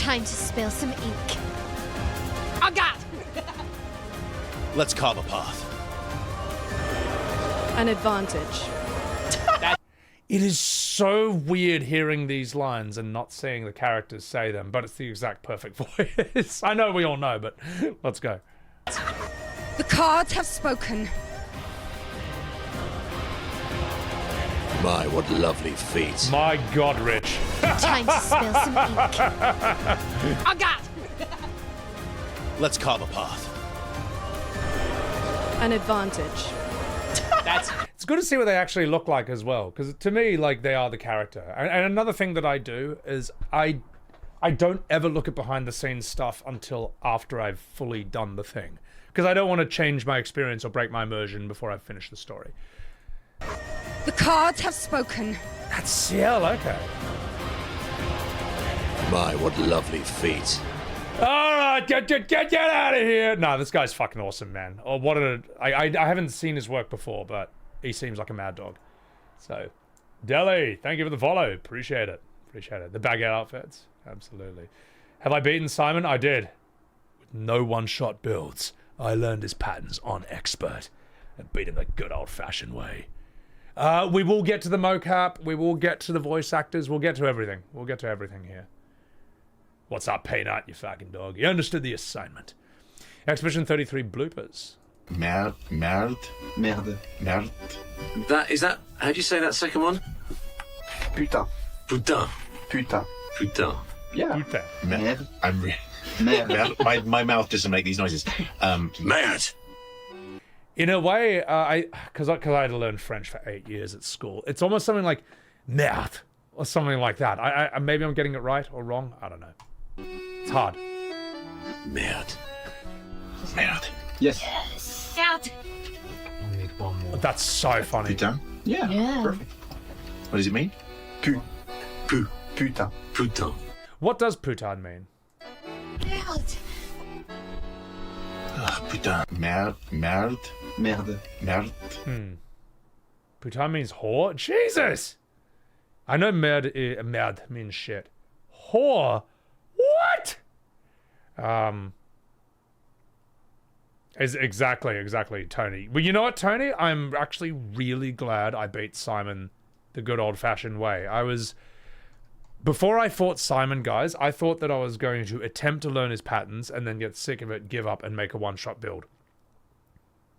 Time to spill some ink. Oh God! Let's carve a path. An advantage. It is so weird hearing these lines and not seeing the characters say them, but it's the exact perfect voice. I know we all know, but let's go. The cards have spoken. My, what lovely feet. My God, Rich. Time to spill some ink. Oh God! Let's carve a path. An advantage. It's good to see what they actually look like as well, because to me, like, they are the character. And another thing that I do is I don't ever look at behind the scenes stuff until after I've fully done the thing, because I don't want to change my experience or break my immersion before I've finished the story. The cards have spoken. That's Sciel, okay. My, what lovely feet. Alright, get out of here! No, this guy's fucking awesome, man. Or what I haven't seen his work before, but he seems like a mad dog. So, Deli, thank you for the follow. Appreciate it. Appreciate it. The baguette outfits. Absolutely. Have I beaten Simon? I did. With no one-shot builds. I learned his patterns on expert. And beat him the good old-fashioned way. We will get to the mocap. We will get to the voice actors. We'll get to everything. We'll get to everything here. What's up, Peanut, you fucking dog? You understood the assignment. Expedition 33 bloopers. Merde. That, is that, how do you say that second one? Putain. Putain. Putain. Putain. Yeah. Putain. Merde. I'm really... Merde. My mouth doesn't make these noises. Mad. In a way, because I had to learn French for 8 years at school. It's almost something like merde or something like that. I maybe I'm getting it right or wrong. I don't know. It's hard. Merde. Merde. Yes. Out. We need one more. That's so funny. Putain. Yeah. Perfect. What does it mean? Putain. Putain. What does putain mean? Out. Putain. Merde. Putain means whore? Jesus! I know merde means shit. Whore? What? Is exactly, Tony. Well, you know what, Tony? I'm actually really glad I beat Simon the good old-fashioned way. Before I fought Simon, guys, I thought that I was going to attempt to learn his patterns and then get sick of it, give up, and make a one-shot build.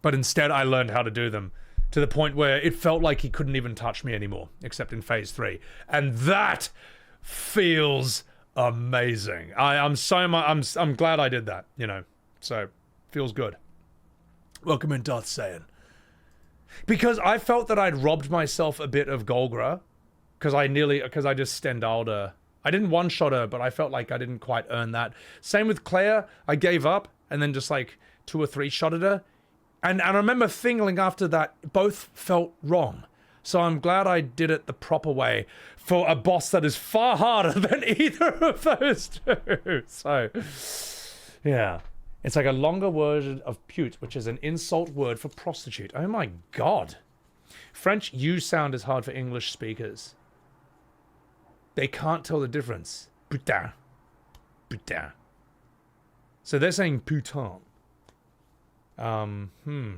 But instead, I learned how to do them to the point where it felt like he couldn't even touch me anymore, except in Phase 3. And that feels amazing. I'm glad I did that, you know. So, feels good. Welcome in, Darth Saiyan. Because I felt that I'd robbed myself a bit of Golgra. Because I just Stendhaled her. I didn't one-shot her, but I felt like I didn't quite earn that. Same with Claire. I gave up and then just like 2 or 3 shotted her. And I remember thinking after that, both felt wrong. So I'm glad I did it the proper way for a boss that is far harder than either of those two. So, yeah. It's like a longer word of pute, which is an insult word for prostitute. Oh my God. French U sound is hard for English speakers. They can't tell the difference. Putain. Putain. So they're saying putain.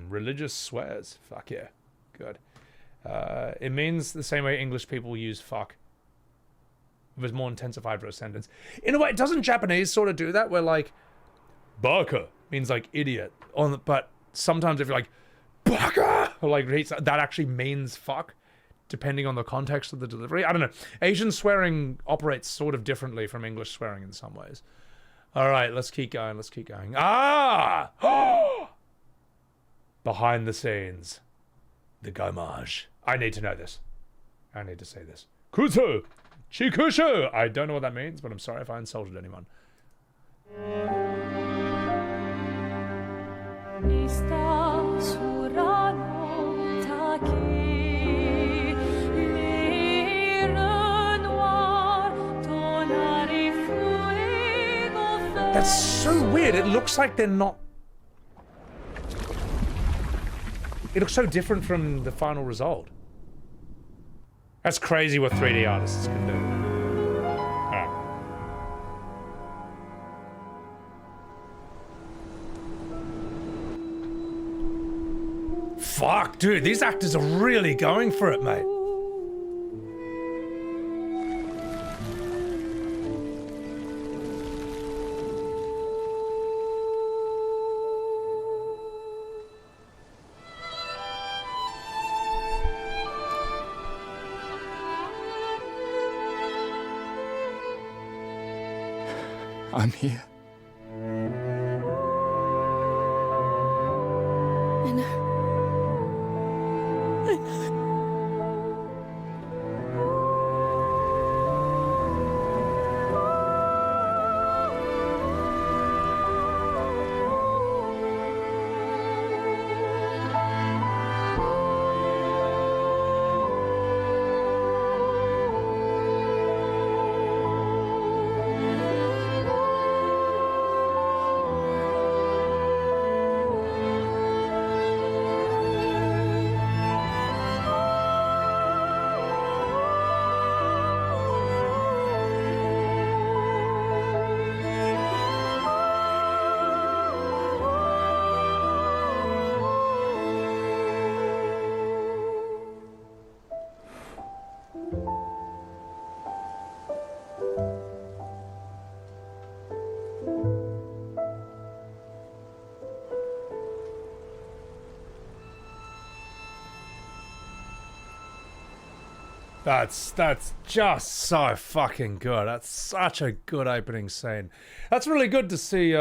Religious swears. Fuck yeah. Good. It means the same way English people use fuck. With more intensified for a sentence. In a way, doesn't Japanese sort of do that? Where like, baka means like idiot. But sometimes if you're like, baka, or like that actually means fuck, depending on the context of the delivery. I don't know. Asian swearing operates sort of differently from English swearing in some ways. All right, let's keep going. Ah! Behind the scenes. The gommage. I need to know this. I need to say this. Kuzu! Chikushu! I don't know what that means, but I'm sorry if I insulted anyone. That's so weird. It looks like they're not... It looks so different from the final result. That's crazy what 3D artists can do. Alright. Fuck, dude, these actors are really going for it, mate. I'm here. I know. I know. That's just so fucking good. That's such a good opening scene. That's really good to see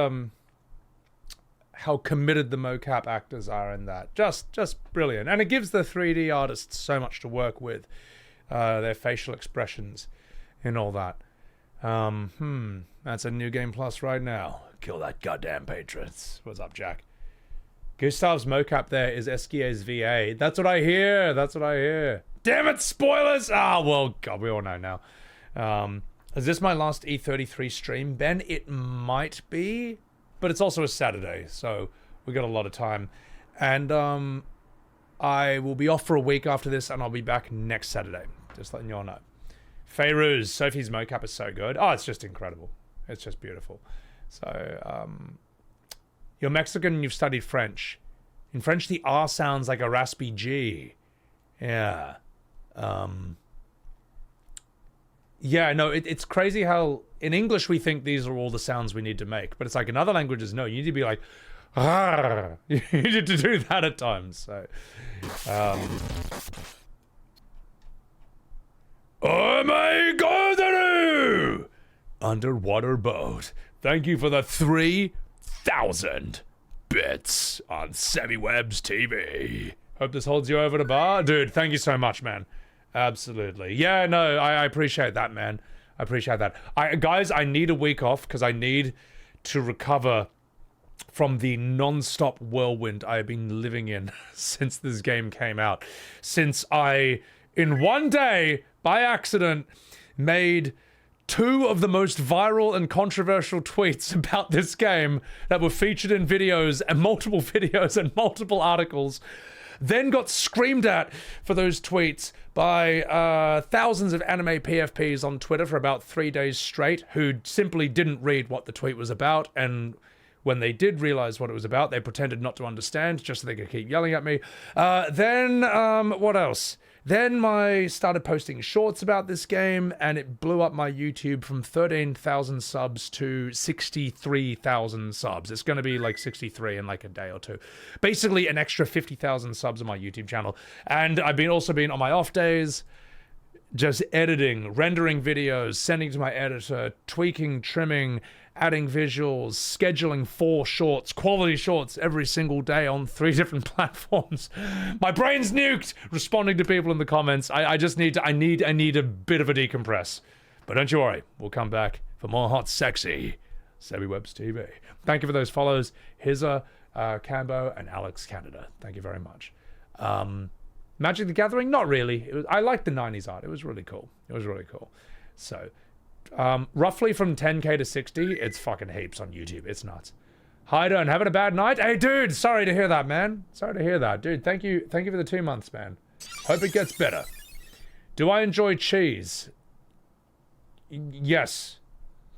how committed the mocap actors are in that. Just brilliant. And it gives the 3D artists so much to work with. Their facial expressions and all that. That's a New Game Plus right now. Kill that goddamn Patriots. What's up, Jack? Gustave's mocap there is Esquier's VA. That's what I hear. That's what I hear. Damn it, spoilers! Ah, well, God, we all know now. Is this my last E33 stream, Ben? It might be, but it's also a Saturday, so we got a lot of time. And I will be off for a week after this, and I'll be back next Saturday. Just letting you all know. Fairuz, Sophie's mocap is so good. Oh, it's just incredible. It's just beautiful. So, you're Mexican and you've studied French. In French, the R sounds like a raspy G. Yeah. Yeah, no, it's crazy how in English we think these are all the sounds we need to make, but it's like in other languages, no, you need to be like, "Arr." You need to do that at times. So, oh my God, underwater boat. Thank you for the 3,000 bits on Sebbywebz TV. Hope this holds you over the bar. Dude, thank you so much, man. Absolutely. Yeah, no, I appreciate that, man. I appreciate that. Guys, I need a week off because I need to recover from the non-stop whirlwind I have been living in since this game came out. Since I, in one day, by accident, made 2 of the most viral and controversial tweets about this game that were featured in videos and multiple articles, then got screamed at for those tweets by thousands of anime PFPs on Twitter for about 3 days straight who simply didn't read what the tweet was about, and when they did realize what it was about, they pretended not to understand just so they could keep yelling at me. Then what else? Then I started posting shorts about this game, and it blew up my YouTube from 13,000 subs to 63,000 subs. It's going to be like 63 in like a day or two. Basically, an extra 50,000 subs on my YouTube channel. And I've also been on my off days, just editing, rendering videos, sending to my editor, tweaking, trimming, adding visuals, scheduling 4 shorts, quality shorts every single day on 3 different platforms. My brain's nuked, responding to people in the comments. I just need a bit of a decompress. But don't you worry, we'll come back for more hot, sexy Sebbywebz TV. Thank you for those follows. Hiza, Cambo, and Alex Canada. Thank you very much. Magic the Gathering? Not really. I liked the 90s art. It was really cool. So, roughly from 10k to 60, it's fucking heaps on YouTube. It's nuts. Hi, and having a bad night? Hey, dude, sorry to hear that, man. Sorry to hear that. Dude, thank you for the 2 months, man. Hope it gets better. Do I enjoy cheese? Yes.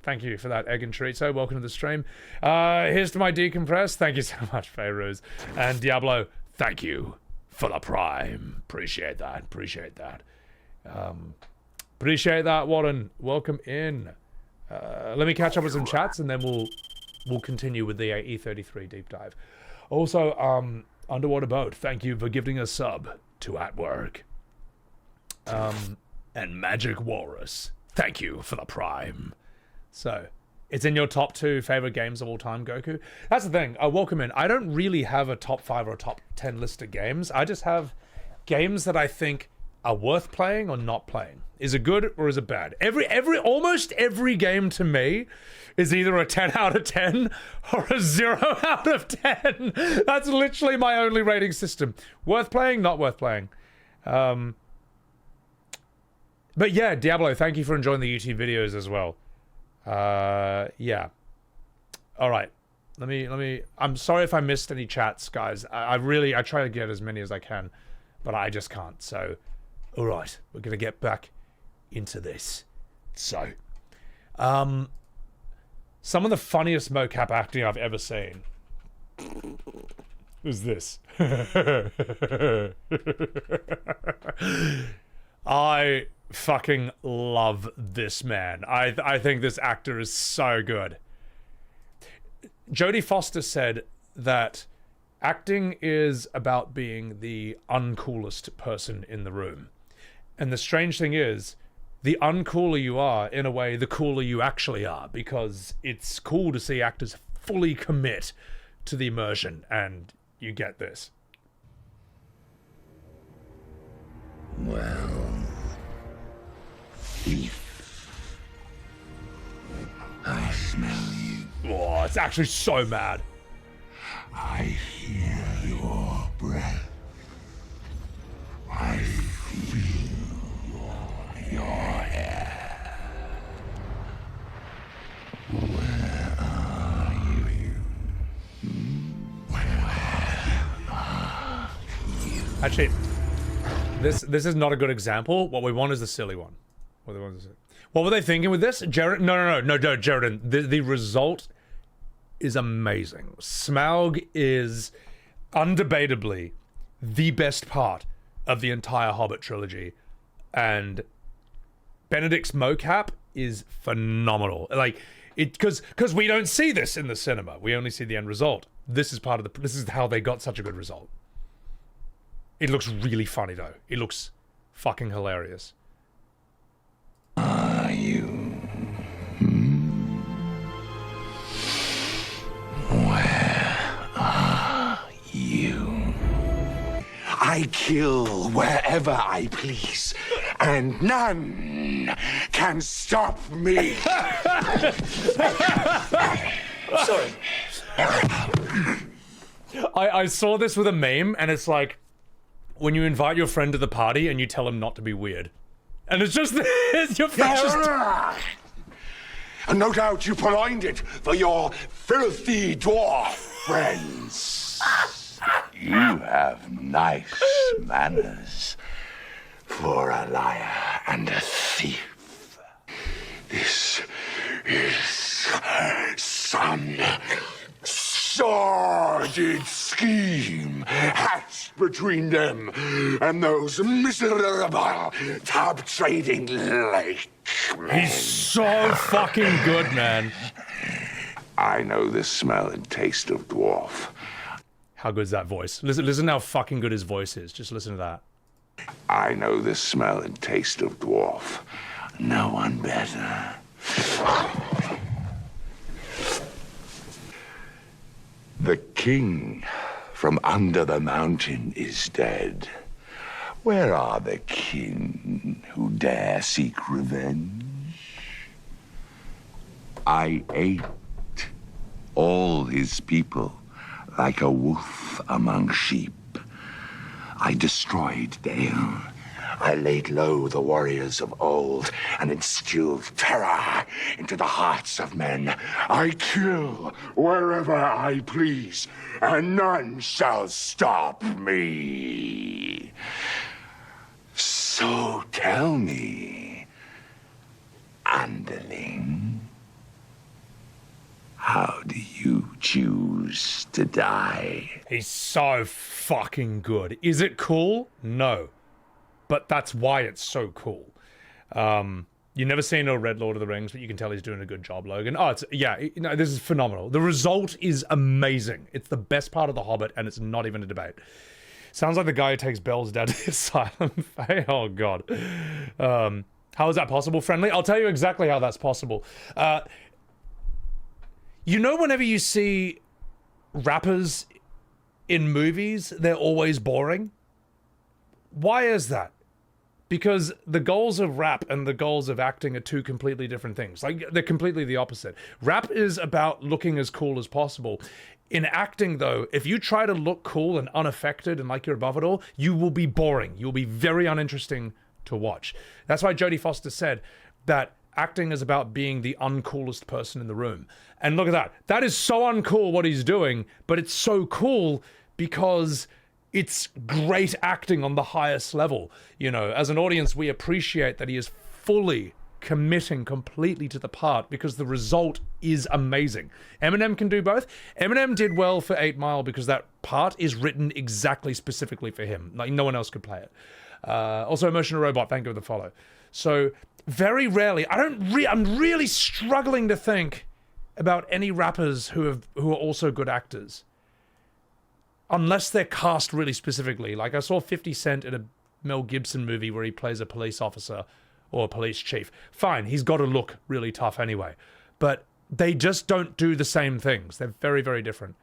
Thank you for that egg and chorizo. Welcome to the stream. Here's to my decompress. Thank you so much, Fairuz. And Diablo, thank you for the Prime. Appreciate that. Appreciate that. Appreciate that, Warren. Welcome in. Let me catch up with some chats and then we'll continue with the E33 deep dive. Also, Underwater Boat, thank you for gifting a sub to At Work. And Magic Walrus, thank you for the Prime. So, it's in your top 2 favorite games of all time, Goku. That's the thing. Welcome in. I don't really have a top 5 or a top 10 list of games. I just have games that I think are worth playing or not playing. Is it good or is it bad? Almost every game to me is either a 10 out of 10 or a 0 out of 10. That's literally my only rating system. Worth playing, not worth playing. But yeah, Diablo, thank you for enjoying the YouTube videos as well. Yeah. All right. Let me. I'm sorry if I missed any chats, guys. I try to get as many as I can, but I just can't. So, all right, we're gonna get back into this. So, some of the funniest mocap acting I've ever seen is this. I fucking love this man. I think this actor is so good. Jodie Foster said that acting is about being the uncoolest person in the room. And the strange thing is, the uncooler you are, in a way, the cooler you actually are, because it's cool to see actors fully commit to the immersion, and you get this. Well, thief, I smell you. Oh, it's actually so mad. I hear your breath. I feel your hair. Where are you? Where are you? Actually, this is not a good example. What we want is the silly one. What were they thinking with this? Jared? No, Jared. The result is amazing. Smaug is undebatably the best part of the entire Hobbit trilogy, and Benedict's mocap is phenomenal. Like because we don't see this in the cinema. We only see the end result. This is how they got such a good result. It looks really funny though. It looks fucking hilarious. Are you? Where are you? I kill wherever I please, and none can stop me. Sorry. I saw this with a meme, and it's like when you invite your friend to the party and you tell him not to be weird. And it's just this, your friend just... And no doubt you purloined it for your filthy dwarf friends. You have nice manners for a liar and a thief. This is some sordid scheme hatched between them and those miserable top trading lake men. He's so fucking good, man. I know the smell and taste of dwarf. How good is that voice? Listen how fucking good his voice is. Just listen to that. I know the smell and taste of dwarf. No one better. The king from under the mountain is dead. Where are the kin who dare seek revenge? I ate all his people like a wolf among sheep. I destroyed Dale. I laid low the warriors of old and instilled terror into the hearts of men. I kill wherever I please, and none shall stop me. So tell me, underling, How do you choose to die? He's so fucking good. Is it cool? No. But that's why it's so cool. You've never seen a Red Lord of the Rings, but you can tell he's doing a good job, Logan. Oh, this is phenomenal. The result is amazing. It's the best part of The Hobbit, and it's not even a debate. Sounds like the guy who takes Belle's dad to the asylum. Oh, God. How is that possible, Friendly? I'll tell you exactly how that's possible. You know, whenever you see rappers in movies, they're always boring? Why is that? Because the goals of rap and the goals of acting are two completely different things. Like, they're completely the opposite. Rap is about looking as cool as possible. In acting, though, if you try to look cool and unaffected and like you're above it all, you will be boring. You'll be very uninteresting to watch. That's why Jodie Foster said that acting is about being the uncoolest person in the room. And look at that. That is so uncool what he's doing, but it's so cool because it's great acting on the highest level. You know, as an audience, we appreciate that he is fully committing completely to the part because the result is amazing. Eminem can do both. Eminem did well for 8 Mile because that part is written exactly specifically for him. Like, no one else could play it. Also, Emotional Robot, thank you for the follow. So, very rarely, I'm really struggling to think about any rappers who are also good actors. Unless they're cast really specifically. Like, I saw 50 Cent in a Mel Gibson movie where he plays a police officer or a police chief. Fine, he's got to look really tough anyway. But they just don't do the same things. They're very, very different.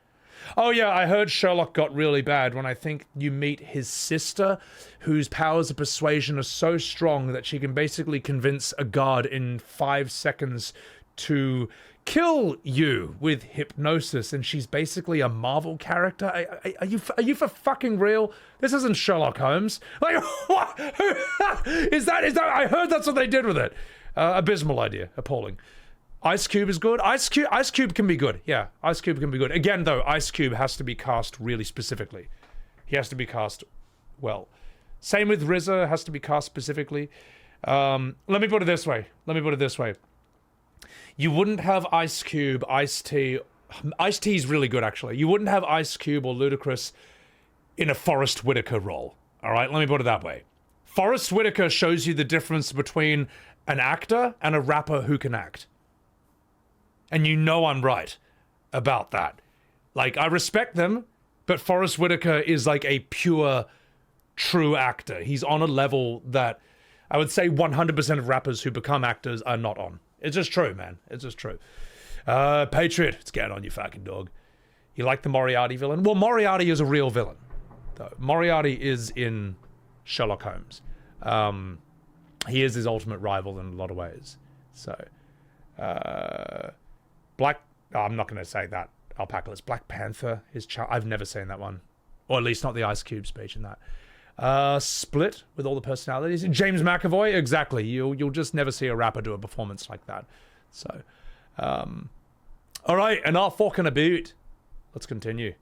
Oh yeah, I heard Sherlock got really bad when I think you meet his sister, whose powers of persuasion are so strong that she can basically convince a guard in 5 seconds to kill you with hypnosis, and she's basically a Marvel character. Are you for fucking real? This isn't Sherlock Holmes. Like, what? Is that? I heard that's what they did with it. Abysmal idea. Appalling. Ice Cube is good. Ice Cube can be good. Yeah, Ice Cube can be good. Again, though, Ice Cube has to be cast really specifically. He has to be cast well. Same with RZA, has to be cast specifically. Let me put it this way. You wouldn't have Ice Cube, Ice-T. Ice-T's really good, actually. You wouldn't have Ice Cube or Ludacris in a Forrest Whitaker role. All right, let me put it that way. Forrest Whitaker shows you the difference between an actor and a rapper who can act. And you know I'm right about that. Like, I respect them, but Forrest Whitaker is like a pure, true actor. He's on a level that I would say 100% of rappers who become actors are not on. It's just true, man. It's just true. Patriot, it's getting on you fucking dog. You like the Moriarty villain? Well, Moriarty is a real villain, though. Moriarty is in Sherlock Holmes. He is his ultimate rival in a lot of ways. So, I'm not going to say that. Alpaca. Black Panther is... I've never seen that one. Or at least not the Ice Cube speech in that. Split with all the personalities. James McAvoy, exactly. You'll just never see a rapper do a performance like that. So, all right, enough fucking about. Let's continue.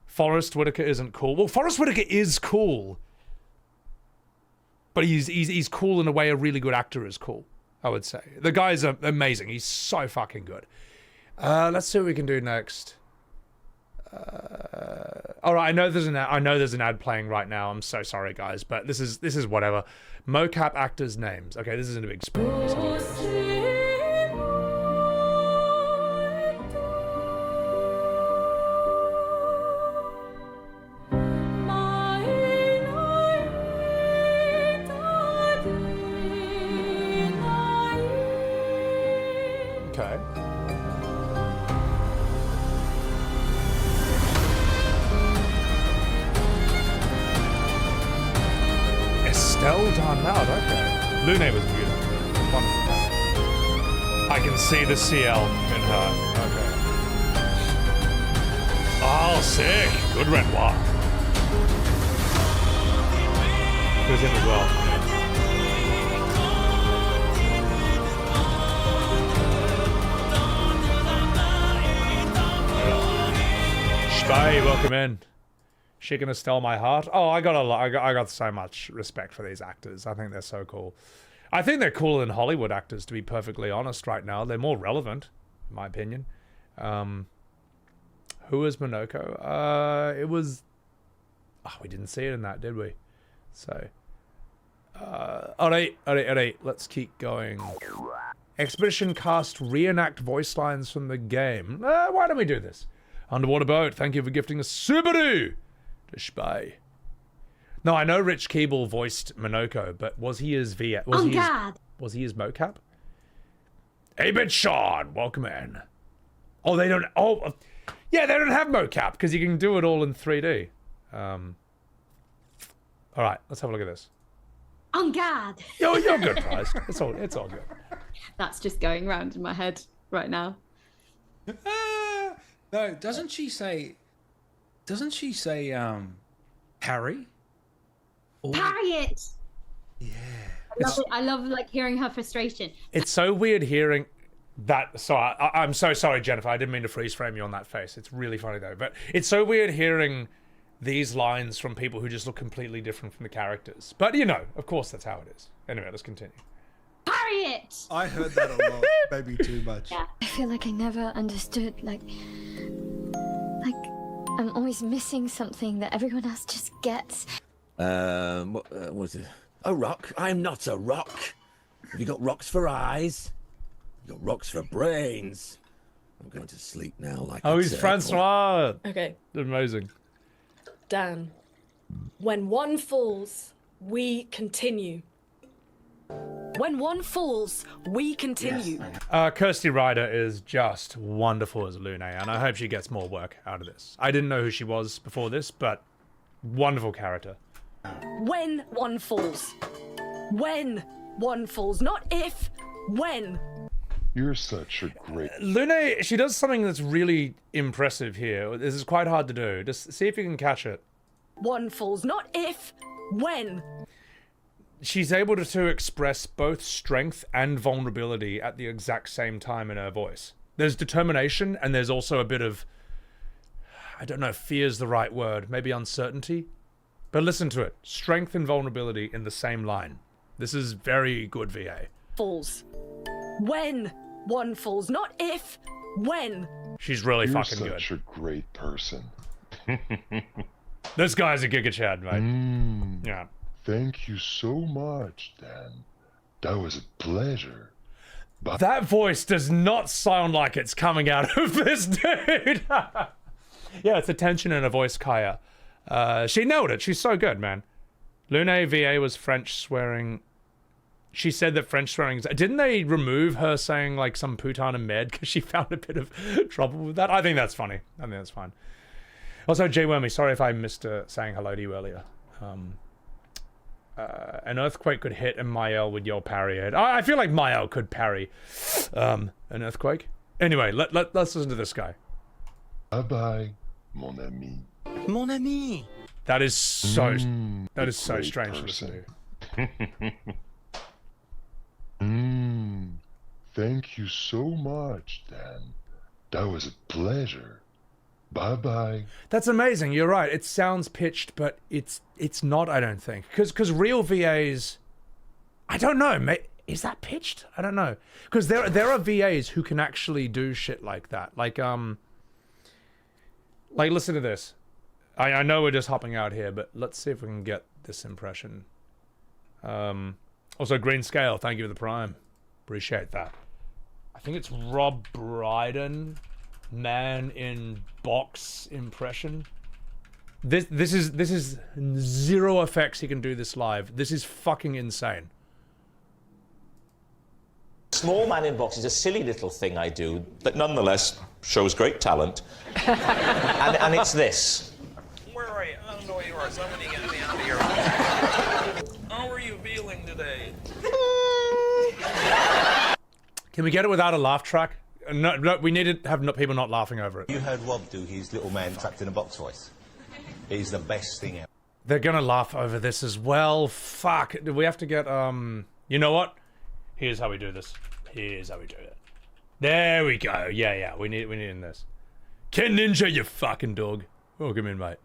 Forrest Whitaker isn't cool. Well, Forrest Whitaker is cool, but he's cool in a way a really good actor is cool. I would say the guy's amazing. He's so fucking good. Let's see what we can do next. All right, I know there's an ad playing right now. I'm so sorry, guys, but this is whatever. Mocap actors' names. Okay, this isn't a big spoiler. Let's have a look at this. Okay. Estelle Darnell, okay. Lune was beautiful. Wonderful. I can see the Sciel in her. Okay. Oh, sick. Good Renoir. Who's in as well? Spy, welcome in. She gonna steal my heart? Oh, I got so much respect for these actors. I think they're so cool. I think they're cooler than Hollywood actors, to be perfectly honest. Right now, they're more relevant. in my opinion. Who was Minoko? It was... Oh, we didn't see it in that, did we? So... alright, let's keep going. Expedition cast reenact voice lines from the game. Why don't we do this? Underwater Boat, thank you for gifting us Subaru to spy. No, I know Rich Keeble voiced Minoko, but was he his was he his mocap? Hey, bit Sean, welcome in. Oh, they don't. Oh, yeah, they don't have mocap because you can do it all in 3D. All right, let's have a look at this. On guard. You're good, Price. It's all good. That's just going round in my head right now. No, doesn't she say Parry? Or... Parry it. Yeah. I love like hearing her frustration. It's so weird hearing that. So I'm so sorry, Jennifer. I didn't mean to freeze frame you on that face. It's really funny though. But it's so weird hearing these lines from people who just look completely different from the characters. But you know, of course, that's how it is. Anyway, let's continue. Parry it. I heard that a lot. Maybe too much. Yeah. I feel like I never understood, like I'm always missing something that everyone else just gets. What was it? A rock? I'm not a rock. Have you got rocks for eyes? You got rocks for brains. I'm going to sleep now like Oh, he's Francois. Okay. Amazing. Dan. When one falls, we continue. When one falls, we continue. Kirsty Rider is just wonderful as Lune, and I hope she gets more work out of this. I didn't know who she was before this, but wonderful character. When one falls. When one falls. Not if, when. You're such a great... Lune, she does something that's really impressive here. This is quite hard to do. Just see if you can catch it. One falls. Not if, when. She's able to express both strength and vulnerability at the exact same time in her voice. There's determination, and there's also a bit of... I don't know if fear's the right word. Maybe uncertainty? But listen to it. Strength and vulnerability in the same line. This is very good VA. Falls. When one falls. Not if, when. She's really You're fucking good. such a great person. This guy's a Giga Chad, mate. Yeah. Thank you so much, Dan. That was a pleasure. But that voice does not sound like it's coming out of this dude. Yeah, it's a tension in her voice, Kaya. She nailed it. She's so good, man. Lune VA was French swearing. She said that French swearing... Didn't they remove her saying, like, some putain and med because she found a bit of trouble with that? I think that's funny. I think that's fine. Also, J Wormy, sorry if I missed saying hello to you earlier. An earthquake could hit and Maelle would yell parry it. I feel like Maelle could parry an earthquake. Anyway, let's listen to this guy. Bye-bye, mon ami. Mon ami. That is so so strange to listen to. Thank you so much, Dan. That was a pleasure. Bye-bye. That's amazing. You're right. It sounds pitched, but it's not, I don't think. Because real VAs... I don't know. Is that pitched? I don't know. Because there are VAs who can actually do shit like that. Like, listen to this. I know we're just hopping out here, but let's see if we can get this impression. Also, Green Scale, thank you for the Prime. Appreciate that. I think it's Rob Brydon, man in box impression. This is zero effects. He can do this live. This is fucking insane. Small man in box is a silly little thing I do that nonetheless shows great talent. and it's this. Where are you? I don't know where you are. Somebody get me out of here. How are you feeling today? Can we get it without a laugh track? No, we need to have people not laughing over it. You heard Rob do his little man trapped in a box voice. It is the best thing ever. They're gonna laugh over this as well. Fuck. Do we have to get you know what? Here's how we do this. Here's how we do it. There we go. Yeah. We need in this. Ken Ninja, you fucking dog. Welcome in, mate.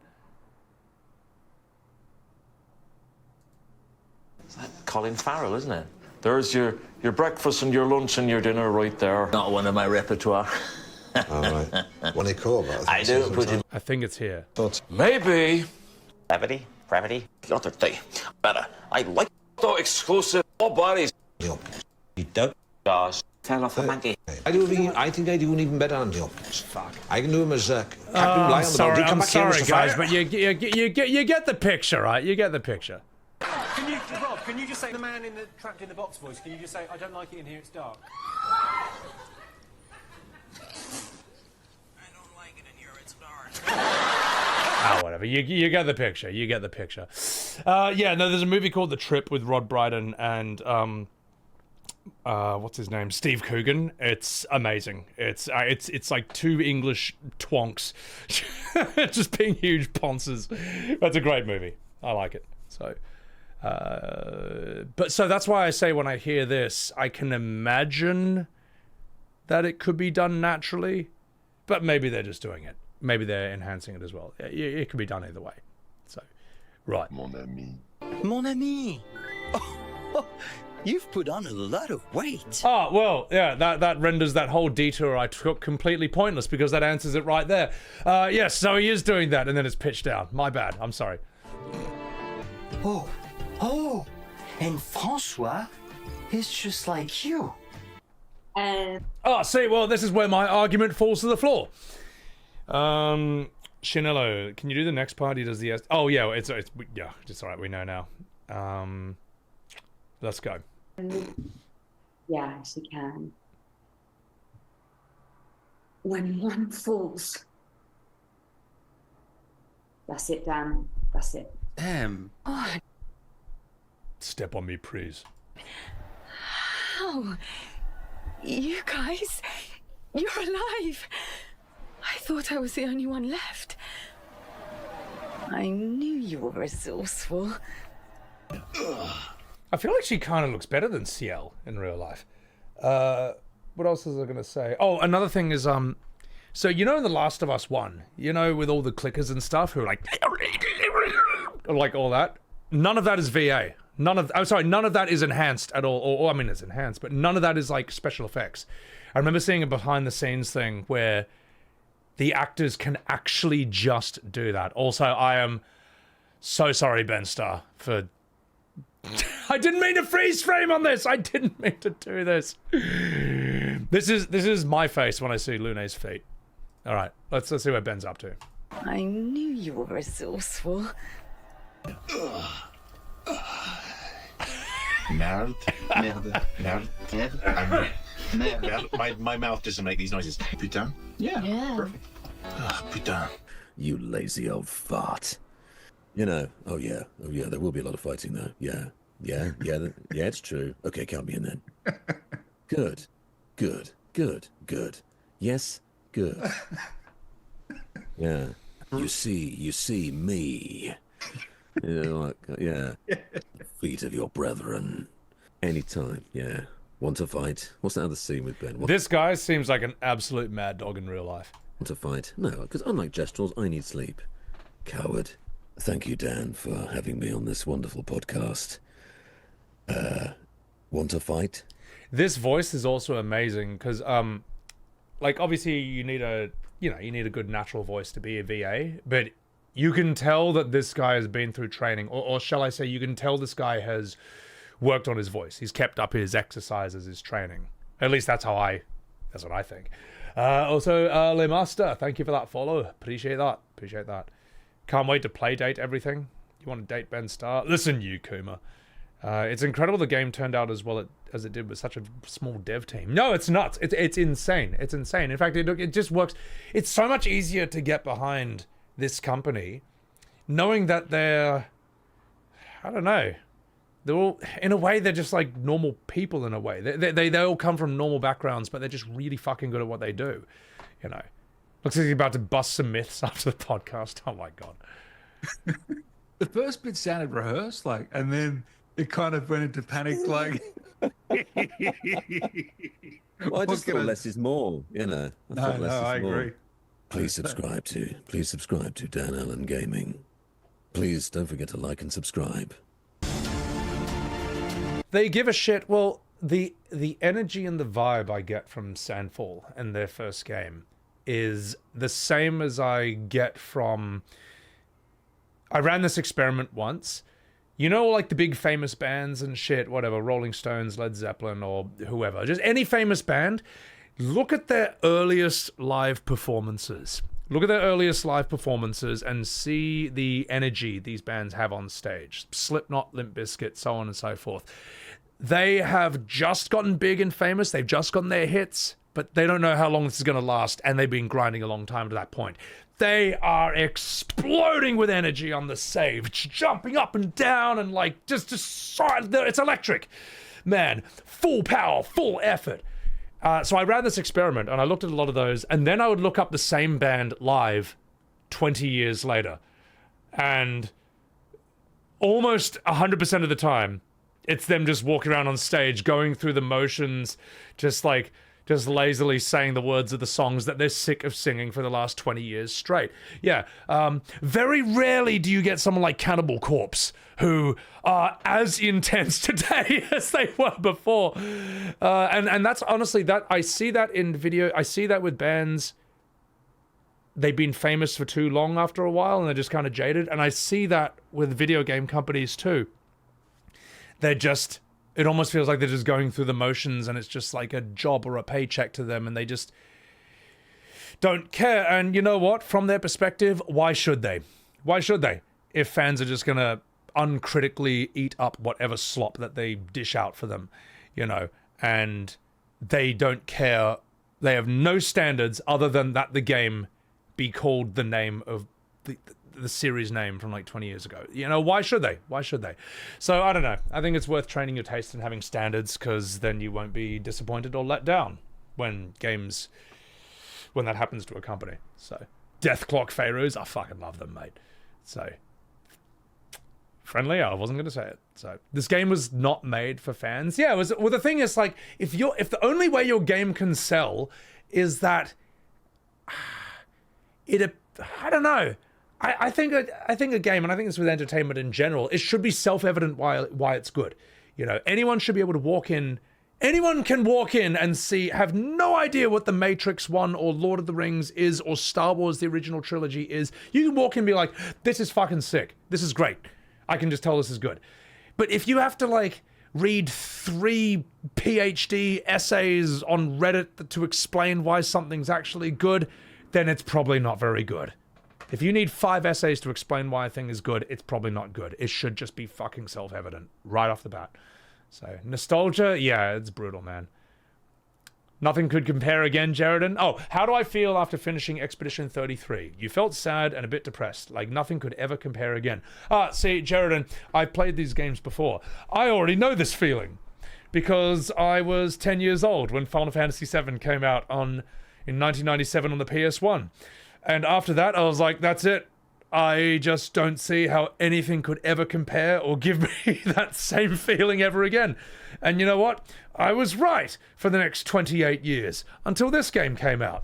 It's like Colin Farrell, isn't it? There's your breakfast and your lunch and your dinner right there. Not one of my repertoire. All right. What do you call that? I do put it. I think it's here. Maybe. Gravity. The other day. Better. I like the exclusive all bodies. You don't. Gosh. Fell off a monkey. I think I do an even better than you. Fuck. I can do him as Captain Bligh on the boat. I'm sorry, guys, but you get the picture, right? You get the picture. Rob, can you just say the man in the trapped in the box voice? Can you just say, I don't like it in here, it's dark? Whatever. You get the picture. You get the picture. Yeah, no, there's a movie called The Trip with Rod Brydon and what's his name? Steve Coogan. It's amazing. It's like two English twonks just being huge ponces. That's a great movie. I like it. So but so that's why I say when I hear this, I can imagine that it could be done naturally, but maybe they're just doing it. Maybe they're enhancing it as well. It could be done either way. So, right. Mon ami. Mon ami. Oh, you've put on a lot of weight. Oh, well, yeah, that renders that whole detour I took completely pointless because that answers it right there. Yes, so he is doing that and then it's pitched down. My bad. I'm sorry. Oh, and Francois is just like you. Oh, see, well, this is where my argument falls to the floor. Shinello, can you do the next part? He does the oh yeah, it's all right. We know now. Let's go. Yeah, she can. When one falls, that's it, Dan. That's it. Damn. Oh, Step on me, please. How? You guys, you're alive. I thought I was the only one left. I knew you were resourceful. I feel like she kind of looks better than Sciel in real life. What else was I going to say? Oh, another thing is, so you know in The Last of Us 1, you know, with all the clickers and stuff who are like all that? None of that is VA. None of that is enhanced at all. Or I mean, it's enhanced, but none of that is like special effects. I remember seeing a behind the scenes thing where the actors can actually just do that. Also, I am so sorry, Ben Starr, for... I didn't mean to freeze frame on this! I didn't mean to do this. This is my face when I see Lune's feet. Alright, let's see what Ben's up to. I knew you were resourceful. Merde. My mouth doesn't make these noises. Putain. Yeah. Perfect. Ah, putain. You lazy old fart. You know, oh yeah, there will be a lot of fighting though. Yeah, it's true. Okay, count me in then. Good. Yes, good. Yeah. You see me. Yeah. The feet of your brethren. Anytime, yeah. Want to fight? What's that other scene with Ben? This guy seems like an absolute mad dog in real life. Want to fight? No, because unlike Gestrels, I need sleep. Coward. Thank you, Dan, for having me on this wonderful podcast. Want to fight? This voice is also amazing because, like, obviously you need a good natural voice to be a VA, but you can tell that this guy has been through training, or shall I say, you can tell this guy has worked on his voice. He's kept up his exercises, his training. At least that's what I think. Also, Le Master, thank you for that follow. Appreciate that. Can't wait to play date everything. You want to date Ben Starr? Listen, you Kuma. It's incredible the game turned out as well as it did with such a small dev team. No, it's nuts. It's insane. It's insane. In fact, it just works. It's so much easier to get behind this company, knowing that they're, I don't know, they're all, in a way, they're just like normal people in a way. They all come from normal backgrounds, but they're just really fucking good at what they do. You know, looks like he's about to bust some myths after the podcast. Oh my god. The first bit sounded rehearsed, like, and then it kind of went into panic, like. Well, I just thought less is more, you know. I agree. Please subscribe to Dan Allen Gaming. Please don't forget to like and subscribe. they give a shit. Well, the energy and the vibe I get from Sandfall and their first game is the same as I get from... I ran this experiment once. You know, like the big famous bands and shit, whatever, Rolling Stones, Led Zeppelin, or whoever, just any famous band, look at their earliest live performances. Look at their earliest live performances and see the energy these bands have on stage. Slipknot, Limp Bizkit, so on and so forth. They have just gotten big and famous. They've just gotten their hits, but they don't know how long this is going to last, and they've been grinding a long time to that point. They are exploding with energy on the stage, jumping up and down and like just it's electric. Man, full power, full effort. So I ran this experiment and I looked at a lot of those, and then I would look up the same band live 20 years later. And almost 100% of the time, it's them just walking around on stage, going through the motions, just lazily saying the words of the songs that they're sick of singing for the last 20 years straight. Yeah, very rarely do you get someone like Cannibal Corpse, who are as intense today as they were before. And that's honestly, that I see that in video, I see that with bands. They've been famous for too long after a while, and they're just kind of jaded. And I see that with video game companies too. They're just... It almost feels like they're just going through the motions, and it's just like a job or a paycheck to them, and they just don't care. And you know what? From their perspective, why should they? Why should they? If fans are just going to uncritically eat up whatever slop that they dish out for them, you know, and they don't care. They have no standards other than that the game be called the name of the series name from like 20 years ago. You know, why should they? Why should they? So I don't know. I think it's worth training your taste and having standards, because then you won't be disappointed or let down when that happens to a company. So Death Clock Pharaohs, I fucking love them, mate. So friendly, I wasn't going to say it. So this game was not made for fans. Yeah, well, the thing is, like, if the only way your game can sell is that I don't know. I think a game, and I think this with entertainment in general, it should be self-evident why it's good. You know, anyone should be able to walk in. Anyone can walk in and have no idea what The Matrix 1 or Lord of the Rings is, or Star Wars, the original trilogy is. You can walk in and be like, this is fucking sick. This is great. I can just tell this is good. But if you have to, like, read 3 PhD essays on Reddit to explain why something's actually good, then it's probably not very good. If you need 5 essays to explain why a thing is good, it's probably not good. It should just be fucking self-evident right off the bat. So, nostalgia? Yeah, it's brutal, man. Nothing could compare again, Jaredon. Oh, how do I feel after finishing Expedition 33? You felt sad and a bit depressed, like nothing could ever compare again. See, Jaredon, I've played these games before. I already know this feeling, because I was 10 years old when Final Fantasy VII came out in 1997 on the PS1. And after that, I was like, that's it. I just don't see how anything could ever compare or give me that same feeling ever again. And you know what? I was right for the next 28 years, until this game came out.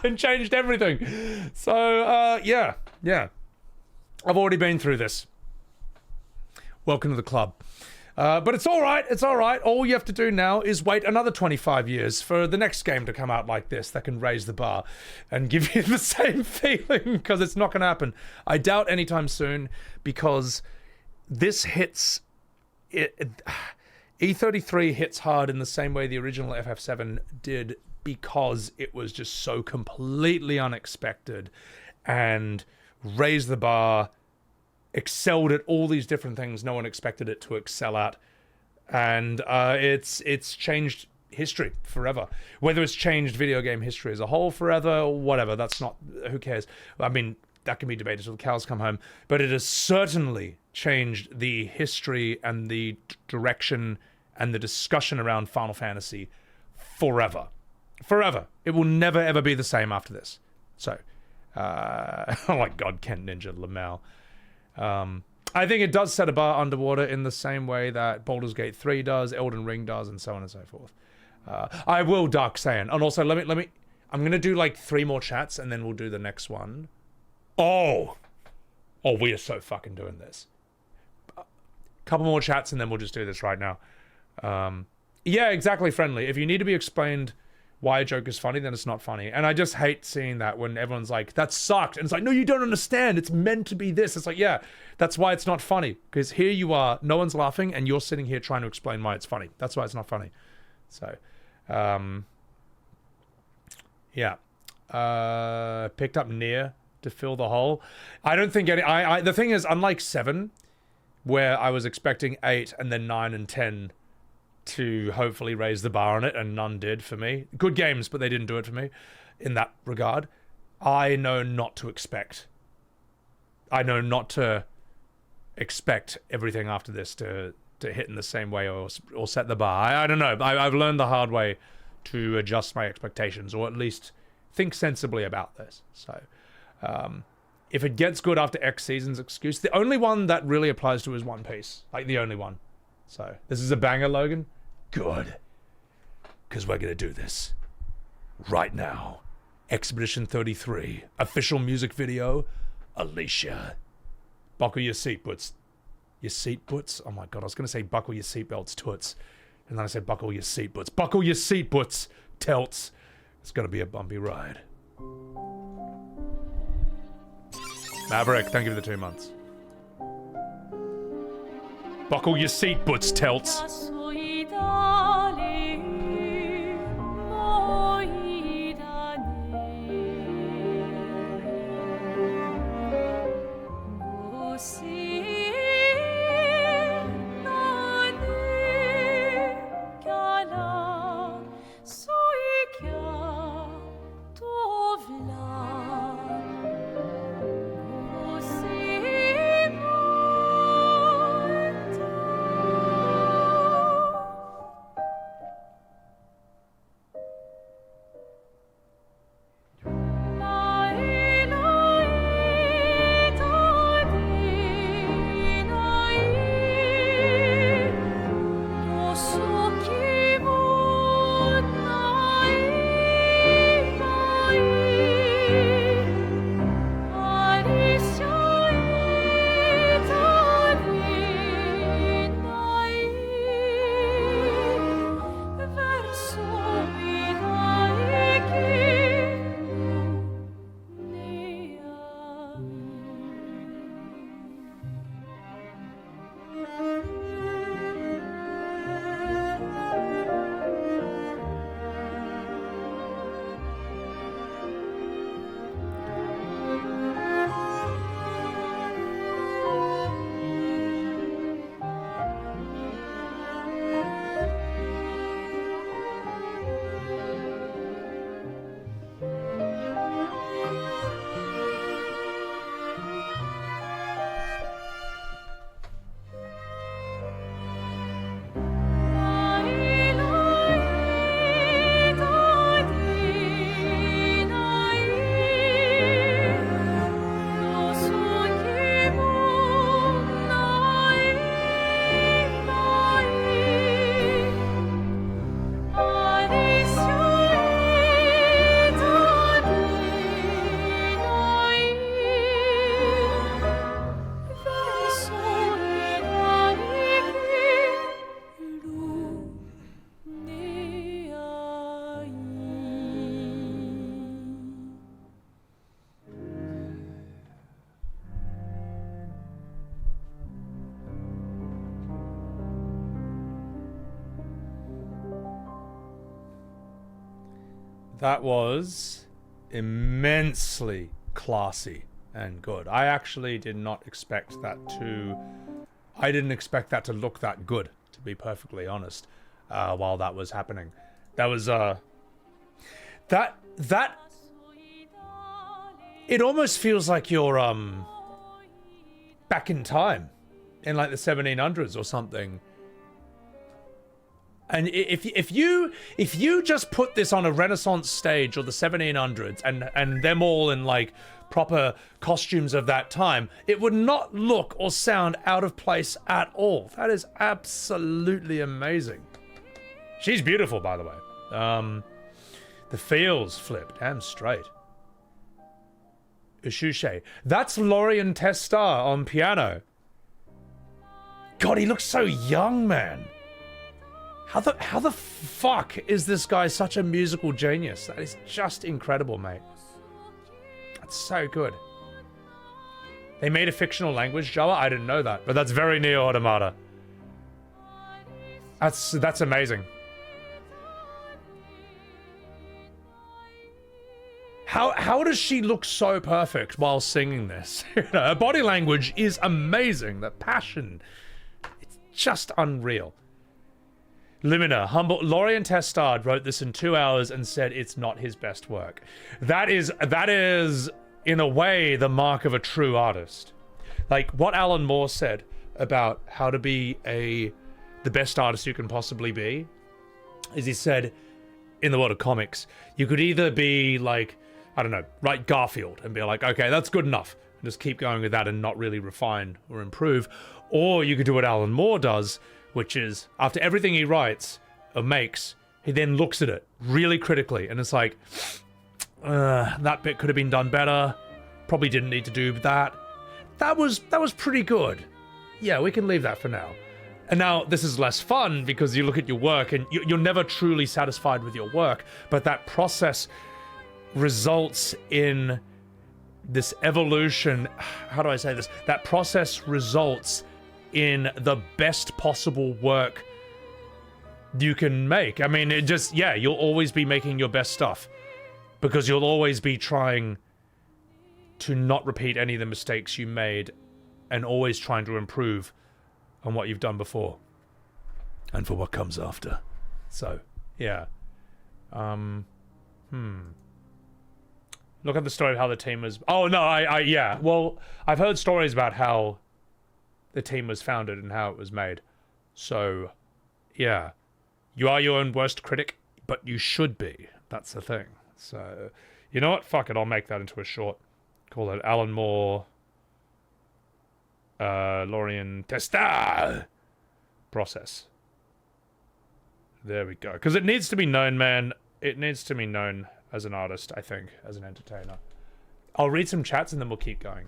And changed everything. So, yeah. I've already been through this. Welcome to the club. But it's all right. It's all right. All you have to do now is wait another 25 years for the next game to come out like this that can raise the bar and give you the same feeling, because it's not going to happen. I doubt anytime soon, because this hits... E33 hits hard in the same way the original FF7 did, because it was just so completely unexpected and raised the bar, excelled at all these different things no one expected it to excel at, and it's changed history forever. Whether it's changed video game history as a whole forever or whatever, that's not, who cares? I mean, that can be debated till the cows come home, but it has certainly changed the history and the direction and the discussion around Final Fantasy forever. It will never ever be the same after this. So oh my god, Kent Ninja Lamau. I think it does set a bar underwater in the same way that Baldur's Gate 3 does, Elden Ring does, and so on and so forth. I will Dark Saiyan. And also, let me, I'm going to do like 3 more chats, and then we'll do the next one. Oh, we are so fucking doing this. Couple more chats and then we'll just do this right now. Yeah, exactly, Friendly. If you need to be explained why a joke is funny, then it's not funny. And I just hate seeing that when everyone's like, that sucked. And it's like, no, you don't understand. It's meant to be this. It's like, yeah, that's why it's not funny. Because here you are, no one's laughing, and you're sitting here trying to explain why it's funny. That's why it's not funny. So, yeah. Picked up Near to fill the hole. I don't think any... the thing is, unlike 7, where I was expecting 8 and then 9 and 10 to hopefully raise the bar on it, and none did for me. Good games, but they didn't do it for me in that regard. I know not to expect. I know not to expect everything after this to hit in the same way or set the bar. I don't know. I've learned the hard way to adjust my expectations, or at least think sensibly about this. So, if it gets good after X seasons, excuse. The only one that really applies to is One Piece. Like, the only one. So, this is a banger, Logan. Good. Because we're going to do this. Right now. Expedition 33. Official music video. Alicia. Buckle your seatbelts. Your seatbelts? Oh my god, I was going to say buckle your seatbelts, toots. And then I said buckle your seatbelts. Buckle your seatbelts, telts. It's going to be a bumpy ride. Maverick, thank you for the 2 months. Buckle your seatbelts, telts. That was immensely classy and good. I actually did not expect that to... I didn't expect that to look that good, to be perfectly honest, while that was happening. That was, That... It almost feels like you're, back in time. In, like, the 1700s or something. And if you just put this on a Renaissance stage or the 1700s and them all in like proper costumes of that time, it would not look or sound out of place at all. That is absolutely amazing. She's beautiful, by the way. The feels flip, damn straight. Ushushe. That's Laurie and Tess Starr on piano. God, he looks so young, man. How the fuck is this guy such a musical genius? That is just incredible, mate. That's so good. They made a fictional language, Java? I didn't know that, but that's very Neo Automata. That's amazing. How does she look so perfect while singing this? Her body language is amazing. The passion, it's just unreal. Limina, humble. Lorien Testard wrote this in 2 hours and said it's not his best work. That is, in a way, the mark of a true artist. Like what Alan Moore said about how to be the best artist you can possibly be, is he said, in the world of comics, you could either be like, I don't know, write Garfield and be like, okay, that's good enough, and just keep going with that and not really refine or improve. Or you could do what Alan Moore does, which is, after everything he writes or makes, he then looks at it really critically, and it's like, that bit could have been done better, probably didn't need to do that. That was pretty good. Yeah, we can leave that for now. And now this is less fun because you look at your work and you're never truly satisfied with your work, but that process results in this evolution. How do I say this? That process results in the best possible work you can make. I mean, it just, yeah, you'll always be making your best stuff because you'll always be trying to not repeat any of the mistakes you made and always trying to improve on what you've done before and for what comes after. So, yeah. Look at the story of how the team was... Oh, no, yeah. Well, I've heard stories about how the team was founded and how it was made. So, yeah. You are your own worst critic, but you should be. That's the thing. So, you know what? Fuck it. I'll make that into a short. Call it Alan Moore... Lorien Testard process. There we go. Because it needs to be known, man. It needs to be known as an artist, I think, as an entertainer. I'll read some chats and then we'll keep going.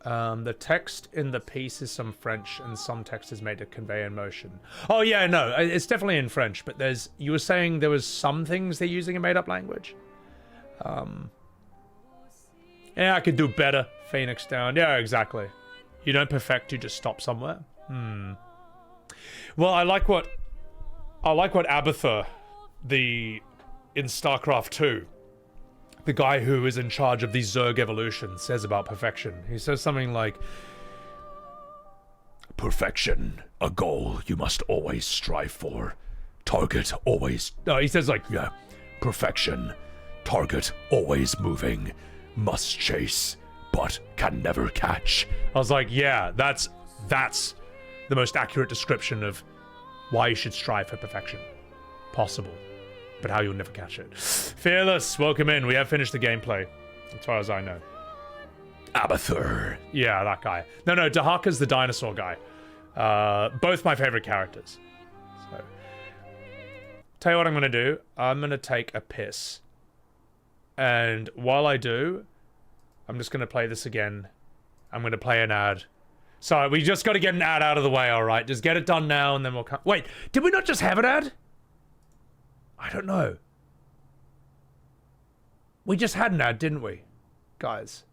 The text in the piece is some French and some text is made to convey emotion. Oh yeah, no, it's definitely in French, but there's... You were saying there was some things they're using a made-up language? Yeah, I could do better. Phoenix down. Yeah, exactly. You don't perfect, you just stop somewhere. Well, I like what Abathur, in StarCraft 2, the guy who is in charge of the Zerg evolution, says about perfection. He says something like, perfection, a goal you must always strive for. Target always... No, he says like, yeah, perfection. Target always moving, must chase, but can never catch. I was like, yeah, that's the most accurate description of why you should strive for perfection. Possible, but how you'll never catch it. Fearless, welcome in. We have finished the gameplay, as far as I know. Abathur. Yeah, that guy. No, Dahaka's the dinosaur guy. Both my favorite characters. So, tell you what I'm going to do. I'm going to take a piss. And while I do, I'm just going to play this again. I'm going to play an ad. Sorry, we just got to get an ad out of the way, alright? Just get it done now and then we'll come... Wait, did we not just have an ad? I don't know. We just had an ad, didn't we? Guys.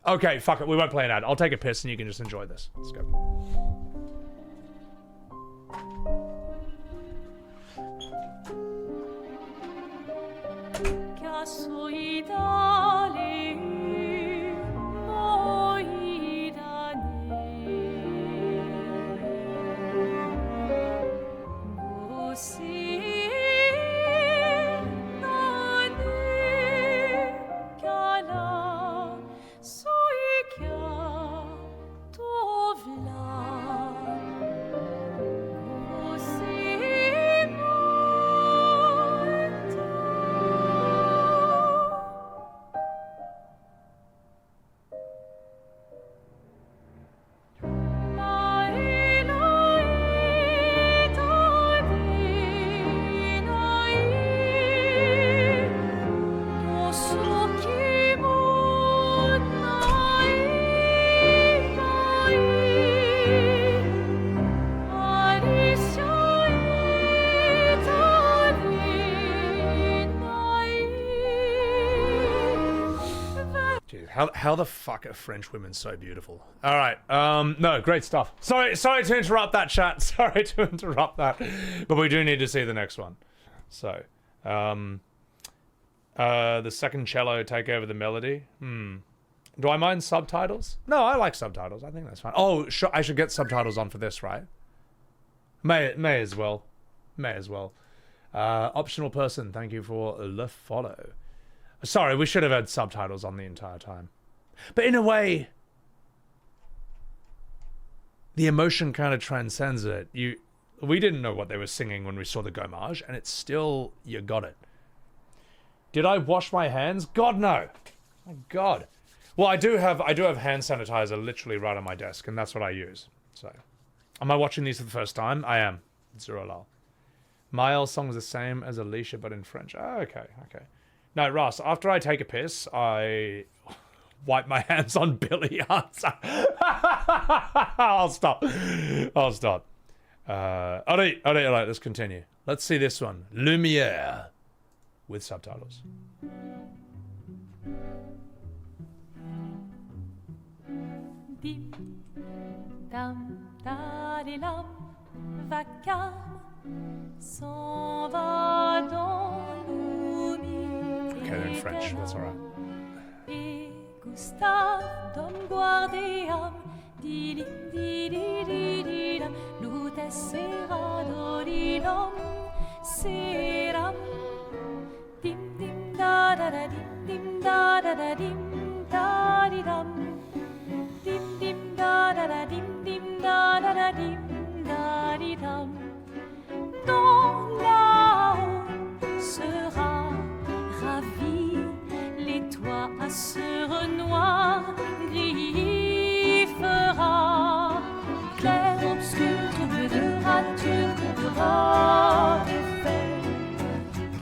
Okay, fuck it, we won't play an ad. I'll take a piss and you can just enjoy this. Let's go. How the fuck are French women so beautiful? All right. No, great stuff. Sorry to interrupt that chat. Sorry to interrupt that. But we do need to see the next one. So, the second cello take over the melody. Do I mind subtitles? No, I like subtitles. I think that's fine. Oh, I should get subtitles on for this, right? May as well. May as well. Optional person, thank you for the follow. Sorry, we should have had subtitles on the entire time. But in a way, the emotion kind of transcends it. We didn't know what they were singing when we saw the gommage, and it's still, you got it. Did I wash my hands? God, no. My God. Well, I do have hand sanitizer literally right on my desk, and that's what I use. So, am I watching these for the first time? I am. Zero lol. Maelle's song is the same as Alicia, but in French. Oh, okay. No, Ross, after I take a piss, I wipe my hands on Billy Answer. I'll stop. All right, let's continue. Let's see this one. Lumière with subtitles. Dim, dam, dadilam, vacarme, s'en va dans l'oubli. Okay, they're in French. That's all right. Et Gustave donne guardiam, didim, dididididam, lute sera dodidam, seram, dim dim da da da dim da da da dim da didam, dim dim da da da dim da da da dim da didam. Dans là-haut sera ravi, les toits à ce Renoir griffera. Clair, obscur, trouble de rature, trouvera effet.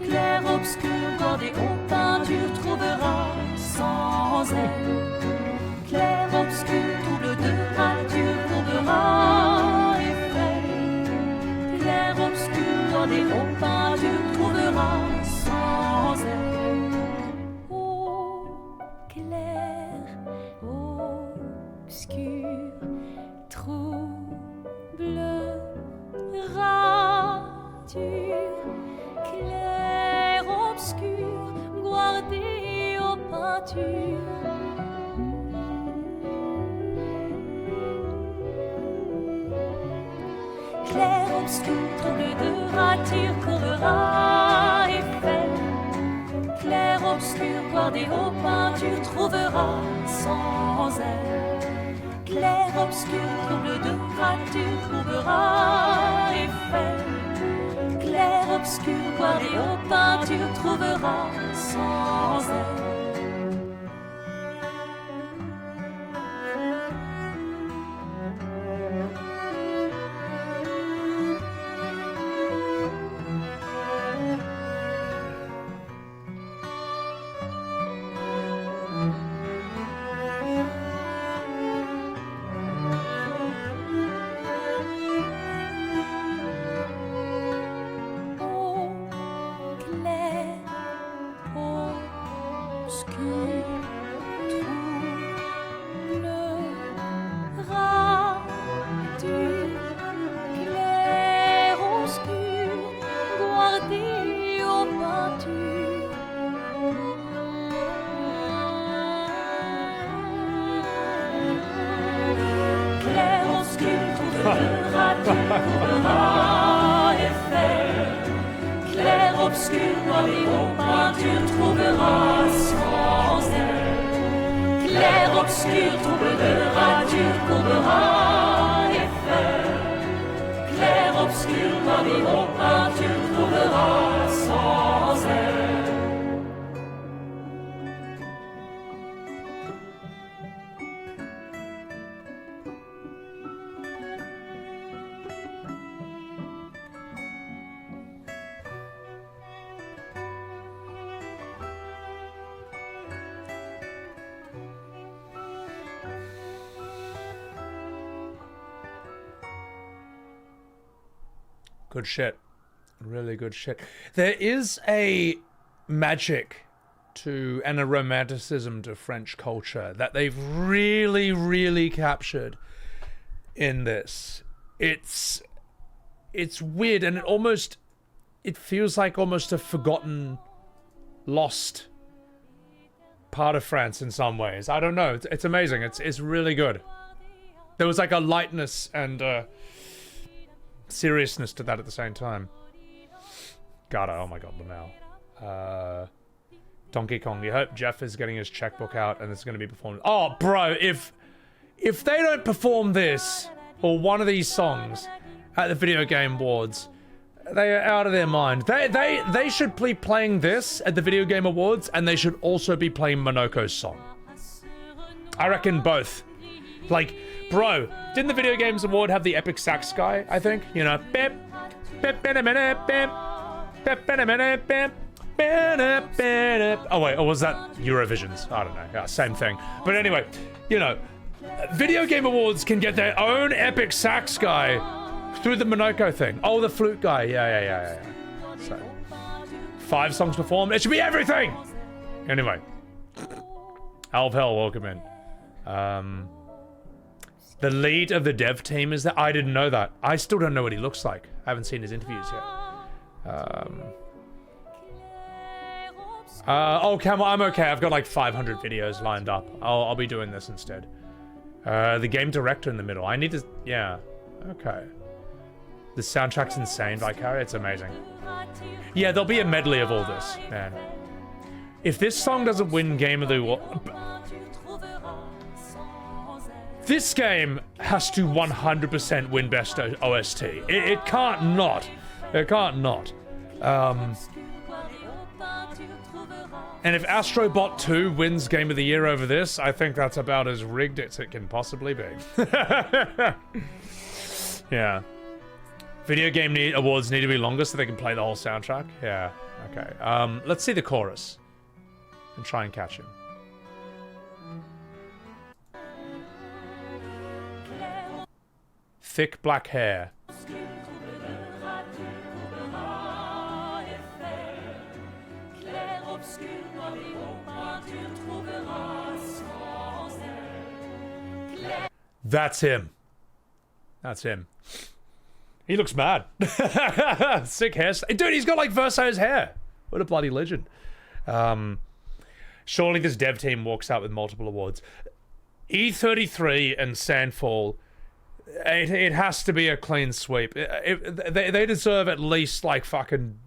Clair, obscur, bordé aux peintures, trouvera sans elle. Clair, obscur, trouble de rature, trouvera effet. Clair, obscur, bordé aux peintures, trouvera sans elle. Ô clair, obscur, trouble, rature, clair, obscur, guardé aux peintures. Clair, obscur, trouble de rature, courera effet. Clair, obscur, guardé aux peintures, trouvera sans elle. Clair, obscur, trouble de rature, trouvera effet. Clair, obscur, guardé aux peintures, trouvera sans elle. Good shit. Really good shit. There is a magic to and a romanticism to French culture that they've really, really captured in this. It's weird, and it feels like almost a forgotten, lost part of France in some ways. I don't know. It's amazing. It's really good. There was like a lightness and seriousness to that at the same time. God, oh my god, Maelle. Donkey Kong. You hope Jeff is getting his checkbook out and it's going to be performed. Oh, bro, if they don't perform this or one of these songs at the Video Game Awards, they are out of their mind. They should be playing this at the Video Game Awards, and they should also be playing Monoko's song. I reckon both. Like, bro, didn't the Video Games Award have the epic sax guy, I think? You know, bip, bip, bip, bip, bip, bip, bip, bip. Oh wait, or was that Eurovision's? I don't know. Yeah, same thing. But anyway, you know, Video Game Awards can get their own epic sax guy through the Monoko thing. Oh, the flute guy. Yeah. So, 5 songs performed. It should be everything. Anyway, Alv Hell, welcome in. The lead of the dev team is that. I didn't know that. I still don't know what he looks like. I haven't seen his interviews yet. Oh, Camel, I'm okay. I've got like 500 videos lined up. I'll be doing this instead. The game director in the middle. I need to... Yeah. Okay. The soundtrack's insane by Carrie. It's amazing. Yeah, there'll be a medley of all this, man. If this song doesn't win Game of the Award... This game has to 100% win Best OST. It can't not. It can't not. And if Astrobot 2 wins Game of the Year over this, I think that's about as rigged as it can possibly be. Yeah. Video Game Awards need to be longer so they can play the whole soundtrack? Yeah, okay. Let's see the chorus. And try and catch him. Thick black hair. That's him. That's him. He looks mad. Sick hairstyle. Dude, he's got like Verso's hair. What a bloody legend. Surely this dev team walks out with multiple awards. E33 and Sandfall, it has to be a clean sweep. They deserve at least like fucking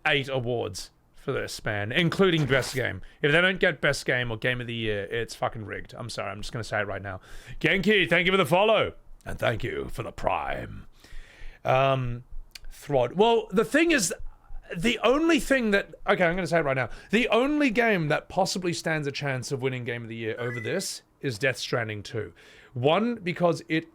8 awards for this, man, including Best Game. If they don't get Best Game or Game of the Year, it's fucking rigged. I'm sorry, I'm just going to say it right now. Genki, thank you for the follow. And thank you for the Prime. Throd. Well, the thing is, the only thing that... Okay, I'm going to say it right now. The only game that possibly stands a chance of winning Game of the Year over this is Death Stranding 2. One, because it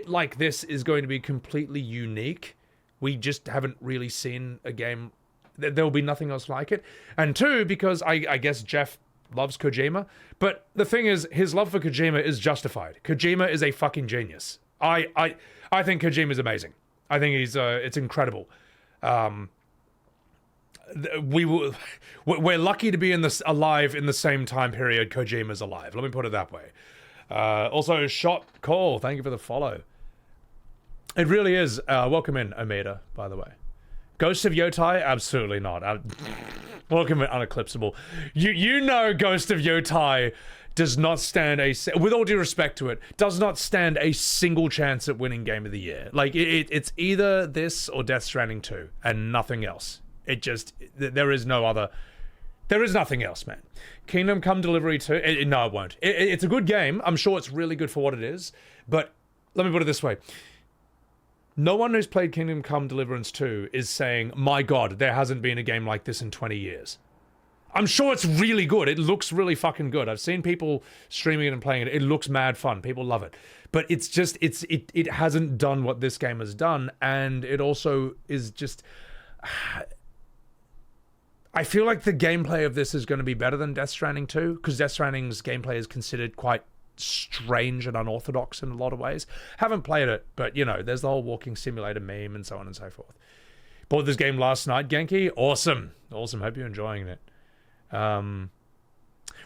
like this is going to be completely unique. We just haven't really seen a game... There'll be nothing else like it. And 2, because I guess Jeff loves Kojima. But the thing is, his love for Kojima is justified. Kojima is a fucking genius. I think Kojima's amazing. I think he's it's incredible. We're lucky to be alive in the same time period Kojima's alive. Let me put it that way. Also, Shot Call, thank you for the follow. It really is. Welcome in, Omeda, by the way. Ghost of Yotai? Absolutely not. Welcome in, Uneclipsable. You know Ghost of Yotai does not stand with all due respect to it, does not stand a single chance at winning Game of the Year. Like, it's either this or Death Stranding 2, and nothing else. There is nothing else, man. Kingdom Come Delivery 2, no, it won't. It's a good game. I'm sure it's really good for what it is, but let me put it this way. No one who's played Kingdom Come Deliverance 2 is saying, my god, there hasn't been a game like this in 20 years. I'm sure it's really good. It looks really fucking good. I've seen people streaming it and playing it. It looks mad fun. People love it. But it's just, it hasn't done what this game has done, and it also is just... I feel like the gameplay of this is going to be better than Death Stranding 2, because Death Stranding's gameplay is considered quite strange and unorthodox in a lot of ways. Haven't played it, but, you know, there's the whole walking simulator meme and so on and so forth. Bought this game last night, Genki. Awesome. Hope you're enjoying it.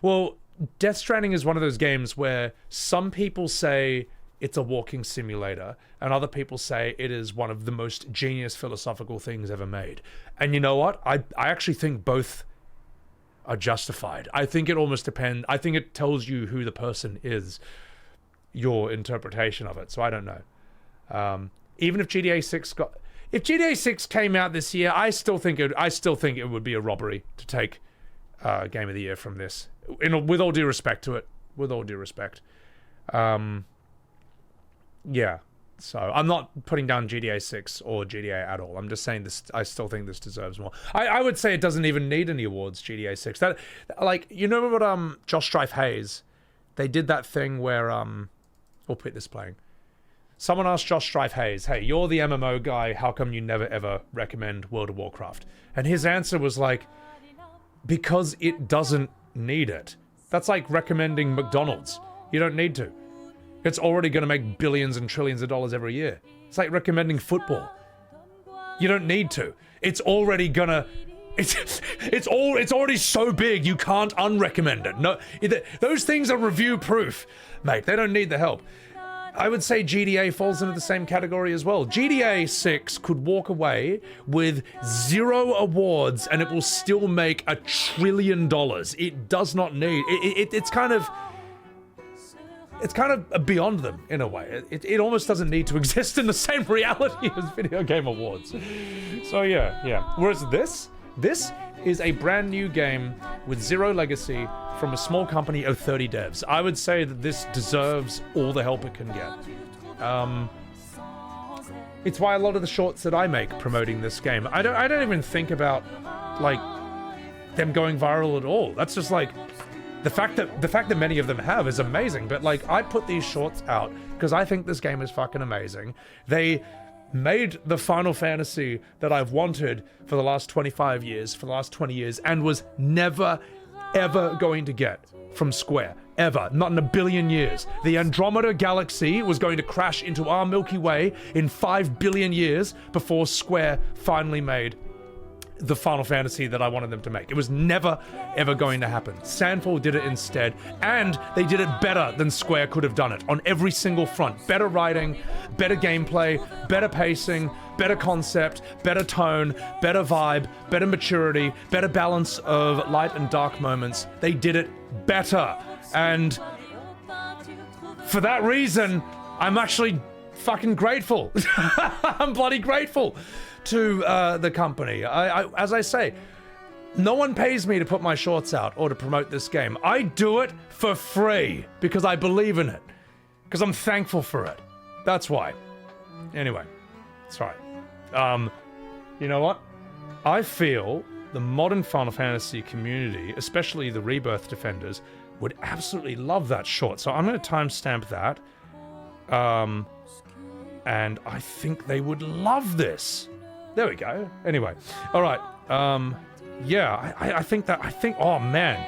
Well, Death Stranding is one of those games where some people say it's a walking simulator, and other people say it is one of the most genius philosophical things ever made. And you know what? I actually think both are justified. I think it almost depends. I think it tells you who the person is, your interpretation of it. So I don't know. Even if GTA 6 if GTA 6 came out this year, I still think it would be a robbery to take Game of the Year from this. With all due respect to it. With all due respect. Yeah. So I'm not putting down GTA 6 or GTA at all. I'm just saying this. I still think this deserves more. I would say it doesn't even need any awards. GTA 6. That, like, you know what? Josh Strife Hayes, they did that thing where we'll put this playing. Someone asked Josh Strife Hayes, "Hey, you're the MMO guy. How come you never ever recommend World of Warcraft?" And his answer was like, "Because it doesn't need it." That's like recommending McDonald's. You don't need to. It's already going to make billions and trillions of dollars every year. It's like recommending football. You don't need to. It's already gonna. It's already so big you can't unrecommend it. No, those things are review proof, mate. They don't need the help. I would say GTA falls into the same category as well. GTA 6 could walk away with 0 awards and it will still make $1 trillion. It does not need. It's kind of beyond them in a way. It almost doesn't need to exist in the same reality as video game awards. So yeah. Whereas this is a brand new game with 0 legacy from a small company of 30 devs. I would say that this deserves all the help it can get. It's why a lot of the shorts that I make promoting this game, I don't even think about like them going viral at all. That's just like the fact that many of them have is amazing. But like, I put these shorts out because I think this game is fucking amazing. They made the Final Fantasy that I've wanted for the last 25 years, for the last 20 years, and was never, ever going to get from Square. Ever. Not in a billion years. The Andromeda Galaxy was going to crash into our Milky Way in 5 billion years before Square finally made the Final Fantasy that I wanted them to make. It was never, ever going to happen. Sandfall did it instead, and they did it better than Square could have done it on every single front. Better writing, better gameplay, better pacing, better concept, better tone, better vibe, better maturity, better balance of light and dark moments. They did it better. And for that reason, I'm actually fucking grateful. I'm bloody grateful to the company. As I say, no one pays me to put my shorts out or to promote this game. I do it for free because I believe in it. Because I'm thankful for it. That's why. Anyway, that's right. You know what? I feel the modern Final Fantasy community, especially the Rebirth Defenders, would absolutely love that short. So I'm going to timestamp that. And I think they would love this. There we go. Anyway, all right. Yeah, I think, oh man,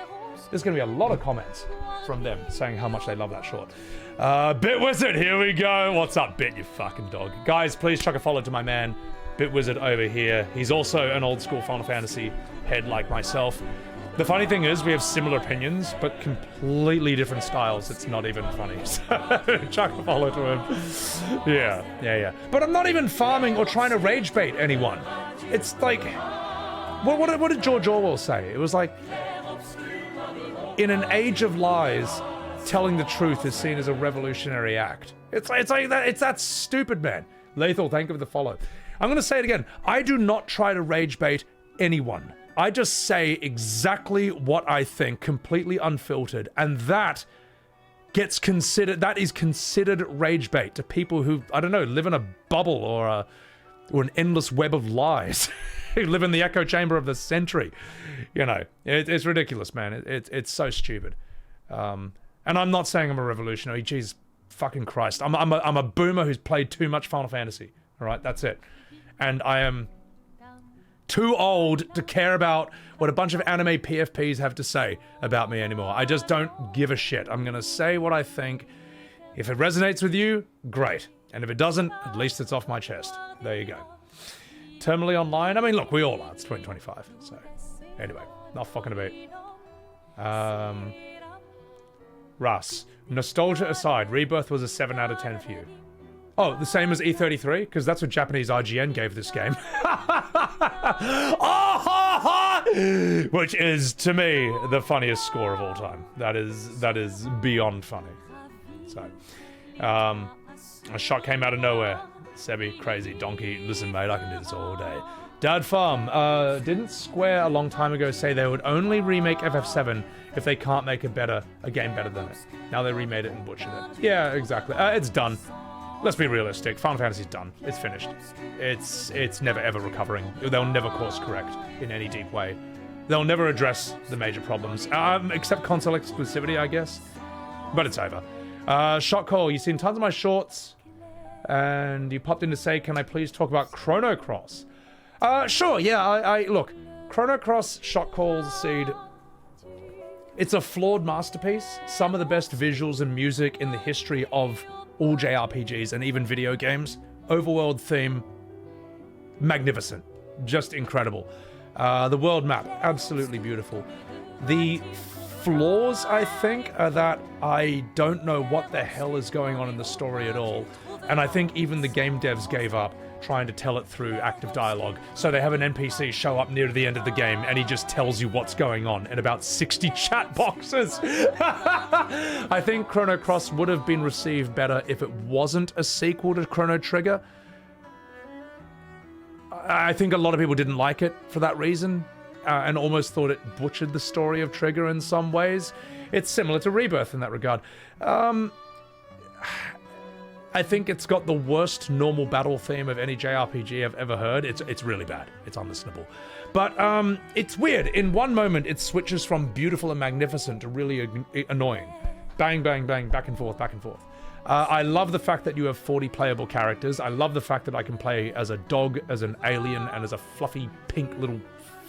there's going to be a lot of comments from them saying how much they love that short. BitWizard, here we go. What's up, Bit, you fucking dog? Guys, please chuck a follow to my man, BitWizard over here. He's also an old school Final Fantasy head like myself. The funny thing is, we have similar opinions, but completely different styles. It's not even funny. So, chuck a follow to him. Yeah. But I'm not even farming or trying to rage bait anyone. It's like, what did George Orwell say? It was like, in an age of lies, telling the truth is seen as a revolutionary act. It's like that. It's that stupid, man. Lethal, thank you for the follow. I'm gonna say it again. I do not try to rage bait anyone. I just say exactly what I think, completely unfiltered, and that is considered rage bait to people who, I don't know, live in a bubble or an endless web of lies, who live in the echo chamber of the century. You know, it's ridiculous, man. It's so stupid. And I'm not saying I'm a revolutionary. Jesus fucking Christ, I'm a boomer who's played too much Final Fantasy. All right, that's it, and I am too old to care about what a bunch of anime PFPs have to say about me anymore. I just don't give a shit. I'm gonna say what I think. If it resonates with you, great. And if it doesn't, at least it's off my chest. There you go. Terminally online? I mean, look, we all are. It's 2025. So, anyway, not fucking about. Russ, nostalgia aside, Rebirth was a 7 out of 10 for you. Oh, the same as E33? Because that's what Japanese IGN gave this game. Which is, to me, the funniest score of all time. That is beyond funny. So, a shot came out of nowhere. Sebby, crazy, donkey. Listen, mate, I can do this all day. Dad Farm, didn't Square a long time ago say they would only remake FF7 if they can't make a game better than it? Now they remade it and butchered it. Yeah, exactly. It's done. Let's be realistic. Final Fantasy's done. It's finished. It's never ever recovering. They'll never course correct in any deep way. They'll never address the major problems, except console exclusivity, I guess. But it's over. Shot call. You've seen tons of my shorts, and you popped in to say, "Can I please talk about Chrono Cross?" Sure. Yeah. I look. Chrono Cross Shot Call's Seed. It's a flawed masterpiece. Some of the best visuals and music in the history of all JRPGs and even video games. Overworld theme, magnificent, just incredible. The world map, absolutely beautiful. The flaws, I think, are that I don't know what the hell is going on in the story at all, and I think even the game devs gave up trying to tell it through active dialogue. So they have an NPC show up near the end of the game and he just tells you what's going on in about 60 chat boxes. I think Chrono Cross would have been received better if it wasn't a sequel to Chrono Trigger. I think a lot of people didn't like it for that reason, and almost thought it butchered the story of Trigger in some ways. It's similar to Rebirth in that regard. I think it's got the worst normal battle theme of any JRPG I've ever heard. It's really bad. It's unlistenable. But it's weird. In one moment, it switches from beautiful and magnificent to really annoying. Bang, bang, bang, back and forth, back and forth. I love the fact that you have 40 playable characters. I love the fact that I can play as a dog, as an alien, and as a fluffy pink little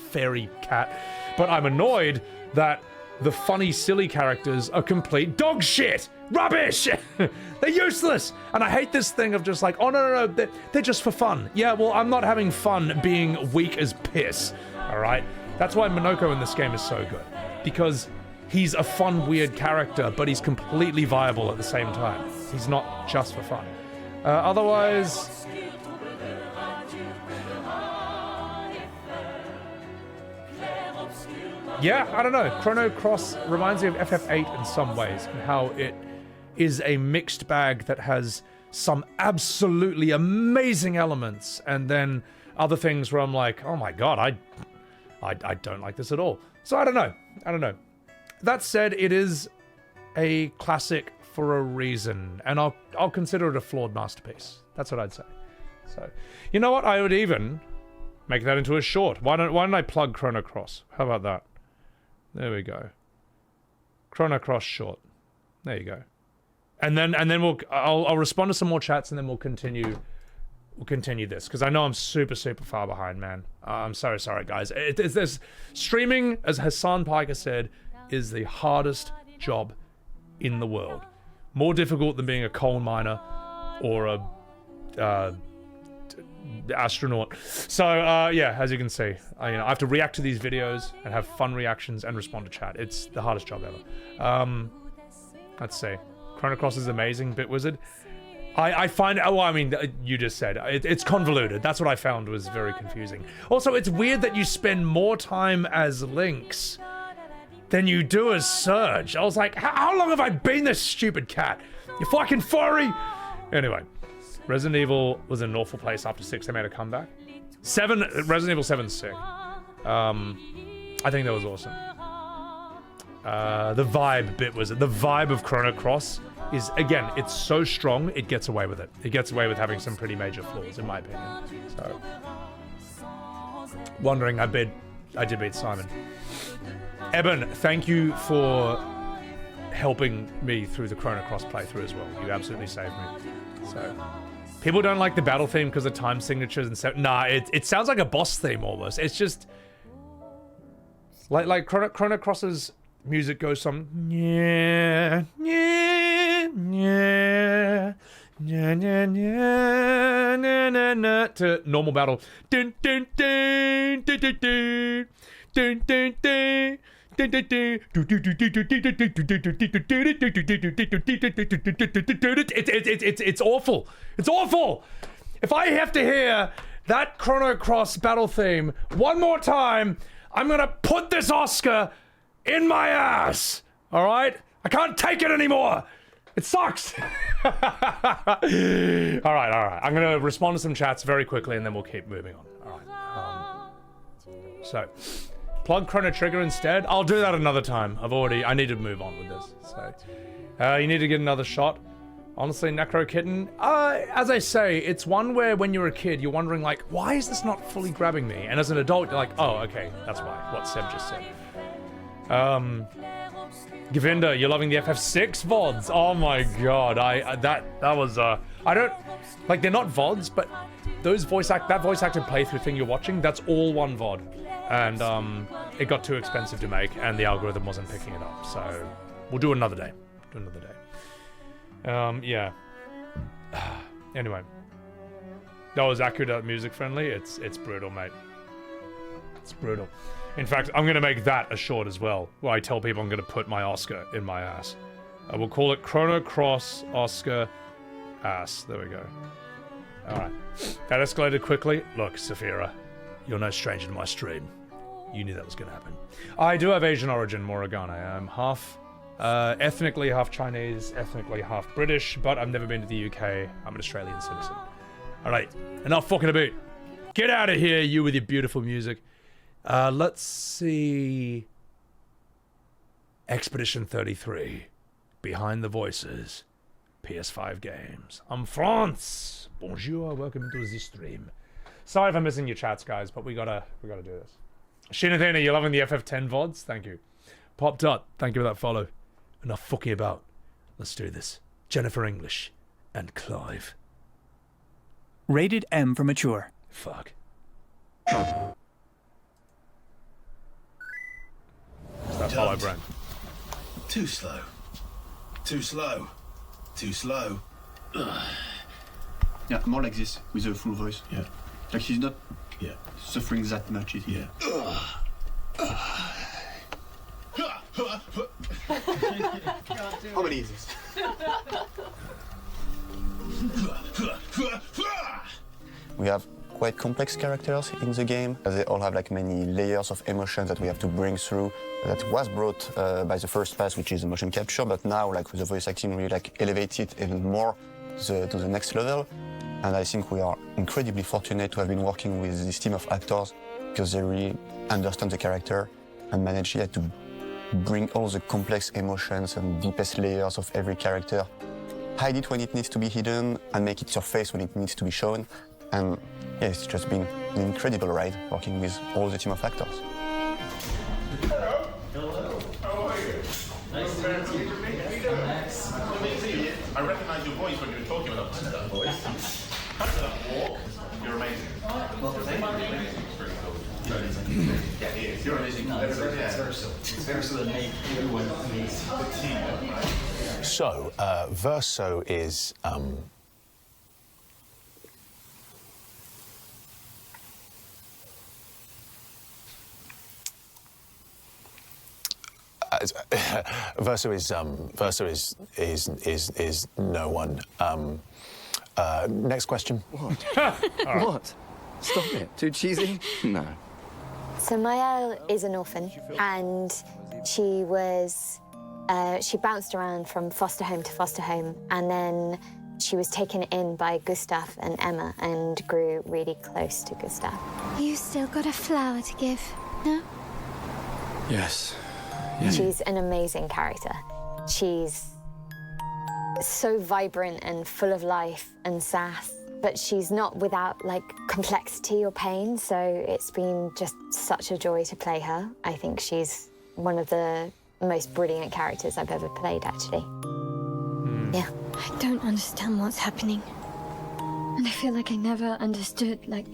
fairy cat. But I'm annoyed that the funny, silly characters are complete dog shit! Rubbish! They're useless! And I hate this thing of just like, oh no, they're just for fun. Yeah, well, I'm not having fun being weak as piss, alright? That's why Minoko in this game is so good. Because he's a fun, weird character, but he's completely viable at the same time. He's not just for fun. Otherwise... yeah, I don't know. Chrono Cross reminds me of FF8 in some ways, and how it is a mixed bag that has some absolutely amazing elements, and then other things where I'm like, oh my god, I don't like this at all. So I don't know. That said, it is a classic for a reason, and I'll consider it a flawed masterpiece. That's what I'd say. So, you know what? I would even make that into a short. Why don't I plug Chrono Cross? How about that? There we go. Chrono Cross short. There you go. And then I'll respond to some more chats, and then we'll continue this, because I know I'm super far behind, man. I'm so sorry, guys. This streaming, as Hassan Piker said, is the hardest job in the world. More difficult than being a coal miner or a astronaut. So yeah, as you can see, I have to react to these videos and have fun reactions and respond to chat. It's the hardest job ever. Let's see. Chrono Cross is amazing. Bitwizard. I find, you just said it's convoluted. That's what I found was very confusing. Also, it's weird that you spend more time as Lynx than you do as Surge. I was like, how long have I been this stupid cat? You fucking furry. Anyway. Resident Evil was in an awful place after 6. They made a comeback. 7, Resident Evil 7's sick. I think that was awesome. The vibe bit was it. The vibe of Chrono Cross is, again, it's so strong, it gets away with it. It gets away with having some pretty major flaws, in my opinion. So, wondering, I did beat Simon. Eben, thank you for helping me through the Chrono Cross playthrough as well. You absolutely saved me. So, people don't like the battle theme because of time signatures and stuff. Nah, it sounds like a boss theme almost. It's just like Chrono Cross's music goes from yeah to normal battle. Dun dun dun dun dun dun dun dun dun It's awful. It's awful. If I have to hear that Chrono Cross battle theme one more time, I'm gonna put this Oscar in my ass. All right? I can't take it anymore. It sucks. All right. I'm gonna respond to some chats very quickly, and then we'll keep moving on. All right. So, plug Chrono Trigger instead. I'll do that another time. I need to move on with this. So, you need to get another shot. Honestly, Necro Kitten, as I say, it's one where when you're a kid, you're wondering like, why is this not fully grabbing me? And as an adult, you're like, oh, okay, that's why. What Seb just said. Gavinda, you're loving the FF6 VODs. Oh my god, that was I don't like, they're not VODs, but those that voice acted playthrough thing you're watching, that's all one VOD, and it got too expensive to make, and the algorithm wasn't picking it up. So we'll do another day. Yeah. Anyway, that was Akuda music friendly. It's brutal, mate. It's brutal. In fact, I'm gonna make that a short as well, where I tell people I'm gonna put my Oscar in my ass. We'll call it Chrono Cross Oscar Ass. There we go. Alright. That escalated quickly. Look, Saphira, you're no stranger to my stream. You knew that was gonna happen. I do have Asian origin, Morrigan. I'm half ethnically half Chinese, ethnically half British, but I've never been to the UK. I'm an Australian citizen. Alright, enough fucking about. Get out of here, you with your beautiful music. Let's see. Expedition 33. Behind the Voices. PS5 games. I'm France. Bonjour, welcome to the stream. Sorry if I'm missing your chats, guys, but we gotta do this. Shinathena, you're loving the FF10 VODs? Thank you. Pop Dot, thank you for that follow. Enough fucking about. Let's do this. Jennifer English and Clive. Rated M for mature. Fuck. Is that follow brand? Too slow. Too slow. Too slow. Yeah, more like this, with a full voice. Yeah. Like she's not suffering that much. Yeah. How many is this? We have quite complex characters in the game. They all have like many layers of emotions that we have to bring through. That was brought by the first pass, which is the motion capture, but now like with the voice acting, we like elevate it even more to the next level. And I think we are incredibly fortunate to have been working with this team of actors because they really understand the character and manage to bring all the complex emotions and deepest layers of every character. Hide it when it needs to be hidden and make it surface when it needs to be shown. And yeah, it's just been an incredible ride working with all the team of actors. Hello. Hello. How are you? Nice to meet you. I recognize your voice when you're talking about that voice. That walk. You're amazing. Well, thank you. Yeah, he is. You're amazing. No, it's Verso. It's Verso that made everyone amazing. The team, right? So, Verso is Verso is no one. Next question. What? What? Stop it. Too cheesy? No. So Maelle is an orphan, and she was she bounced around from foster home to foster home, and then she was taken in by Gustave and Emma and grew really close to Gustave. You still got a flower to give, no? Yes. She's an amazing character. She's so vibrant and full of life and sass, but she's not without like complexity or pain, so it's been just such a joy to play her. I think she's one of the most brilliant characters I've ever played, actually. Yeah. I don't understand what's happening. And I feel like I never understood, like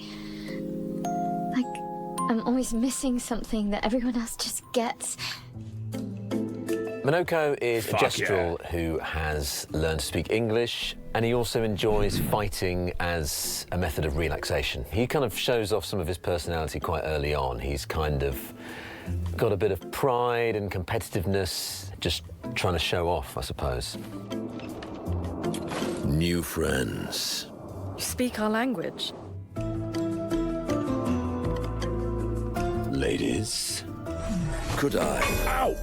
I'm always missing something that everyone else just gets. Minoko is a gestural who has learned to speak English, and he also enjoys fighting as a method of relaxation. He kind of shows off some of his personality quite early on. He's kind of got a bit of pride and competitiveness, just trying to show off, I suppose. New friends. You speak our language. Ladies, could I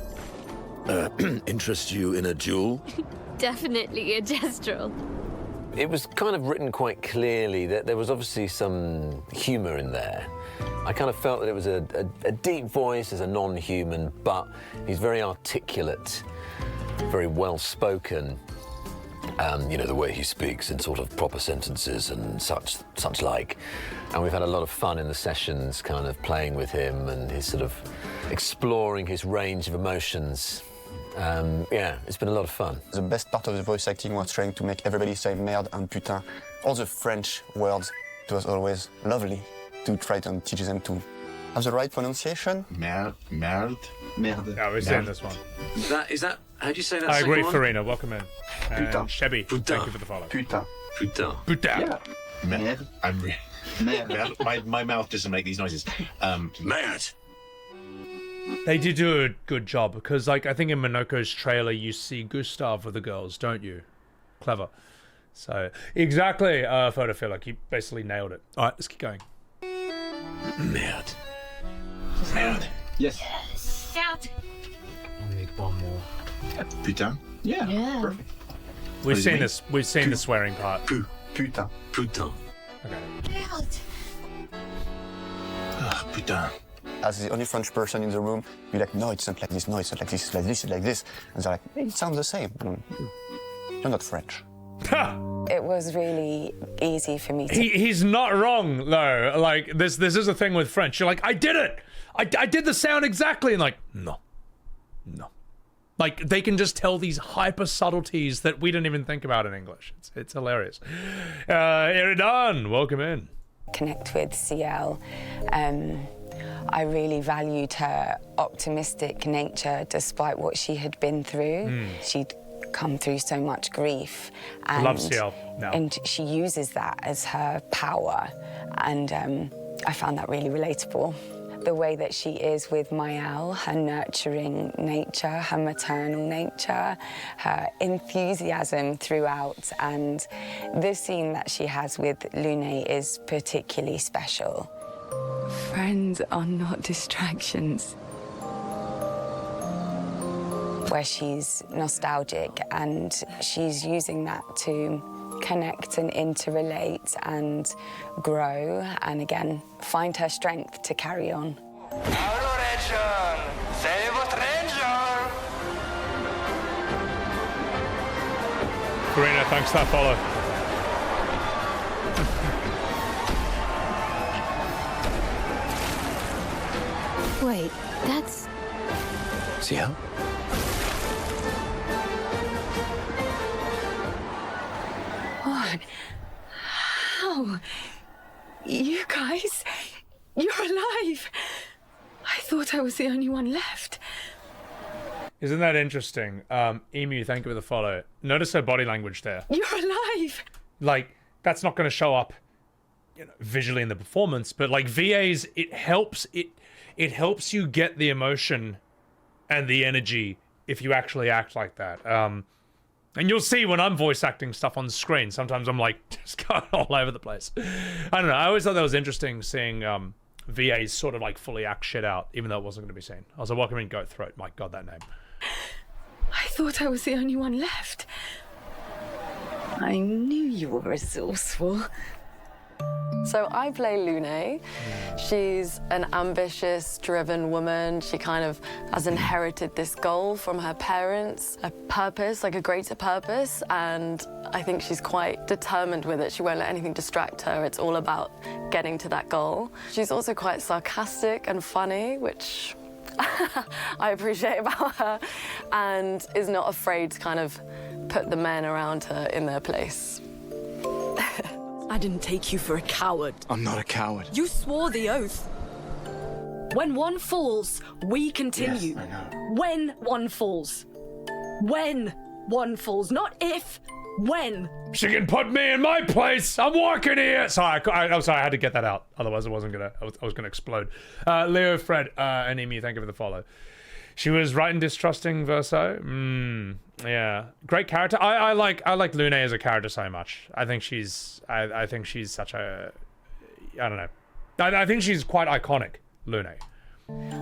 interest you in a duel? Definitely a gestural. It was kind of written quite clearly that there was obviously some humour in there. I kind of felt that it was a deep voice as a non-human, but he's very articulate, very well-spoken. You know, the way he speaks in sort of proper sentences and such like. And we've had a lot of fun in the sessions, kind of playing with him and his sort of exploring his range of emotions. Yeah, it's been a lot of fun. The best part of the voice acting was trying to make everybody say merde and putain. All the French words, it was always lovely to try to teach them to have the right pronunciation. Merde. Yeah, we're saying this one. Is that, how do you say that? I agree, second one? Farina, welcome in. And Putain. Shebby, Putain. thank you for the follow. Putain. Putain. Merde. I'm Merde. My mouth doesn't make these noises. Merde. They did do a good job, because like I think in Minoko's trailer you see Gustave with the girls, don't you? Clever. So, exactly, Photophilic, you basically nailed it. Alright, let's keep going. Merde. Merde. Yes. Shout. I'll need one more. Putain. Yeah. Perfect. We've seen this. We've seen the swearing part. Putain. Putain. Okay. Putain. As the only French person in the room, you're like, no, it's not like this, no, it's not like this, it's like this, it's like this. And they're like, it sounds the same. You're not French. It was really easy for me to... He's not wrong, though. Like, this is a thing with French. You're like, I did it! I did the sound exactly! And like, no. Like, they can just tell these hyper subtleties that we didn't even think about in English. It's hilarious. Eridan, welcome in. Connect with Sciel. I really valued her optimistic nature despite what she had been through. She'd come through so much grief. And, love Sciel now. And she uses that as her power. And I found that really relatable. The way that she is with Maelle, her nurturing nature, her maternal nature, her enthusiasm throughout, and this scene that she has with Lune is particularly special. Friends are not distractions. Where she's nostalgic and she's using that to connect and interrelate and grow and again find her strength to carry on. Karina, thanks for that follow. Wait, that's... Sciel? What? How? You guys? You're alive! I thought I was the only one left. Isn't that interesting? Emu, thank you for the follow. Notice her body language there. You're alive! Like, that's not going to show up, you know, visually in the performance, but like VAs, it helps you get the emotion and the energy if you actually act like that. And you'll see when I'm voice acting stuff on screen, sometimes I'm like just going all over the place. I don't know. I always thought that was interesting seeing VAs sort of like fully act shit out, even though it wasn't going to be seen. I was like, welcome in Goat Throat. My God, that name. I thought I was the only one left. I knew you were resourceful. So I play Lune. She's an ambitious, driven woman. She kind of has inherited this goal from her parents, a purpose, like a greater purpose, and I think she's quite determined with it. She won't let anything distract her. It's all about getting to that goal. She's also quite sarcastic and funny, which I appreciate about her, and is not afraid to kind of put the men around her in their place. I didn't take you for a coward. I'm not a coward. You swore the oath. When one falls, we continue. Yes, I know. When one falls. When one falls, not if When? She can put me in my place. I'm walking here. Sorry, I'm sorry. I had to get that out. Otherwise, I was gonna explode. Leo Fred, Anemi, thank you for the follow. She was right in distrusting Verso. Yeah, great character. I like Lune as a character so much. I think she's such a, I don't know. I think she's quite iconic, Lune.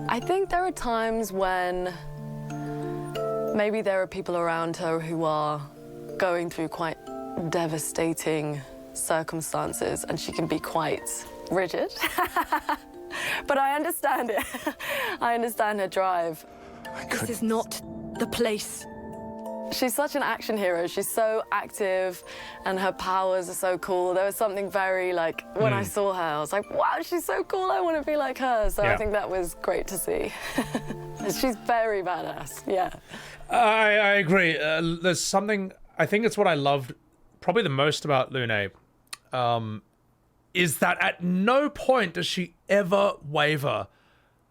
I think there are times when maybe there are people around her who are going through quite devastating circumstances and she can be quite rigid. But I understand it. I understand her drive. This is not the place. She's such an action hero. She's so active and her powers are so cool. There was something very like, when I saw her, I was like, wow, she's so cool. I want to be like her. So I think that was great to see. She's very badass, yeah. I agree. There's something, I think it's what I loved probably the most about Lune, is that at no point does she ever waver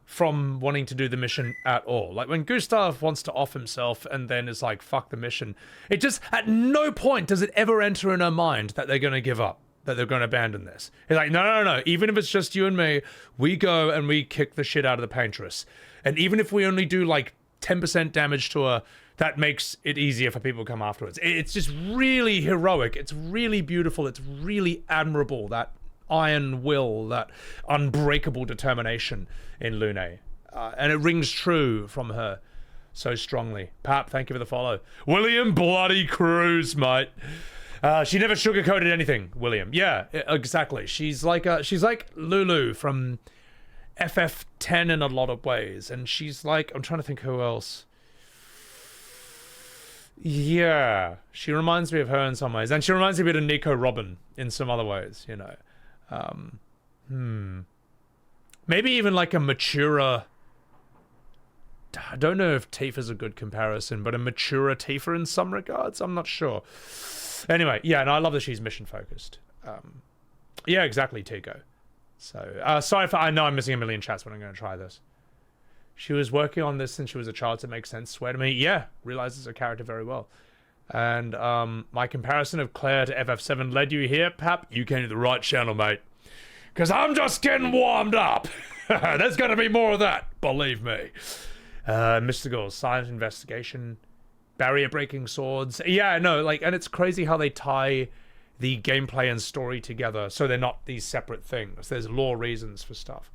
from wanting to do the mission at all. Like when Gustave wants to off himself and then is like, fuck the mission, it just, at no point does it ever enter in her mind that they're going to give up, that they're going to abandon this. It's like, no, even if it's just you and me, we go and we kick the shit out of the paintress. And even if we only do like 10% damage to her, that makes it easier for people to come afterwards. It's just really heroic. It's really beautiful. It's really admirable, that iron will, that unbreakable determination in Lune. And it rings true from her so strongly. Pap, thank you for the follow. William Bloody Cruz, mate. She never sugarcoated anything, William. Yeah, exactly. She's like Lulu from FF10 in a lot of ways. And she's like, I'm trying to think who else. Yeah, she reminds me of her in some ways. And she reminds me a bit of Nico Robin in some other ways, you know. Maybe even like a maturer. I don't know if Tifa's a good comparison, but a maturer Tifa in some regards. I'm not sure. Anyway, yeah, and I love that she's mission focused. Yeah, exactly, Tico. So, sorry if I know I'm missing a million chats, but I'm going to try this. She was working on this since she was a child, so it makes sense. Swear to me. Yeah, realizes her character very well. And my comparison of Claire to FF7 led you here, Pap. You came to the right channel, mate. Because I'm just getting warmed up. There's going to be more of that, believe me. Mystical, science investigation, barrier breaking swords. Yeah, no, like, and it's crazy how they tie the gameplay and story together so they're not these separate things. There's lore reasons for stuff.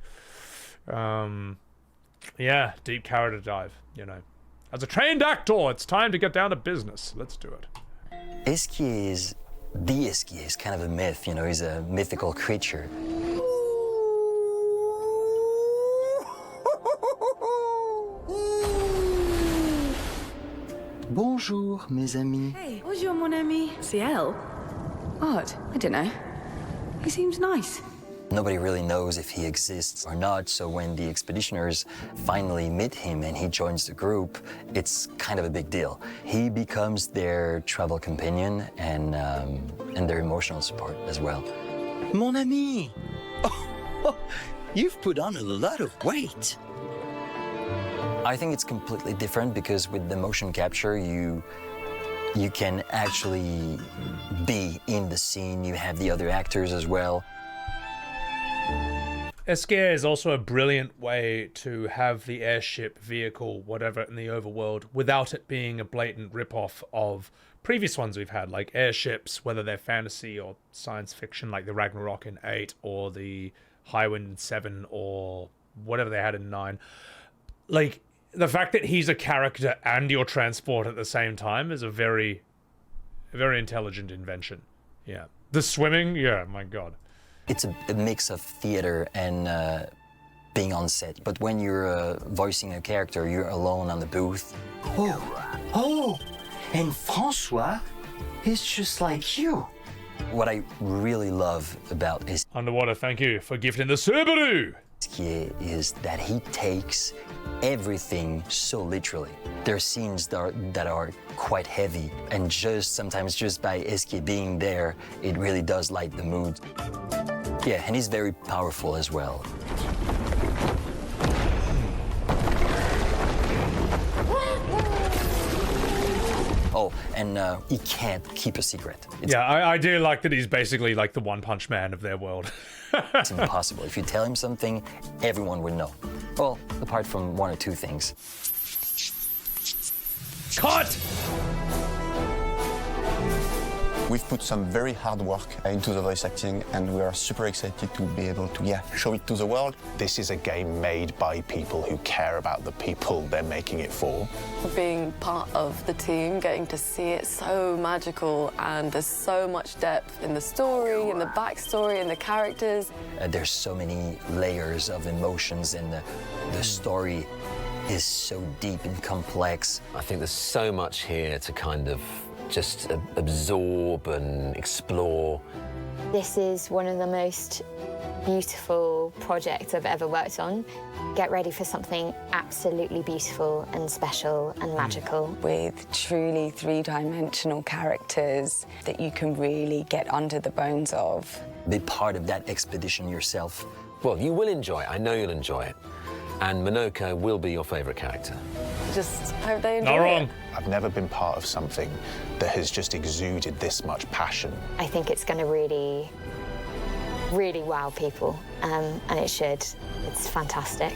Yeah, deep character dive, you know. As a trained actor, it's time to get down to business. Let's do it. Esquier is... The Esquier is kind of a myth, you know, he's a mythical creature. Bonjour, mes amis. Hey, bonjour, mon ami. Sciel? Odd. I don't know. He seems nice. Nobody really knows if he exists or not, so when the expeditioners finally meet him and he joins the group, it's kind of a big deal. He becomes their travel companion and their emotional support as well. Mon ami! Oh, you've put on a lot of weight. I think it's completely different because with the motion capture, you can actually be in the scene. You have the other actors as well. Esquier is also a brilliant way to have the airship, vehicle, whatever in the overworld without it being a blatant ripoff of previous ones we've had, like airships, whether they're fantasy or science fiction, like the Ragnarok in 8 or the Highwind in 7 or whatever they had in 9. Like, the fact that he's a character and your transport at the same time is a very intelligent invention. Yeah. The swimming, yeah, my God. It's a mix of theater and being on set. But when you're voicing a character, you're alone on the booth. Oh, and Francois is just like you. What I really love about is Underwater, thank you for gifting the Subaru. Is that he takes everything so literally. There are scenes that are quite heavy, and sometimes just by Esquier being there, it really does light the mood. Yeah, and he's very powerful as well. Oh, and he can't keep a secret. Yeah, I do like that he's basically like the One Punch Man of their world. It's impossible. If you tell him something, everyone would know. Well, apart from one or two things. Cut! We've put some very hard work into the voice acting, and we are super excited to be able to, show it to the world. This is a game made by people who care about the people they're making it for. Being part of the team, getting to see it, so magical, and there's so much depth in the story, in the backstory, in the characters. There's so many layers of emotions, and the story is so deep and complex. I think there's so much here to kind of just absorb and explore. This is one of the most beautiful projects I've ever worked on. Get ready for something absolutely beautiful and special and magical. With truly three-dimensional characters that you can really get under the bones of. Be part of that expedition yourself. Well, you will enjoy it. I know you'll enjoy it. And Minoko will be your favourite character. Just hope they enjoy Not wrong. it. I've never been part of something that has just exuded this much passion. I think it's going to really, really wow people, and it should. It's fantastic.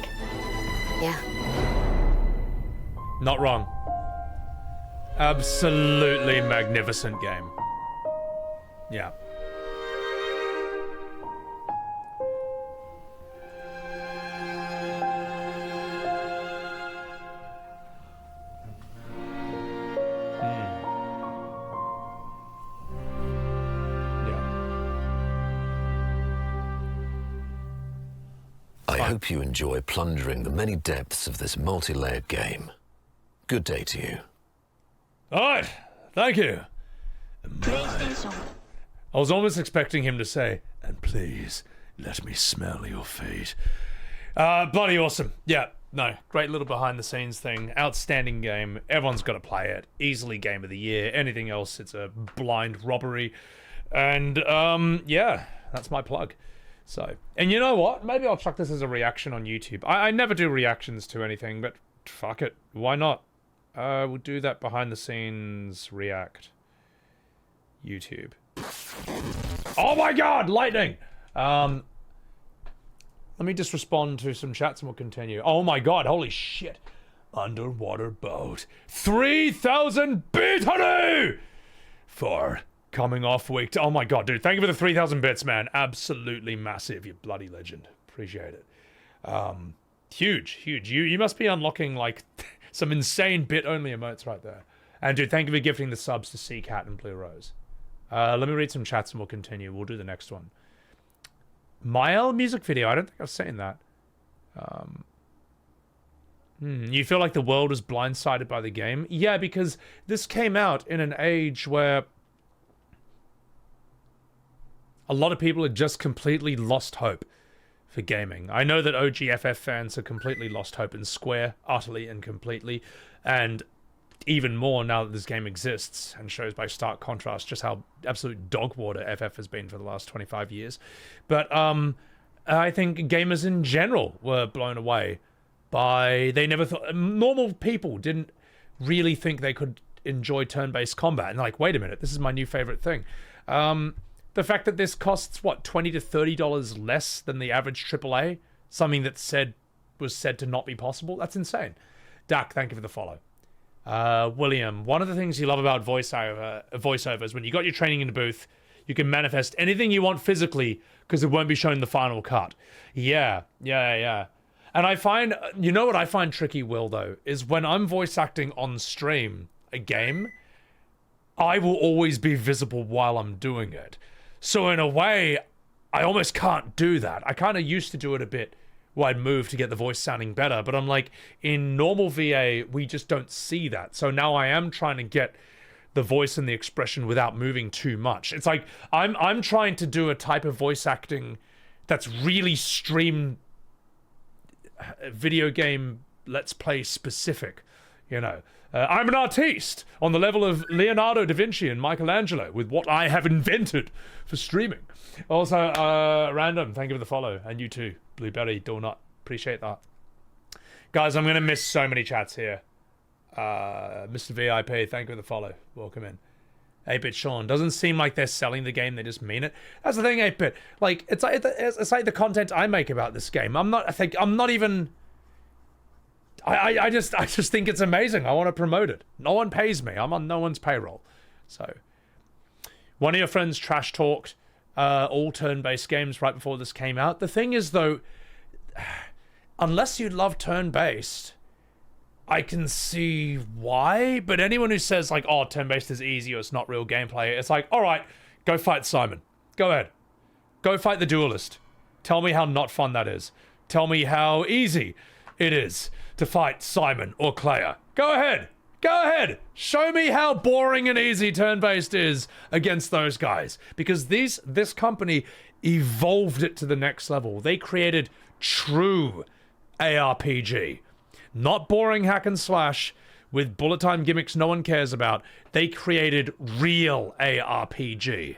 Yeah. Not wrong. Absolutely magnificent game. Yeah. I hope you enjoy plundering the many depths of this multi-layered game. Good day to you. All right, thank you. I was almost expecting him to say, and please, let me smell your fate. Bloody awesome. Yeah, no, great little behind-the-scenes thing. Outstanding game. Everyone's got to play it. Easily game of the year. Anything else, it's a blind robbery. And, yeah, that's my plug. So, and you know what? Maybe I'll chuck this as a reaction on YouTube. I never do reactions to anything, but fuck it. Why not? We'll do that behind the scenes react. YouTube. Oh my god, lightning! Let me just respond to some chats and we'll continue. Oh my god, holy shit. Underwater boat. 3,000 bits, honey! For coming off week. Oh my god, dude. Thank you for the 3,000 bits, man. Absolutely massive, you bloody legend. Appreciate it. Huge, huge. You must be unlocking, like, some insane bit-only emotes right there. And dude, thank you for gifting the subs to Sea Cat and Blue Rose. Let me read some chats and we'll continue. We'll do the next one. Maelle music video. I don't think I've seen that. You feel like the world was blindsided by the game? Yeah, because this came out in an age where a lot of people had just completely lost hope for gaming. I know that OGFF fans have completely lost hope in Square, utterly and completely, and even more now that this game exists, and shows by stark contrast just how absolute dog water FF has been for the last 25 years. But I think gamers in general were blown away by... They never thought... Normal people didn't really think they could enjoy turn-based combat. And they're like, wait a minute, this is my new favorite thing. The fact that this costs, what, $20 to $30 less than the average AAA? Something that was said to not be possible? That's insane. Duck, thank you for the follow. William, one of the things you love about voiceover is when you got your training in the booth, you can manifest anything you want physically because it won't be shown in the final cut. Yeah. And I find, you know what I find tricky, Will, though, is when I'm voice acting on stream a game, I will always be visible while I'm doing it. So in a way, I almost can't do that. I kind of used to do it a bit where I'd move to get the voice sounding better, but I'm like, in normal VA, we just don't see that. So now I am trying to get the voice and the expression without moving too much. It's like, I'm trying to do a type of voice acting that's really stream video game Let's Play specific, you know. I'm an artiste on the level of Leonardo da Vinci and Michelangelo with what I have invented for streaming. Also, Random, thank you for the follow. And you too, Blueberry Donut. Appreciate that. Guys, I'm going to miss so many chats here. Mr. VIP, thank you for the follow. Welcome in. 8-Bit Sean, doesn't seem like they're selling the game, they just mean it. That's the thing, 8-Bit. Like, it's like the content I make about this game. I just think it's amazing. I want to promote it. No one pays me. I'm on no one's payroll. So, one of your friends trash talked all turn-based games right before this came out. The thing is, though, unless you love turn-based, I can see why. But anyone who says, like, oh, turn-based is easy or it's not real gameplay, it's like, all right, go fight Simon. Go ahead. Go fight the duelist. Tell me how not fun that is. Tell me how easy it is to fight Simon or Clair. Go ahead. Go ahead. Show me how boring and easy turn-based is against those guys. Because this company evolved it to the next level. They created true ARPG. Not boring hack and slash with bullet time gimmicks no one cares about. They created real ARPG.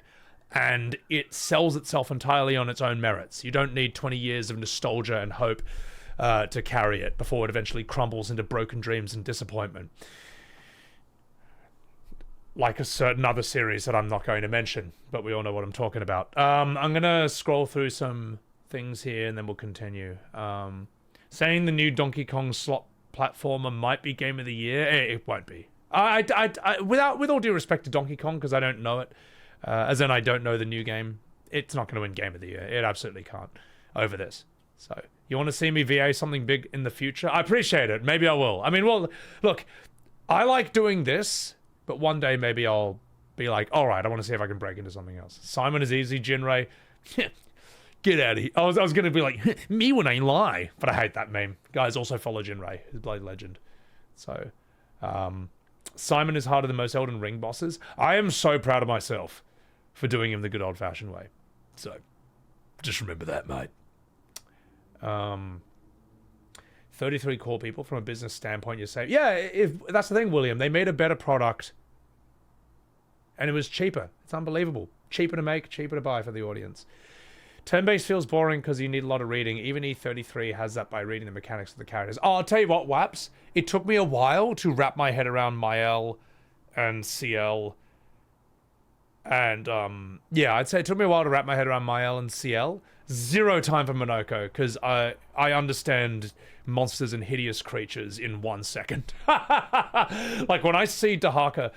And it sells itself entirely on its own merits. You don't need 20 years of nostalgia and hope to carry it before it eventually crumbles into broken dreams and disappointment. Like a certain other series that I'm not going to mention, but we all know what I'm talking about. I'm going to scroll through some things here and then we'll continue. Saying the new Donkey Kong slot platformer might be Game of the Year. It won't be. With all due respect to Donkey Kong, because I don't know it, as in I don't know the new game, it's not going to win Game of the Year. It absolutely can't over this. So, you want to see me VA something big in the future? I appreciate it. Maybe I will. I mean, well, look, I like doing this, but one day maybe I'll be like, all right, I want to see if I can break into something else. Simon is easy, Jinray. Get out of here. I was going to be like, me when I lie. But I hate that meme. Guys, also follow Jinray, his bloody legend. So, Simon is harder than most Elden Ring bosses. I am so proud of myself for doing him the good old-fashioned way. So, just remember that, mate. 33 core people from a business standpoint, you say. Yeah, if that's the thing, William. They made a better product. And it was cheaper. It's unbelievable. Cheaper to make, cheaper to buy for the audience. Turn-based feels boring because you need a lot of reading. Even E33 has that by reading the mechanics of the characters. Oh, I'll tell you what, Waps. It took me a while to wrap my head around Maelle and Sciel. And, yeah, I'd say it took me a while to wrap my head around Maelle and Sciel. Zero time for Monoko, because I understand monsters and hideous creatures in 1 second. Like, when I see Dahaka...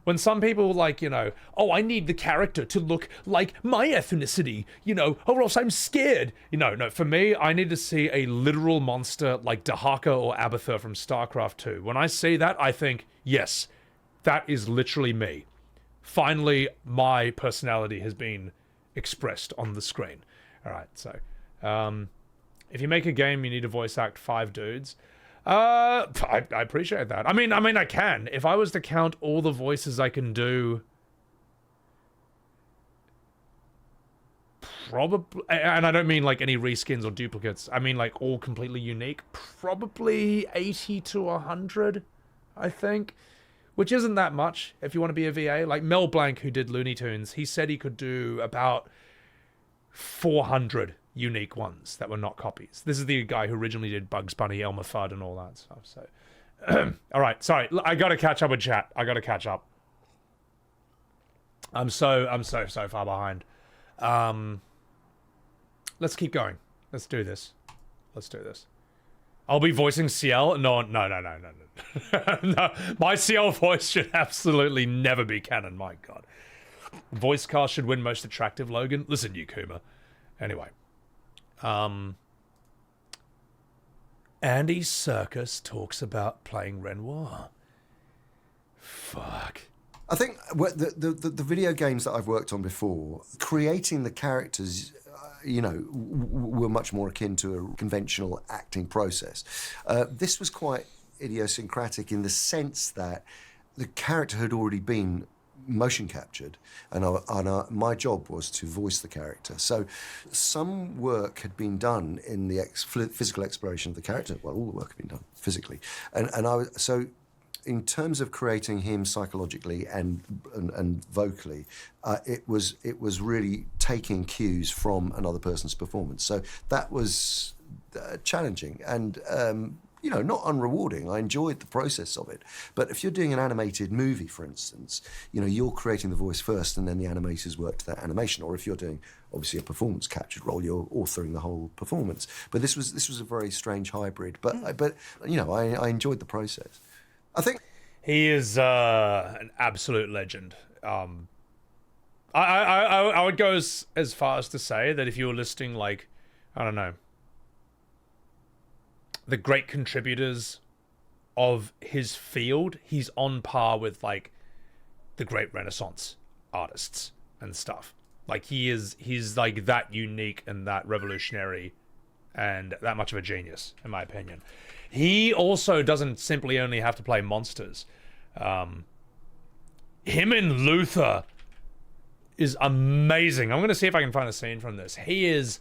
When some people like, you know, oh, I need the character to look like my ethnicity, you know, or else I'm scared. You know, no, for me, I need to see a literal monster like Dahaka or Abathur from StarCraft 2. When I see that, I think, yes, that is literally me. Finally, my personality has been expressed on the screen. All right, so, if you make a game, you need to voice act 5 dudes. I appreciate that. I mean, I can. If I was to count all the voices I can do, probably, and I don't mean like any reskins or duplicates. I mean like all completely unique. Probably 80 to 100, I think, which isn't that much if you want to be a VA. Like Mel Blanc, who did Looney Tunes, he said he could do about 400 unique ones that were not copies. This is the guy who originally did Bugs Bunny, Elmer Fudd, and all that stuff. So, all right, sorry, I got to catch up with chat. I got to catch up. I'm so far behind. Let's keep going. Let's do this. I'll be voicing Sciel. No. No, my Sciel voice should absolutely never be canon. My God, voice cast should win most attractive. Logan, listen, you Kuma. Anyway. Andy Serkis talks about playing Renoir. Fuck. I think the video games that I've worked on before, creating the characters, you know, were much more akin to a conventional acting process. This was quite idiosyncratic in the sense that the character had already been motion captured, and my job was to voice the character. So some work had been done in the physical exploration of the character. Well, all the work had been done physically, so in terms of creating him psychologically and vocally, it was really taking cues from another person's performance. So that was challenging, and you know, not unrewarding. I enjoyed the process of it. But if you're doing an animated movie, for instance, you know, you're creating the voice first and then the animators work to that animation. Or if you're doing, obviously, a performance captured role, you're authoring the whole performance. But this was a very strange hybrid. But you know, I enjoyed the process. I think he is an absolute legend. I would go as far as to say that if you were listing, like, I don't know, the great contributors of his field, he's on par with, like, the great Renaissance artists and stuff. Like, he's like that unique and that revolutionary and that much of a genius, in my opinion. He also doesn't simply only have to play monsters. Him and Luther is amazing. I'm going to see if I can find a scene from this. He is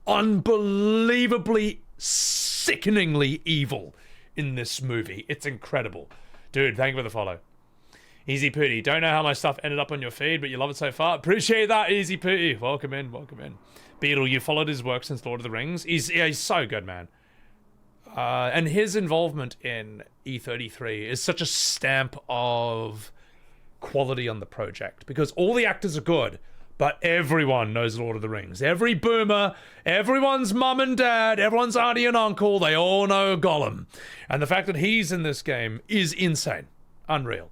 unbelievably, sickeningly evil in this movie. It's incredible. Dude, thank you for the follow. Easy Pooty. Don't know how my stuff ended up on your feed, but you love it so far. Appreciate that, Easy Pooty. Welcome in, welcome in. Beetle, you followed his work since Lord of the Rings. He's so good, man. And his involvement in E33 is such a stamp of quality on the project, because all the actors are good, but everyone knows Lord of the Rings. Every boomer, everyone's mum and dad, everyone's auntie and uncle, they all know Gollum. And the fact that he's in this game is insane. Unreal.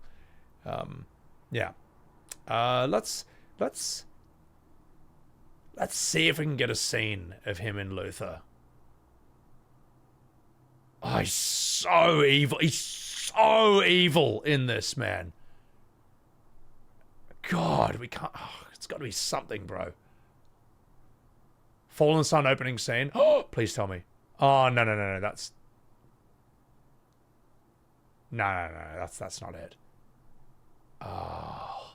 Yeah. Let's see if we can get a scene of him in Luther. Oh, he's so evil. He's so evil in this, man. God, we can't... Oh, it's got to be something, bro. Fallen Sun opening scene. Oh, please tell me. Oh, no. That's... No. That's not it. Oh.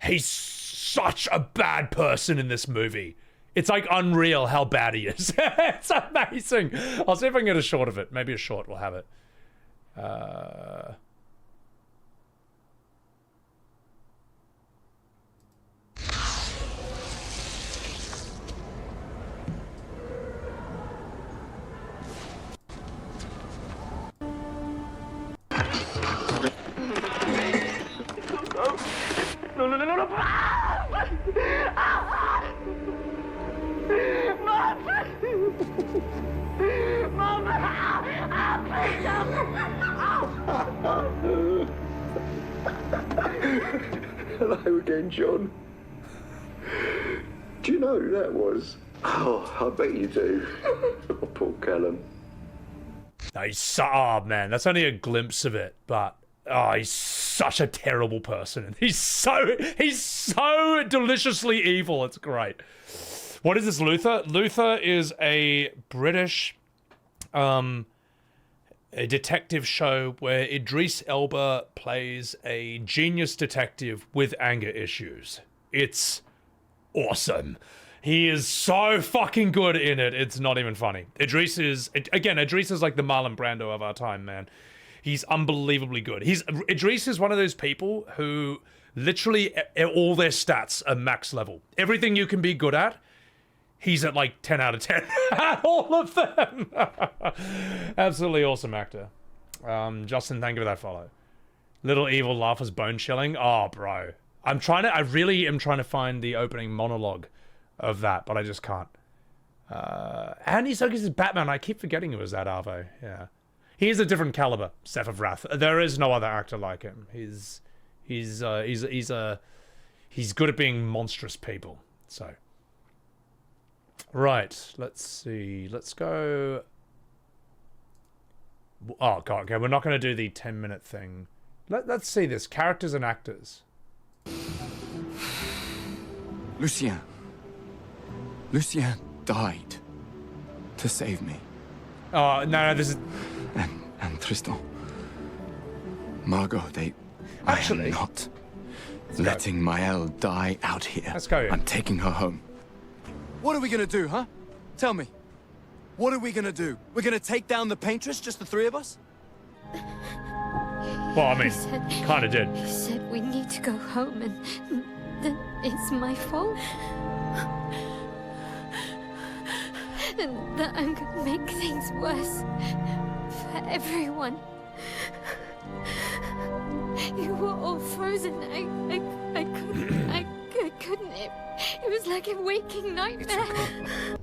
He's such a bad person in this movie. It's like unreal how bad he is. It's amazing. I'll see if I can get a short of it. Maybe a short will have it. No. Hello again, John. Do you know who that was? Oh, I bet you do. Oh, poor Callum. Oh, man, that's only a glimpse of it, but he's such a terrible person. And he's so deliciously evil. It's great. What is this, Luther? Luther is a British a detective show where Idris Elba plays a genius detective with anger issues. It's awesome. He is so fucking good in it. It's not even funny. Idris is like the Marlon Brando of our time, man. He's unbelievably good. Idris is one of those people who literally all their stats are max level. Everything you can be good at, he's at like 10 out of 10 at all of them. Absolutely awesome actor. Justin, thank you for that follow. Little Evil laugh was bone chilling. Oh, bro. I really am trying to find the opening monologue of that, but I just can't. Andy Serkis is Batman. I keep forgetting it was that Arvo. Yeah. He's a different caliber, Seth of Wrath. There is no other actor like him. He's good at being monstrous people. So, right, let's see. Let's go. Oh god, okay, we're not going to do the 10-minute thing. Let's see this. Characters and actors. Lucien died to save me. Oh no, this is. And Tristan. Margot, I am not letting Maelle die out here. Let's go. I'm taking her home. What are we gonna do, huh? Tell me. What are we gonna do? We're gonna take down the paintress, just the three of us? Well, I mean, kind of did. He said we need to go home, and then it's my fault. and that I'm gonna make things worse for everyone. You were all frozen. I couldn't. It was like a waking nightmare.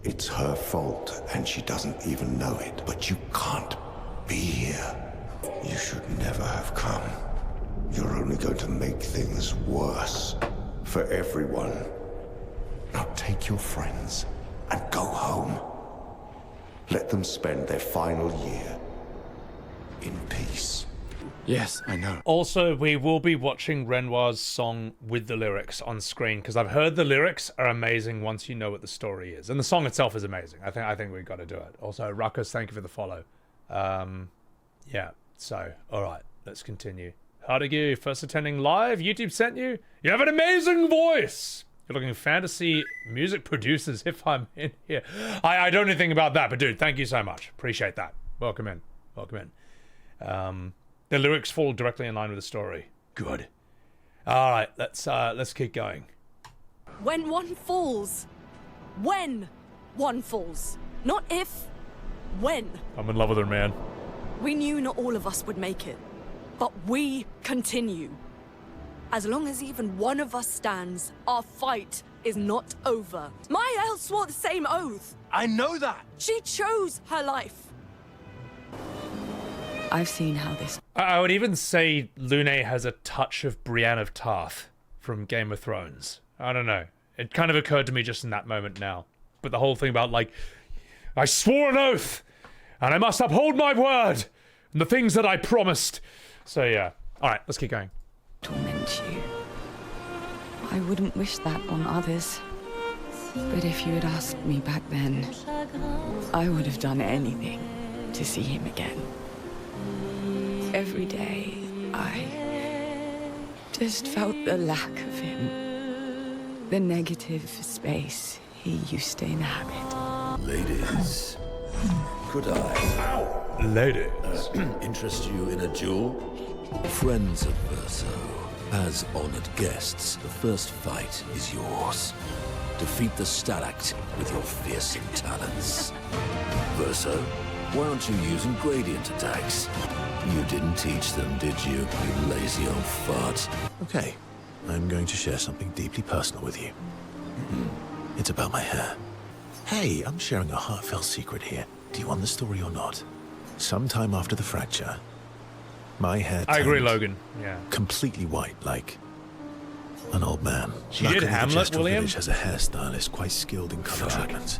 It's her fault, and she doesn't even know it. But you can't be here. You should never have come. You're only going to make things worse for everyone. Now take your friends and go home. Let them spend their final year in peace. Yes, I know. Also, we will be watching Renoir's song with the lyrics on screen, because I've heard the lyrics are amazing once you know what the story is, and the song itself is amazing. I think we've got to do it. Also, Ruckus, thank you for the follow. Yeah. So, all right, let's continue. Hardigu, first attending live. YouTube sent you. You have an amazing voice. You're looking fantasy music producers. If I'm in here, I don't know anything about that, but dude, thank you so much. Appreciate that. Welcome in. Welcome in. The lyrics fall directly in line with the story. Good. All right, let's keep going. When one falls. When one falls. Not if. When. I'm in love with her, man. We knew not all of us would make it. But we continue. As long as even one of us stands, our fight is not over. Maelle swore the same oath. I know that. She chose her life. I've seen how this... I would even say Lune has a touch of Brienne of Tarth from Game of Thrones. I don't know. It kind of occurred to me just in that moment now. But the whole thing about, like, I swore an oath, and I must uphold my word, and the things that I promised. So, yeah. All right, let's keep going. Torment you. I wouldn't wish that on others. But if you had asked me back then, I would have done anything to see him again. Every day, I just felt the lack of him. The negative space he used to inhabit. Ladies, could I... Ladies. Interest you in a duel? Friends of Verso, as honored guests, the first fight is yours. Defeat the Stalact with your fearsome talents. Verso, why aren't you using gradient attacks? You didn't teach them, did you, you lazy old fart? Okay, I'm going to share something deeply personal with you. It's about my hair. Hey, I'm sharing a heartfelt secret here. Do you want the story or not? Sometime after the fracture, my hair I agree, turned Logan. Yeah. completely white, like an old man. She did Luckily, Hamlet, the Gestural William? Village has a hairstylist quite skilled in color treatment.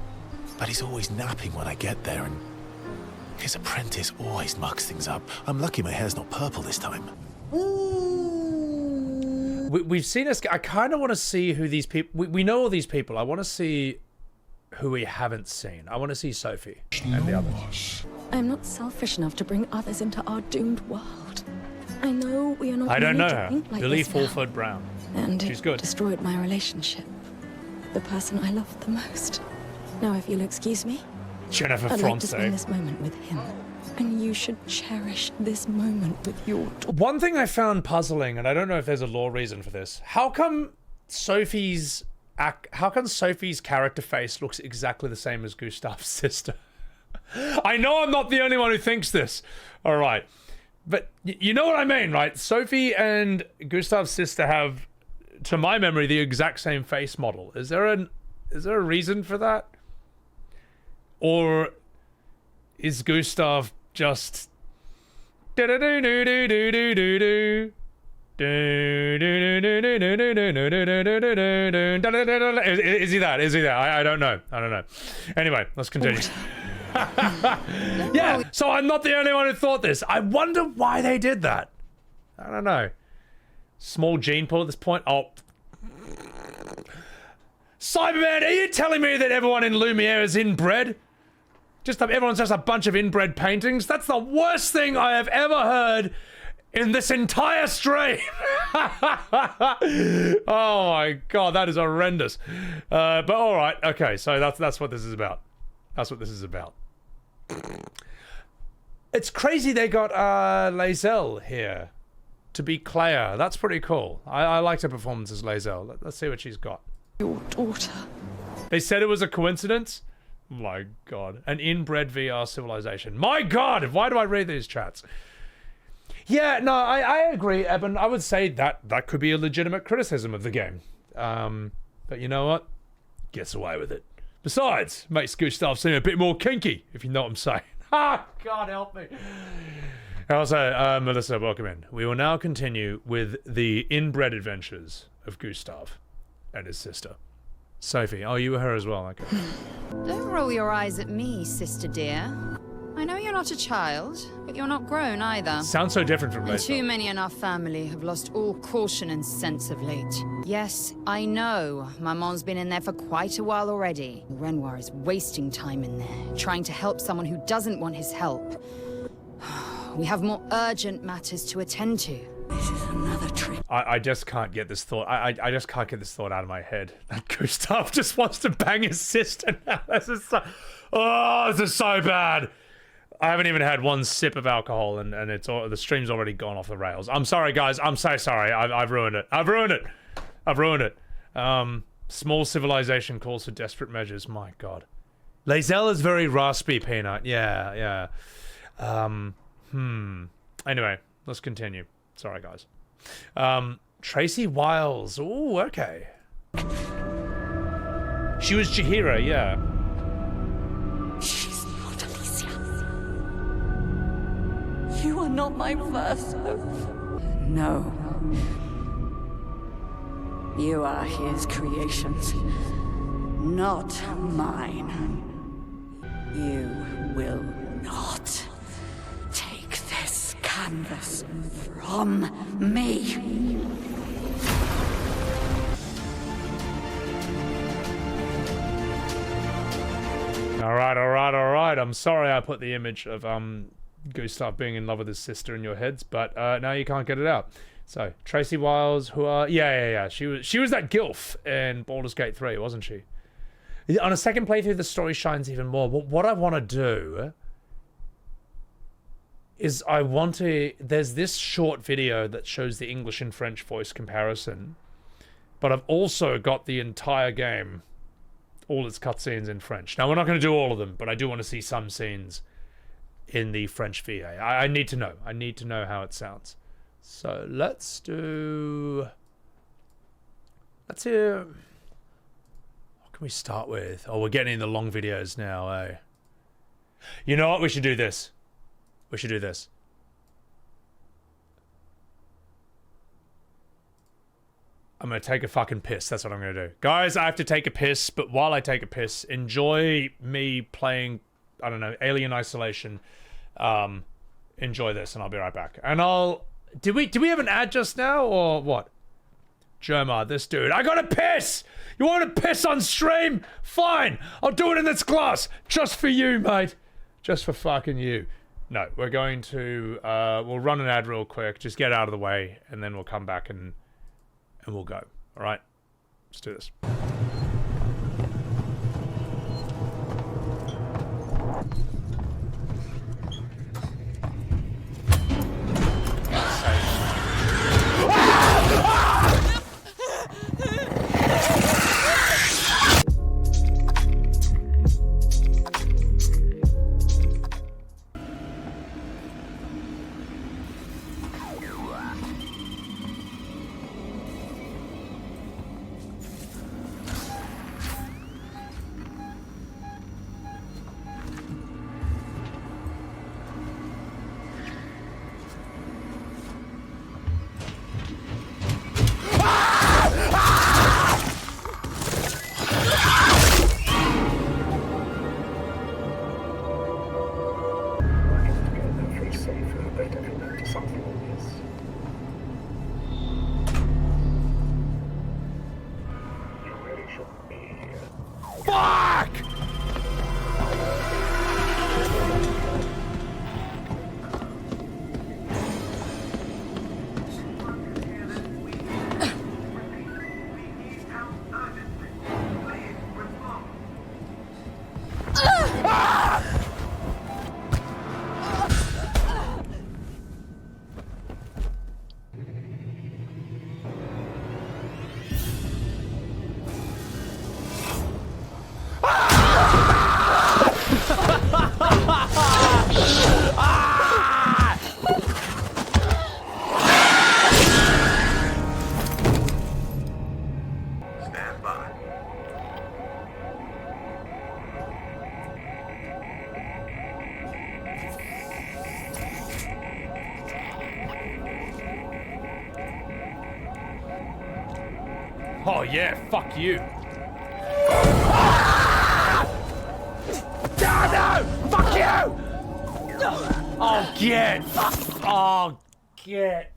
But he's always napping when I get there, and his apprentice always mucks things up. I'm lucky my hair's not purple this time. We've seen this. I kind of want to see who these people... We know all these people. I want to see who we haven't seen. I want to see Sophie and the others. I'm not selfish enough to bring others into our doomed world. I know we are not I don't know made to her. think like Billy this now. Fulford Brown. And She's good. destroyed my relationship. The person I loved the most. Now, if you'll excuse me, Jennifer I'd like to spend Fronte. this moment with him. And you should cherish this moment with your One thing I found puzzling, and I don't know if there's a law reason for this, how come Sophie's character face looks exactly the same as Gustave's sister? I know I'm not the only one who thinks this. All right. But you know what I mean, right? Sophie and Gustave's sister have, to my memory, the exact same face model. Is there a reason for that? Or is Gustave just is he that? Is he that? I don't know. Anyway, let's continue. Yeah, so I'm not the only one who thought this. I wonder why they did that. I don't know. Small gene pool at this point. Oh. Cyberman, are you telling me that everyone in Lumiere is inbred? Everyone's just a bunch of inbred paintings? That's the worst thing I have ever heard in this entire stream. Oh my god, that is horrendous. But all right, okay, so that's what this is about. That's what this is about. It's crazy they got Lazelle here to be Claire. That's pretty cool. I liked her performance as Lazelle. Let's see what she's got. Your daughter. They said it was a coincidence. My God. An inbred VR civilization. My God, why do I read these chats? Yeah, no, I agree, Eben. I would say that could be a legitimate criticism of the game. But you know what? Gets away with it. Besides, makes Gustave seem a bit more kinky, if you know what I'm saying. Ah, God help me. Also, Melissa, welcome in. We will now continue with the inbred adventures of Gustave and his sister. Sophie, oh, you were her as well, okay. Don't roll your eyes at me, sister dear. I know you're not a child, but you're not grown either. Sounds so different from And later. too many in our family have lost all caution and sense of late. Yes, I know. Maman's been in there for quite a while already. Renoir is wasting time in there, trying to help someone who doesn't want his help. We have more urgent matters to attend to. This is another trick. I just can't get this thought. I just can't get this thought out of my head. That Gustave just wants to bang his sister now. This is so... Oh, this is so bad. I haven't even had one sip of alcohol, and it's all, the stream's already gone off the rails. I'm sorry, guys. I'm so sorry. I've ruined it. I've ruined it. I've ruined it. Small civilization calls for desperate measures. My God. Lazelle is very raspy, Peanut. Yeah. Anyway, let's continue. Sorry, guys. Tracy Wiles. Ooh, okay. She was Chihira, yeah. She's not Alicia. You are not my Verso. No. You are his creations, not mine. You will not take this canvas from me. All right. I'm sorry I put the image of Gustave being in love with his sister in your heads, but now you can't get it out. So Tracy Wiles, who are yeah. She was that gilf in Baldur's Gate 3, wasn't she? On a second playthrough, the story shines even more. But what I want to do is there's this short video that shows the English and French voice comparison, but I've also got the entire game, all its cutscenes in French. Now, we're not going to do all of them, but I do want to see some scenes in the French VA. I need to know. I need to know how it sounds. So let's hear... What can we start with? Oh, we're getting in the long videos now, eh? You know what? We should do this. We should do this. I'm going to take a fucking piss. That's what I'm going to do. Guys, I have to take a piss, but while I take a piss, enjoy me playing, I don't know, Alien Isolation. Enjoy this, and I'll be right back. And Did we have an ad just now, or what? Jerma, this dude. I gotta piss! You want to piss on stream? Fine! I'll do it in this glass! Just for you, mate. Just for fucking you. No, we're going to, we'll run an ad real quick, just get out of the way, and then we'll come back and we'll go. Alright? Let's do this. Oh yeah, fuck you. No! Fuck you! Oh, get. Oh, get.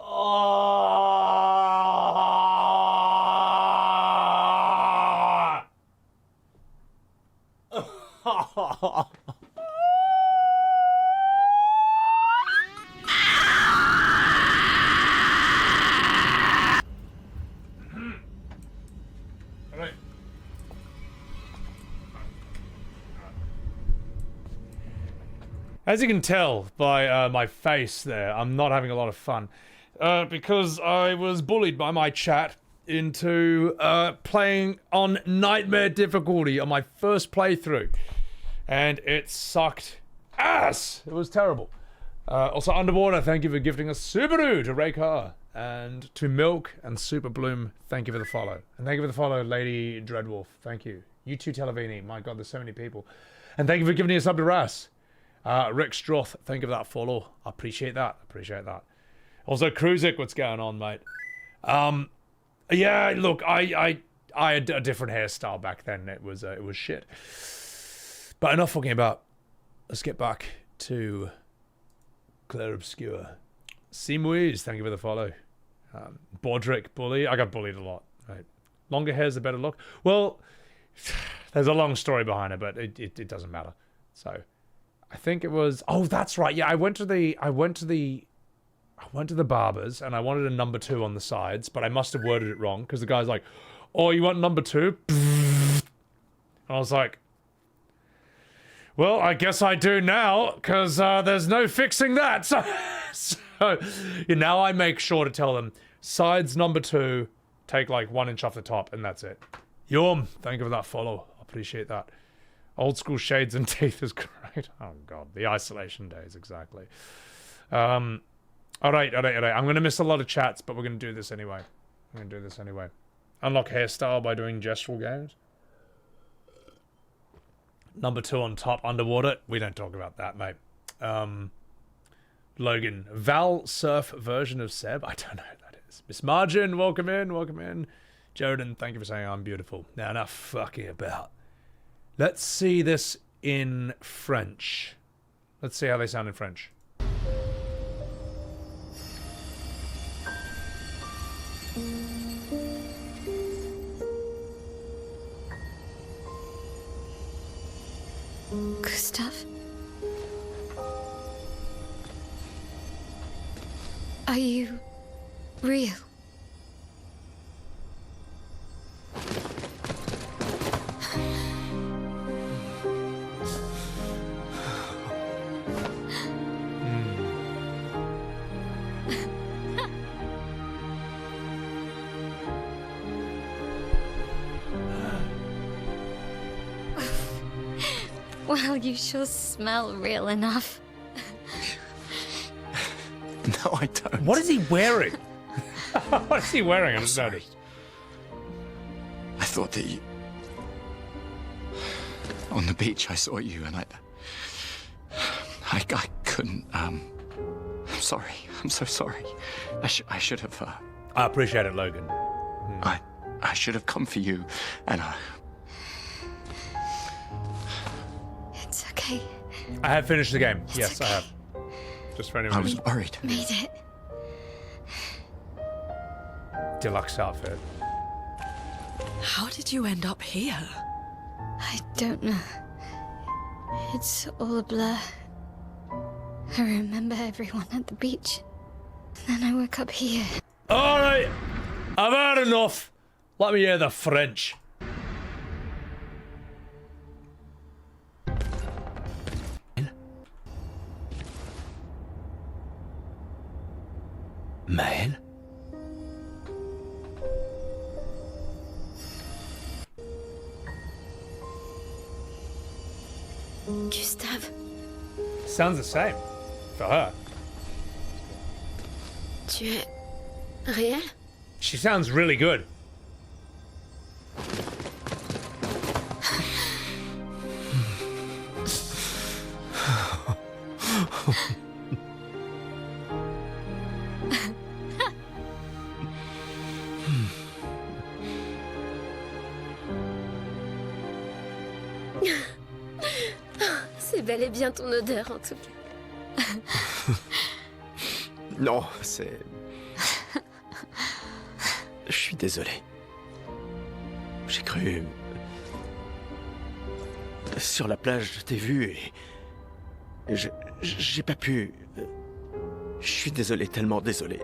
Oh. As you can tell by my face there, I'm not having a lot of fun. Because I was bullied by my chat into playing on nightmare difficulty on my first playthrough. And it sucked ass! It was terrible. Also, Underwater, thank you for gifting us Subaru to Raykar. And to Milk and Super Bloom, thank you for the follow. And thank you for the follow, Lady Dreadwolf. Thank you. You too, Televini. My god, there's so many people. And thank you for giving me a sub to Ras. Rick Stroth, thank you for that follow. I appreciate that. Appreciate that. Also, Kruzik, what's going on, mate? Yeah, look, I had a different hairstyle back then. It was shit. But enough talking about. Let's get back to Clair Obscur. Simuiz, thank you for the follow. Bordrick, bully. I got bullied a lot. Right. Longer hair's a better look. Well, there's a long story behind it, but it doesn't matter. So, I think it was. Oh, that's right. Yeah, I went to the barbers and I wanted a number 2 on the sides, but I must have worded it wrong because the guy's like, "Oh, you want number 2?" And I was like, "Well, I guess I do now because there's no fixing that." So now I make sure to tell them sides number 2, take like 1 inch off the top, and that's it. Yum, thank you for that follow. I appreciate that. Old school shades and teeth is great. Oh god, the isolation days, exactly. All right. I'm gonna miss a lot of chats, but we're gonna do this anyway. Unlock hairstyle by doing gestural games. Number 2 on top, Underwater. We don't talk about that, mate. Logan, Val Surf version of Seb. I don't know who that is. Miss Margin, welcome in. Jordan, thank you for saying I'm beautiful. Now enough fucking about. Let's see this in French. Let's see how they sound in French. Gustave? Are you real? Well, you sure smell real enough. No, I don't. What is he wearing? What is he wearing? I'm sorry. I thought that you... On the beach, I saw you, and I couldn't, I'm sorry. I'm so sorry. I should have, I appreciate it, Logan. I should have come for you, and It's okay. I have finished the game. Yes, I have. Just for anyone. I was worried. Made it. Deluxe outfit. How did you end up here? I don't know. It's all a blur. I remember everyone at the beach. Then I woke up here. Alright, I've had enough. Let me hear the French. Maelle? Gustave. Sounds the same. For her. Tu es réel? She sounds really good. bel et bien ton odeur, en tout cas. Non, c'est... Je suis désolé. J'ai cru... Sur la plage, je t'ai vu et... J'ai pas pu... Je suis désolé, tellement désolé.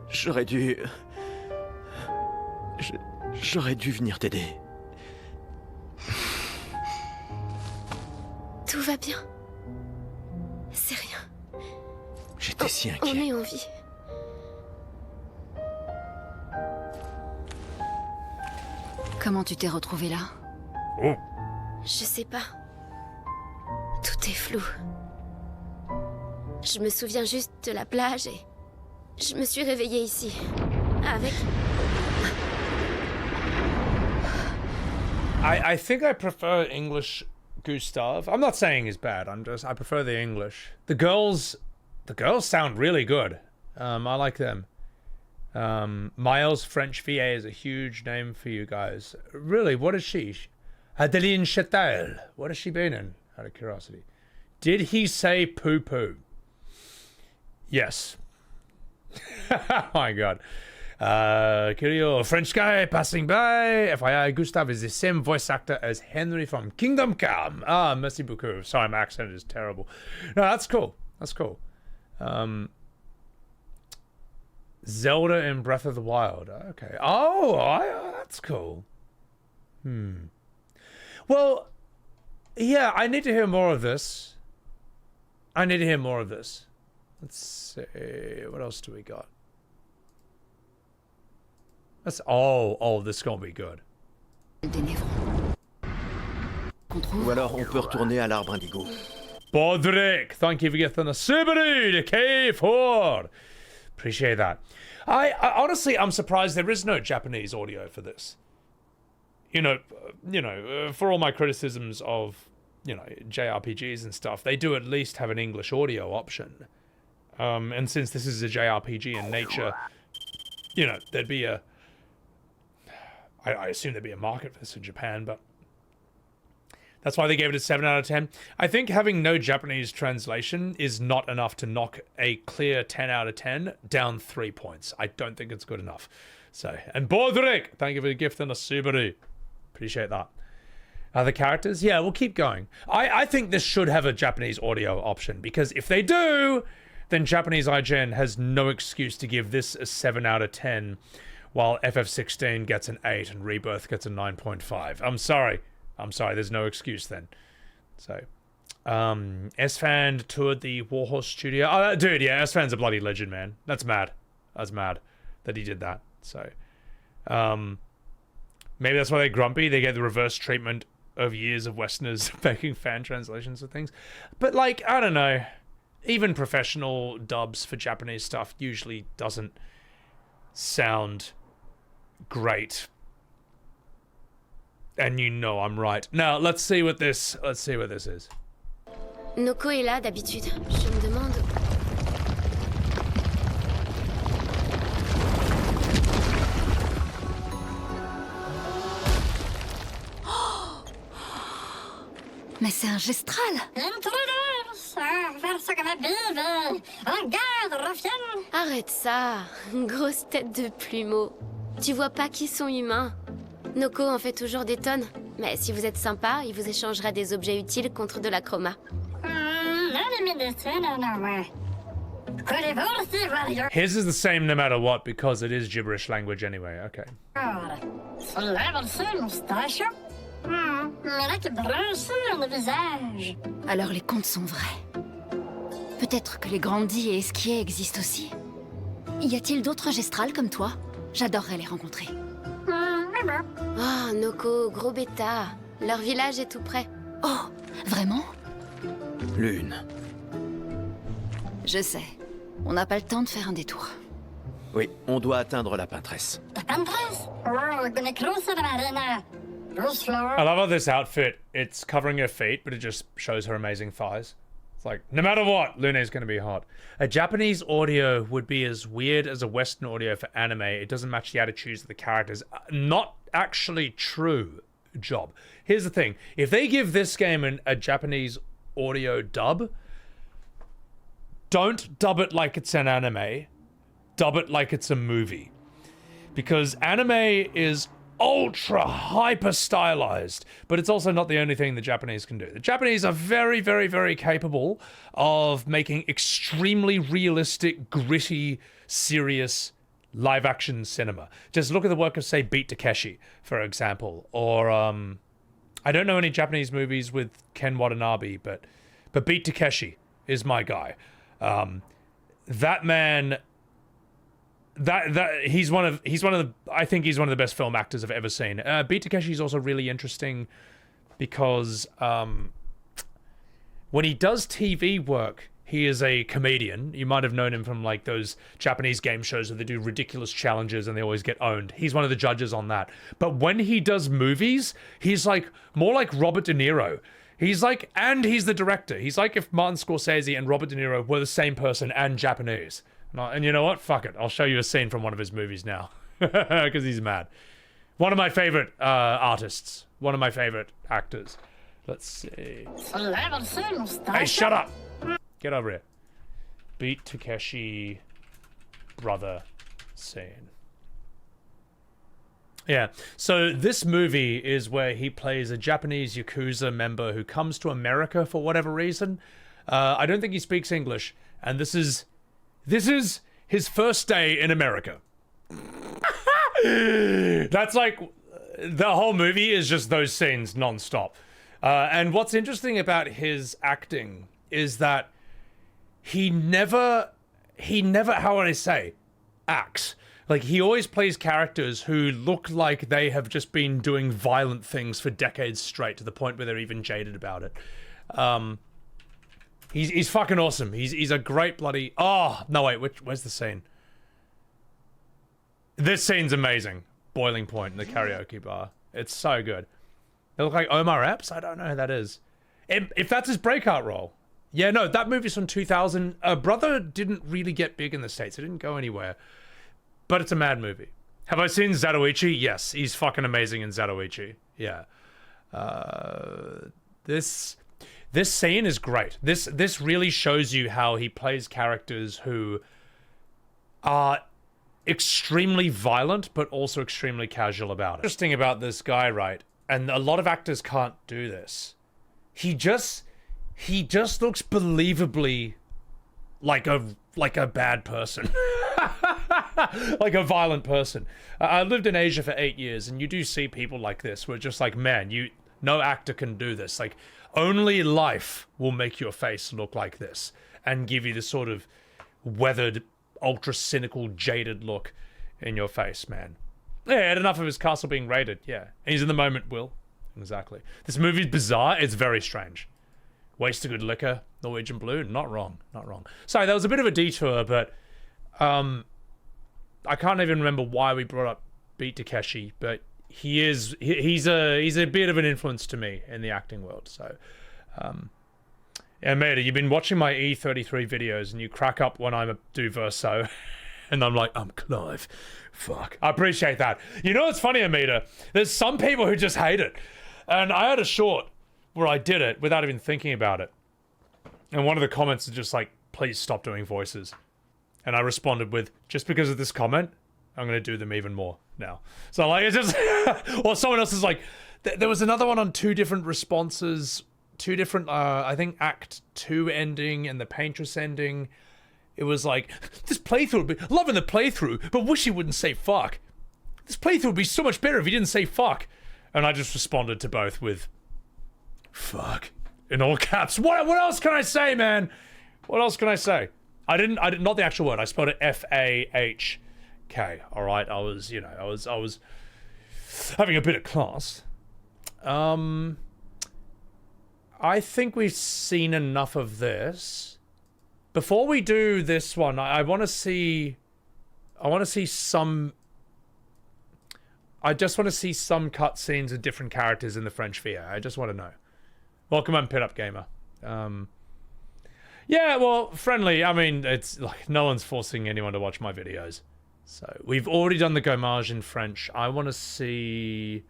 J'aurais dû... J'aurais dû venir t'aider. Tout va bien. C'est rien. J'étais si inquiet. On est en vie. Comment tu t'es retrouvé là? Oh. Je sais pas. Tout est flou. Je me souviens juste de la plage et... Je me suis réveillée ici. Avec... I think I prefer English Gustave. I'm not saying he's bad. I prefer the English. The girls sound really good. I like them. Maelle's French VA is a huge name for you guys. Really, what is she? Adeline Châtel. What has she been in? Out of curiosity. Did he say poo poo? Yes. Oh my god. Kirill, French guy passing by. FYI, Gustave is the same voice actor as Henry from Kingdom Come. Ah, merci beaucoup. Sorry, my accent is terrible. No, that's cool. That's cool. Zelda in Breath of the Wild. Okay. Oh, that's cool. Well, yeah, I need to hear more of this. Let's see. What else do we got? Oh, this is gonna be good. Ou alors on peut retourner à l'arbre indigo. Bodrick, thank you for getting a Subaru to K4. Appreciate that. I honestly, I'm surprised there is no Japanese audio for this. You know, for all my criticisms of, JRPGs and stuff, they do at least have an English audio option. And since this is a JRPG in nature, there'd be a... I assume there'd be a market for this in Japan, but that's why they gave it a 7 out of 10. I think having no Japanese translation is not enough to knock a clear 10 out of 10 down 3 points. I don't think it's good enough. So, and Bodrick, thank you for the gift and a Subaru. Appreciate that. Other characters? Yeah, we'll keep going. I think this should have a Japanese audio option, because if they do, then Japanese IGN has no excuse to give this a 7 out of 10, while FF16 gets an 8 and Rebirth gets a 9.5. I'm sorry, there's no excuse then. So, S-Fan toured the Warhorse studio. Oh, dude, yeah, S-Fan's a bloody legend, man. That's mad that he did that. So, maybe that's why they're grumpy. They get the reverse treatment of years of Westerners making fan translations of things. But, like, I don't know. Even professional dubs for Japanese stuff usually doesn't sound great. And I'm right. Now, let's see what this is. Noko est là d'habitude. Je me demande... Mais c'est un gestral! Arrête ça, grosse tête de plumeau. Tu vois pas qu'ils sont humains? Noko en fait toujours des tonnes. Mais si vous êtes sympa, il vous échangera des objets utiles contre de la chroma. His is the same no matter what, because it is gibberish language anyway. Okay. Alors les contes sont vrais. Peut-être que les grandis et esquiers existent aussi. Y a-t-il d'autres gestrales comme toi? J'adorerais les rencontrer. Oh, Noko, gros bêta. Leur village est tout près. Oh, vraiment? Lune. Je sais. On n'a pas le temps de faire un détour. Oui, on doit atteindre la peintresse. I love how this outfit, it's covering her feet, but it just shows her amazing thighs. It's like, no matter what, Lune's going to be hot. A Japanese audio would be as weird as a Western audio for anime. It doesn't match the attitudes of the characters. Not actually true, Job. Here's the thing. If they give this game a Japanese audio dub, don't dub it like it's an anime. Dub it like it's a movie. Because anime is ultra hyper stylized, but it's also not the only thing the Japanese can do. The Japanese are very, very, very capable of making extremely realistic, gritty, serious live action cinema. Just look at the work of, say, Beat Takeshi, for example, or I don't know any Japanese movies with Ken Watanabe, but Beat Takeshi is my guy. That man, he's one of the, I think he's one of the best film actors I've ever seen. Beat Takeshi is also really interesting because when he does TV work, he is a comedian. You might have known him from like those Japanese game shows where they do ridiculous challenges and they always get owned. He's one of the judges on that. But when he does movies, he's like more like Robert De Niro. He's like, and he's the director. He's like if Martin Scorsese and Robert De Niro were the same person and Japanese. And you know what? Fuck it. I'll show you a scene from one of his movies now. Because he's mad. One of my favorite artists. One of my favorite actors. Let's see. Hey, shut up! Get over here. Beat Takeshi brother scene. Yeah, so this movie is where he plays a Japanese Yakuza member who comes to America for whatever reason. I don't think he speaks English, and this is his first day in America. That's like, the whole movie is just those scenes non-stop. And what's interesting about his acting is that he never, how would I say, acts. Like, he always plays characters who look like they have just been doing violent things for decades straight, to the point where they're even jaded about it. He's fucking awesome. He's a great bloody... Oh, no, wait, where's the scene? This scene's amazing. Boiling Point in the karaoke bar. It's so good. They look like Omar Epps? I don't know who that is. If that's his breakout role. Yeah, no, that movie's from 2000. Brother didn't really get big in the States. It didn't go anywhere. But it's a mad movie. Have I seen Zatoichi? Yes, he's fucking amazing in Zatoichi. Yeah. This scene is great. This really shows you how he plays characters who are extremely violent, but also extremely casual about it. Interesting about this guy, right? And a lot of actors can't do this. He just looks believably like a bad person. Like a violent person. I lived in Asia for 8 years, and you do see people like this where just like, man, no actor can do this. Like, only life will make your face look like this and give you this sort of weathered, ultra cynical, jaded look in your face, man. Yeah, had enough of his castle being raided. Yeah, he's in the moment, Will. Exactly. This movie's bizarre. It's very strange. Waste of good liquor. Norwegian Blue. Not wrong. Not wrong. Sorry, that was a bit of a detour, but I can't even remember why we brought up Beat Takeshi, but he's a bit of an influence to me in the acting world. So, yeah, mate, you've been watching my E33 videos, and you crack up when I do Verso, and I'm like, I'm Clive. Fuck. I appreciate that. You know what's funny, Amita? There's some people who just hate it. And I had a short where I did it without even thinking about it. And one of the comments is just like, please stop doing voices. And I responded with, just because of this comment, I'm going to do them even more now. So like, it's just... Or someone else is like... There was another one on 2 different responses. 2 different, I think, Act 2 ending and the Paintress ending. It was like, this playthrough would be... Loving the playthrough, but wish he wouldn't say fuck. This playthrough would be so much better if he didn't say fuck. And I just responded to both with... Fuck. In all caps. What else can I say, man? What else can I say? I didn't, not the actual word. I spelled it F-A-H-K. All right. I was having a bit of class. I think we've seen enough of this. Before we do this one, I want to see some... I just want to see some cutscenes of different characters in the French VO. I just want to know. Welcome on Pit Up Gamer. Yeah, well, friendly. I mean, it's like no one's forcing anyone to watch my videos. So we've already done the gommage in French. I want to see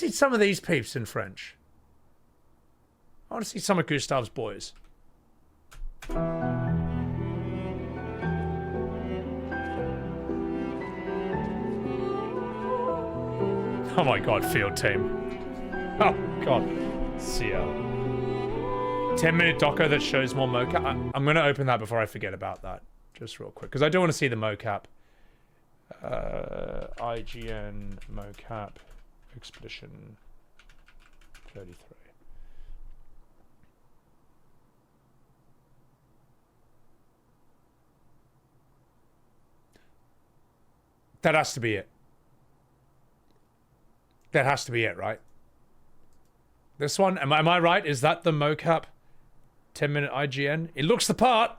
some of these peeps in French. I want to see some of Gustave's boys. Oh my god, field team. Oh god. Sciel. 10-minute doco that shows more mocap. I'm going to open that before I forget about that. Just real quick. Because I do want to see the mocap. IGN mocap expedition 33. That has to be it. That has to be it, right? This one, am I right? Is that the mocap 10-minute IGN? It looks the part.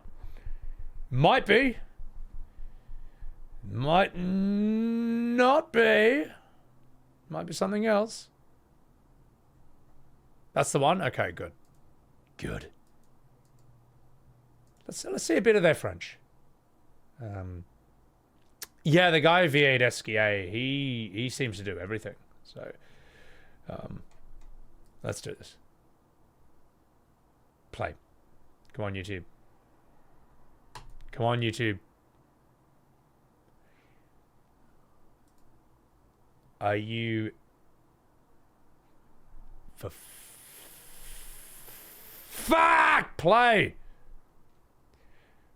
Might be. Might not be. Might be something else. That's the one? Okay, good. Good. Let's see a bit of their French. Yeah, the guy V8 Esquier, he seems to do everything. So, let's do this. Play. Come on, YouTube. Come on, YouTube. Are you... For... Fuck! Play!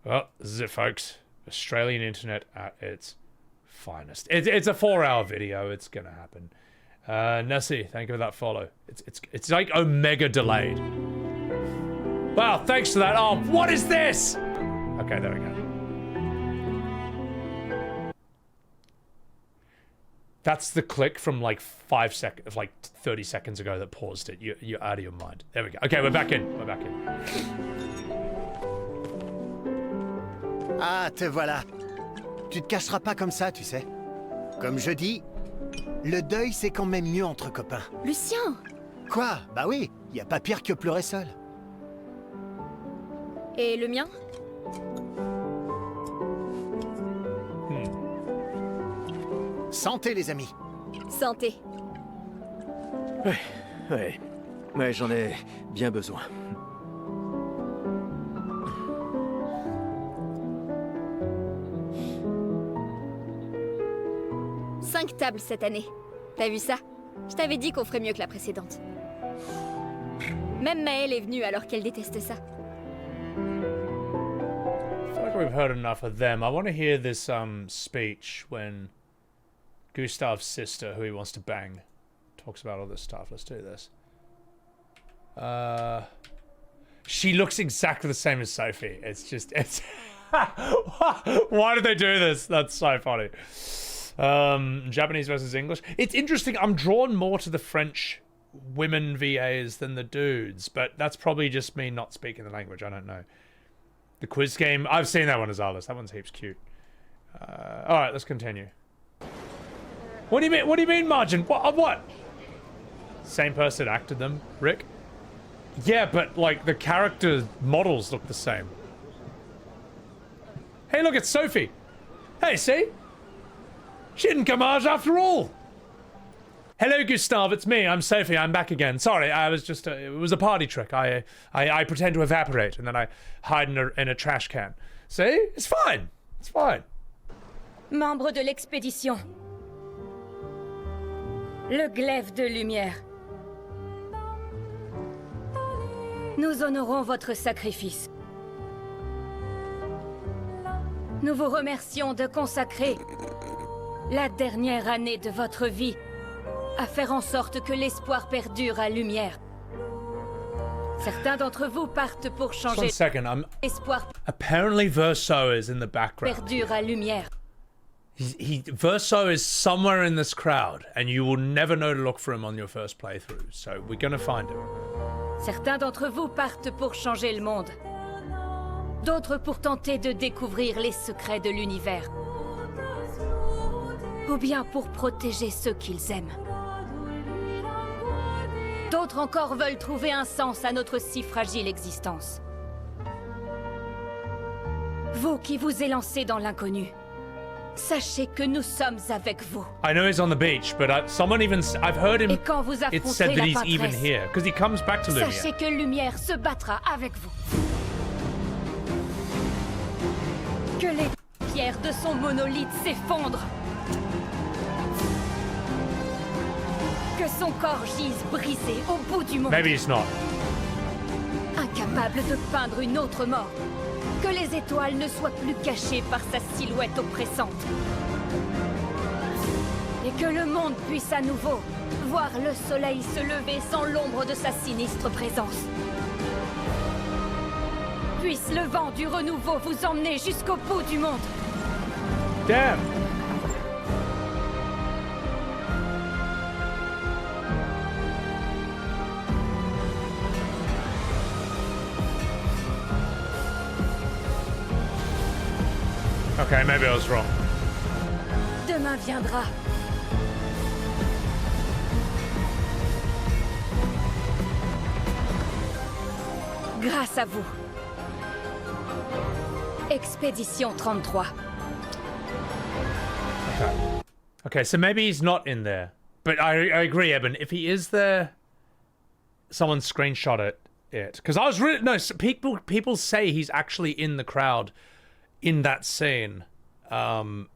Well, this is it, folks. Australian internet at its finest. It's a 4-hour video. It's gonna happen. Nessie, thank you for that follow. It's like Omega delayed. Wow, thanks for that. Oh, what is this? Okay, there we go. That's the click from like 5 seconds, like 30 seconds ago that paused it. You're out of your mind. There we go. Okay, we're back in. We're back in. Ah, te voilà. Tu te cacheras pas comme ça, tu sais. Comme je dis, le deuil c'est quand même mieux entre copains. Lucien! Quoi? Bah oui, y a pas pire que pleurer seul. Et le mien? Santé, les amis. Santé. Ouais, j'en ai bien besoin. Cinq tables cette année. T'as vu ça? Je t'avais dit qu'on ferait mieux que la précédente. Même Maelle est venue alors qu'elle déteste ça. I feel like we've heard enough of them. I want to hear this speech when Gustave's sister, who he wants to bang, talks about all this stuff. Let's do this. She looks exactly the same as Sophie. It's just, it's... Why did they do this? That's so funny. Japanese versus English. It's interesting. I'm drawn more to the French women VAs than the dudes, but that's probably just me not speaking the language. I don't know. The quiz game. I've seen that one as Alice. That one's heaps cute. All right, let's continue. What do you mean? What do you mean, Margin? What? Same person acted them, Rick. Yeah, but like the character models look the same. Hey, look, it's Sophie. Hey, see? She didn't Gamage after all. Hello, Gustave. It's me. I'm Sophie. I'm back again. Sorry, I was just... it was a party trick. I pretend to evaporate, and then I hide in a trash can. See? It's fine. It's fine. Membre de l'expédition. Le glaive de lumière. Nous honorons votre sacrifice. Nous vous remercions de consacrer la dernière année de votre vie à faire en sorte que l'espoir perdure à lumière. Certains d'entre vous partent pour changer l'espoir Apparently Verso is in the background. perdure à lumière. Verso is somewhere in this crowd, and you will never know to look for him on your first playthrough, so we're gonna find him. Certains d'entre vous partent pour changer le monde. D'autres pour tenter de découvrir les secrets de l'univers. Ou bien pour protéger ceux qu'ils aiment. D'autres encore veulent trouver un sens à notre si fragile existence. Vous qui vous élancez dans l'inconnu, Sachez que nous sommes avec vous. I know he's on the beach, but someone even... I've heard him... Et quand vous It's affronterez said that la he's even patresse, here. Because he comes back to Lumiere. sachez que Lumière se battra avec vous. Que les pierres de son monolithe s'effondrent. Que son corps gise brisé au bout du monde. Maybe he's not. Incapable de peindre une autre mort. Que les étoiles ne soient plus cachées par sa silhouette oppressante. Et que le monde puisse à nouveau voir le soleil se lever sans l'ombre de sa sinistre présence. Puisse le vent du renouveau vous emmener jusqu'au bout du monde. Damn. Okay, maybe I was wrong. Demain viendra. Grâce à vous. Expédition 33. Okay. Okay, so maybe he's not in there. But I agree, Eben. If he is there, someone screenshot it. Because I was really... No, people say he's actually in the crowd in that scene. But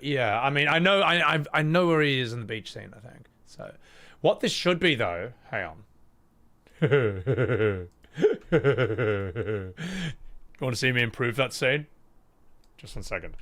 yeah, I mean, I know where he is in the beach scene, I think. So, what this should be, though... Hang on. You want to see me improve that scene? Just 1 second.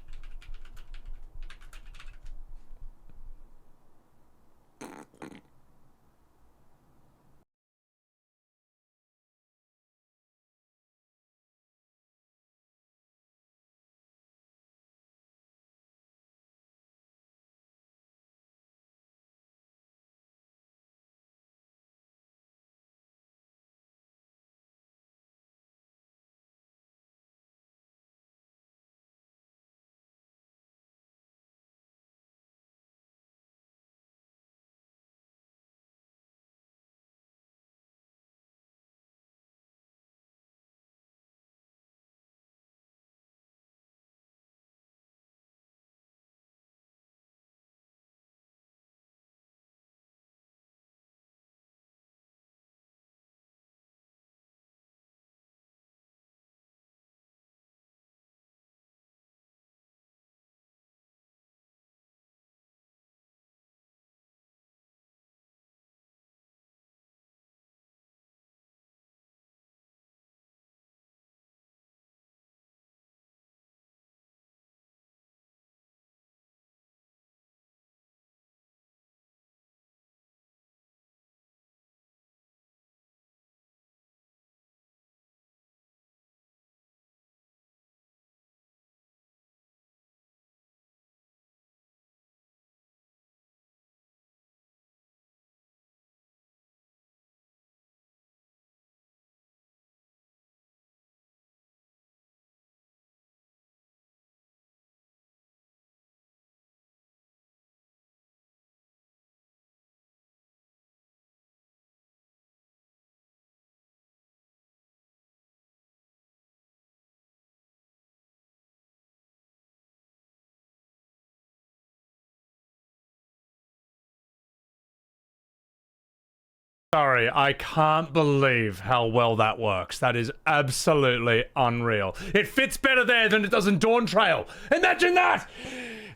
Sorry, I can't believe how well that works. That is absolutely unreal. It fits better there than it does in Dawn Trail. Imagine that!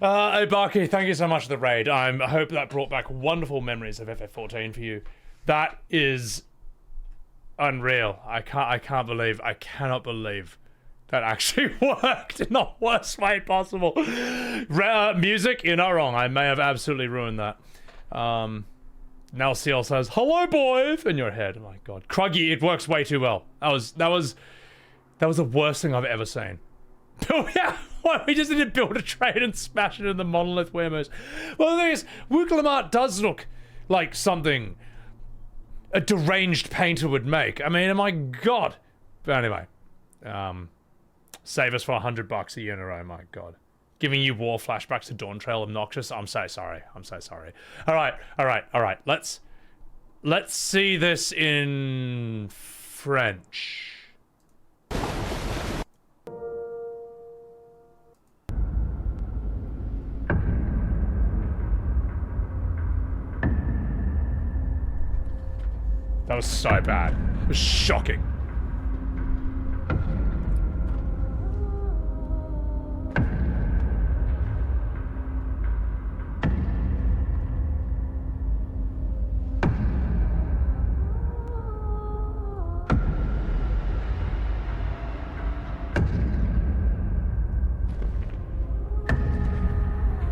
Obaki, thank you so much for the raid. I hope that brought back wonderful memories of FF14 for you. That is unreal. I cannot believe that actually worked in the worst way possible. Music, you're not wrong. I may have absolutely ruined that. Now Sciel says, "Hello, boys," in your head. Oh my god, Kruggy, it works way too well. That was the worst thing I've ever seen. Oh yeah, what? We just need to build a train and smash it in the monolith warehouse. Well, the thing is, Wooklamart does look like something a deranged painter would make. I mean, oh my god. But anyway, save us for $100 a year in a row. My god. Giving you war flashbacks to Dawn Trail obnoxious. I'm so sorry. I'm so sorry. All right. Let's see this in French. That was so bad. It was shocking.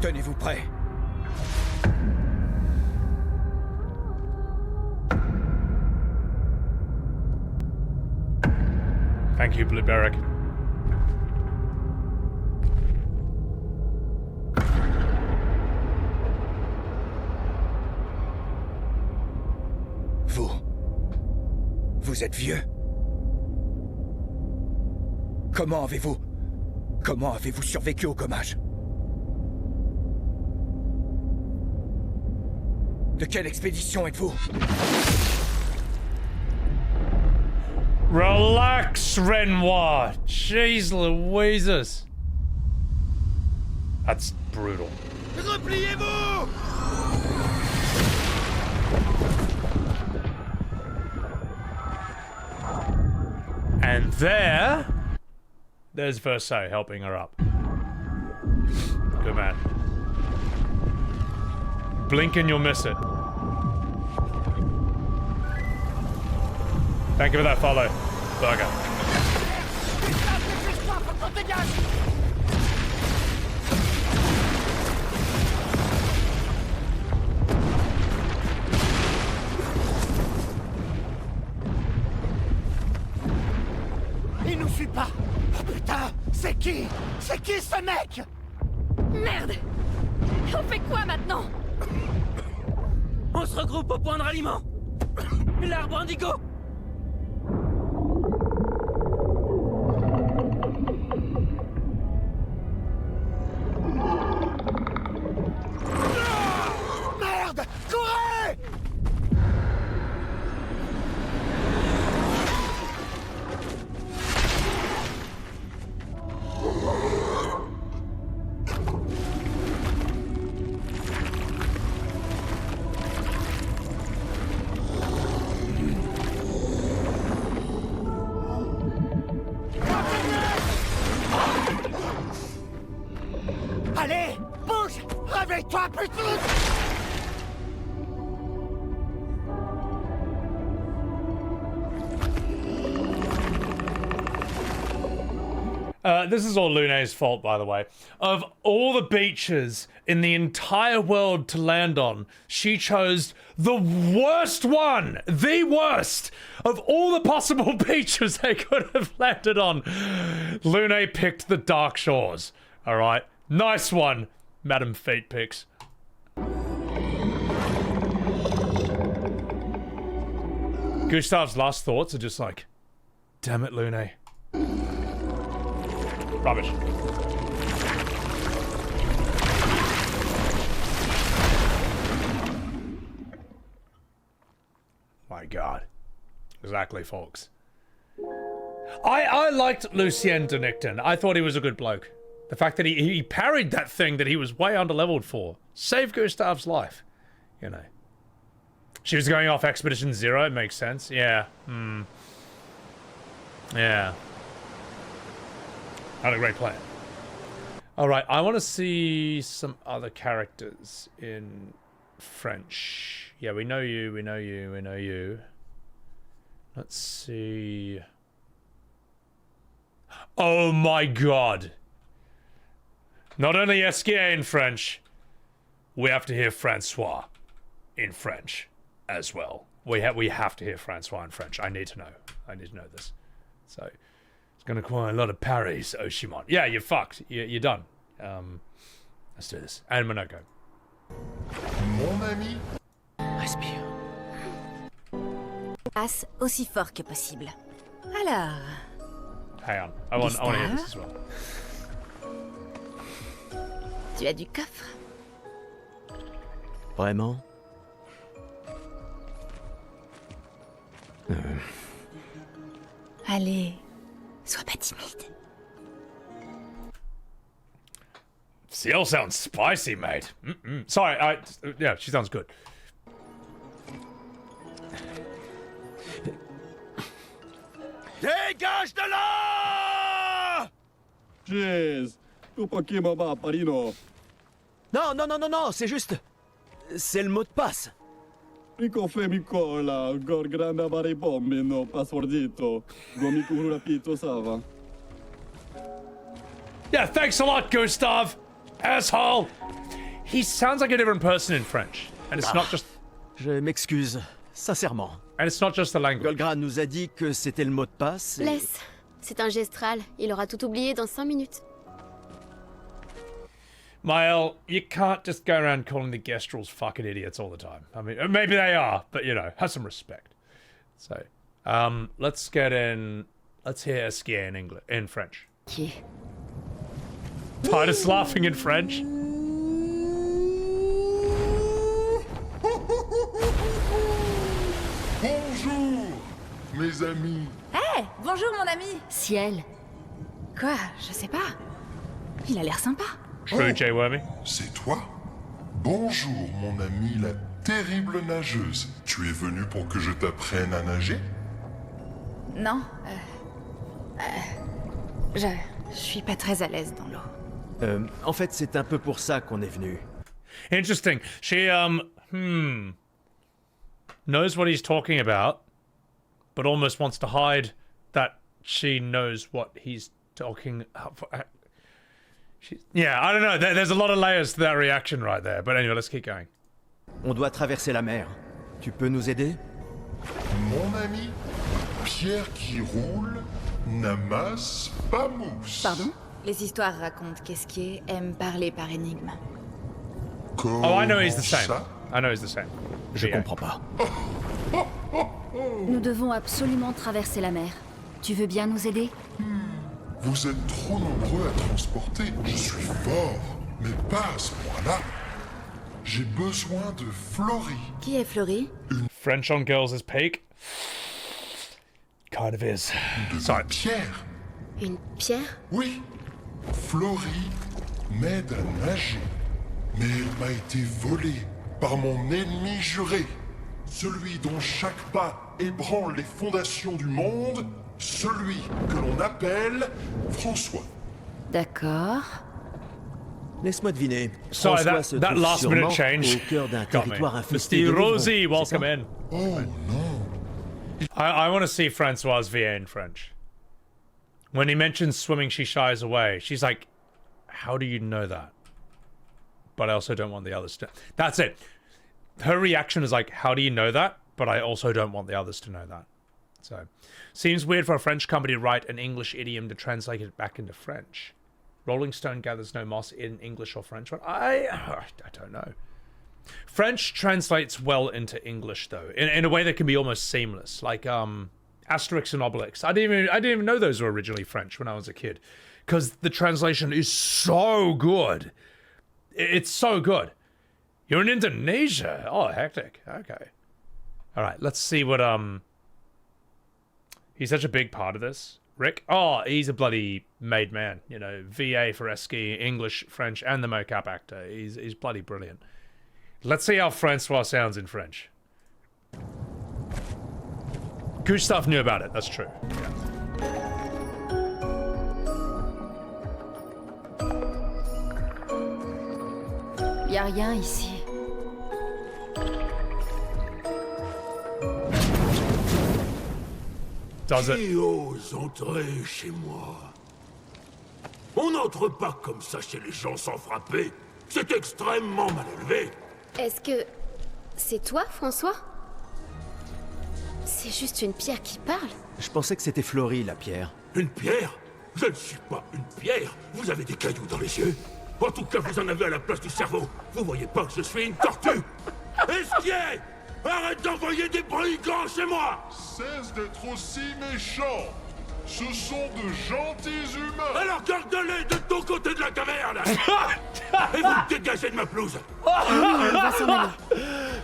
Tenez-vous prêts. Thank you, Blue Barrack. Vous êtes vieux. Comment avez-vous survécu au gommage? De quelle expédition êtes-vous? Relax, Renoir. Jeez Louises. That's brutal. Repliez-vous! And there's Verso helping her up. Good man. Blink and you'll miss it. Thank you for that follow, Burger. Il nous suit pas. Oh putain, c'est qui? C'est qui ce mec? Merde! On fait quoi maintenant? On se regroupe au point de ralliement. L'arbre indigo. Merde! Courez! Allez, bouge! Réveille-toi, putain! This is all Lune's fault, by the way. Of all the beaches in the entire world to land on, she chose the worst one! The worst! Of all the possible beaches they could have landed on, Lune picked the Dark Shores. Alright? Nice one, Madam Feet Picks. Gustave's last thoughts are just like, damn it, Lune. Rubbish. My God. Exactly, folks. I liked Lucien de Nicton. I thought he was a good bloke. The fact that he parried that thing that he was way underleveled for. Saved Gustave's life. You know. She was going off Expedition Zero, it makes sense. Yeah. Yeah. Not a great plan. Alright, I want to see some other characters in French. Yeah, we know you, we know you, we know you. Let's see. Oh my God. Not only Esquier in French, we have to hear Francois in French as well. We have to hear Francois in French. I need to know. I need to know this. So it's going to require a lot of parries, Oshimon. Yeah, you're fucked. You're done. Let's do this. And Monoko. Mon ami. Respire. Passe aussi fort que possible. Alors. Hang on. I want to hear this as well. Tu as du coffre? Vraiment? Allez, sois pas timide. Sciel sounds spicy, mate. Sorry, yeah, she sounds good. Dégage de là! Jeez, tu pas qui m'a parino. Non, c'est juste... C'est le mot de passe. Mico fe Micola, gor grande bare bombe no passwordito. Gomico rapito sava. Yeah, thanks a lot, Gustave. Asshole. He sounds like a different person in French. And it's not just... Je m'excuse, sincèrement. And it's not just the language. Golgra nous a dit que c'était le mot de passe. Laisse. C'est un gestral. Il aura tout oublié dans 5 minutes. Maelle, you can't just go around calling the Gestrels fucking idiots all the time. I mean, maybe they are, but you know, have some respect. So, let's get in. Let's hear Sciel in French. Yeah. Titus laughing in French. Bonjour, mes amis. Hé, bonjour mon ami. Sciel. Quoi? Je sais pas. Il a l'air sympa. True, J. Wormy. C'est toi? Bonjour, mon ami, la terrible nageuse. Tu es venu pour que je t'apprenne à nager? Non, je suis pas très à l'aise dans l'eau. En fait, c'est un peu pour ça qu'on est venu. Interesting. She, knows what he's talking about, but almost wants to hide that she knows what he's talking about. Yeah, I don't know. There's a lot of layers to that reaction right there. But anyway, let's keep going. On doit traverser la mer. Tu peux nous aider? Mon ami, pierre qui roule n'amasse pas mousse. Pardon? Les histoires racontent qu'Esquier aime parler par énigme. Oh, I know he's the same. I know he's the same. Je comprends pas. Nous devons absolument traverser la mer. Tu veux bien nous aider? Vous êtes trop nombreux à transporter. Je suis fort, mais pas à ce point-là. J'ai besoin de Flory. Qui est Flory? French on girls is peak. Kind of is. Sorry. Pierre. Une pierre? Oui. Flory m'aide à nager. Mais elle m'a été volée par mon ennemi juré. Celui dont chaque pas ébranle les fondations du monde. Celui que l'on appelle François. D'accord. Laisse-moi deviner. Sorry, François se that trouve last sûrement minute change au cœur d'un got me. territoire infesté de Mr. Rosie, livrons, welcome c'est ça? in. Oh non. I want to see Francoise VA in French. When he mentions swimming, she shies away. She's like, how do you know that? But I also don't want the others to... That's it. Her reaction is like, how do you know that? But I also don't want the others to know that. So, seems weird for a French company to write an English idiom to translate it back into French. Rolling Stone gathers no moss in English or French. I don't know. French translates well into English though, in a way that can be almost seamless. Like Asterix and Obelix. I didn't even know those were originally French when I was a kid, because the translation is so good. It's so good. You're in Indonesia. Oh, hectic. Okay. All right. Let's see what He's such a big part of this. Rick? Oh, he's a bloody made man. You know, VA for Esky, English, French, and the mocap actor. He's bloody brilliant. Let's see how Francois sounds in French. Gustave knew about it, that's true. Y a rien ici. Qui ose entrer chez moi? On n'entre pas comme ça chez les gens sans frapper. C'est extrêmement mal élevé. Est-ce que... c'est toi, François? C'est juste une pierre qui parle. Je pensais que c'était Flory, la pierre. Une pierre? Je ne suis pas une pierre. Vous avez des cailloux dans les yeux. En tout cas, vous en avez à la place du cerveau. Vous voyez pas que je suis une tortue? Esquier! Arrête d'envoyer des brigands chez moi! Cesse d'être aussi méchant. Ce sont de gentils humains. Alors garde-les de ton côté de la caverne. Et vous dégagez de ma pelouse.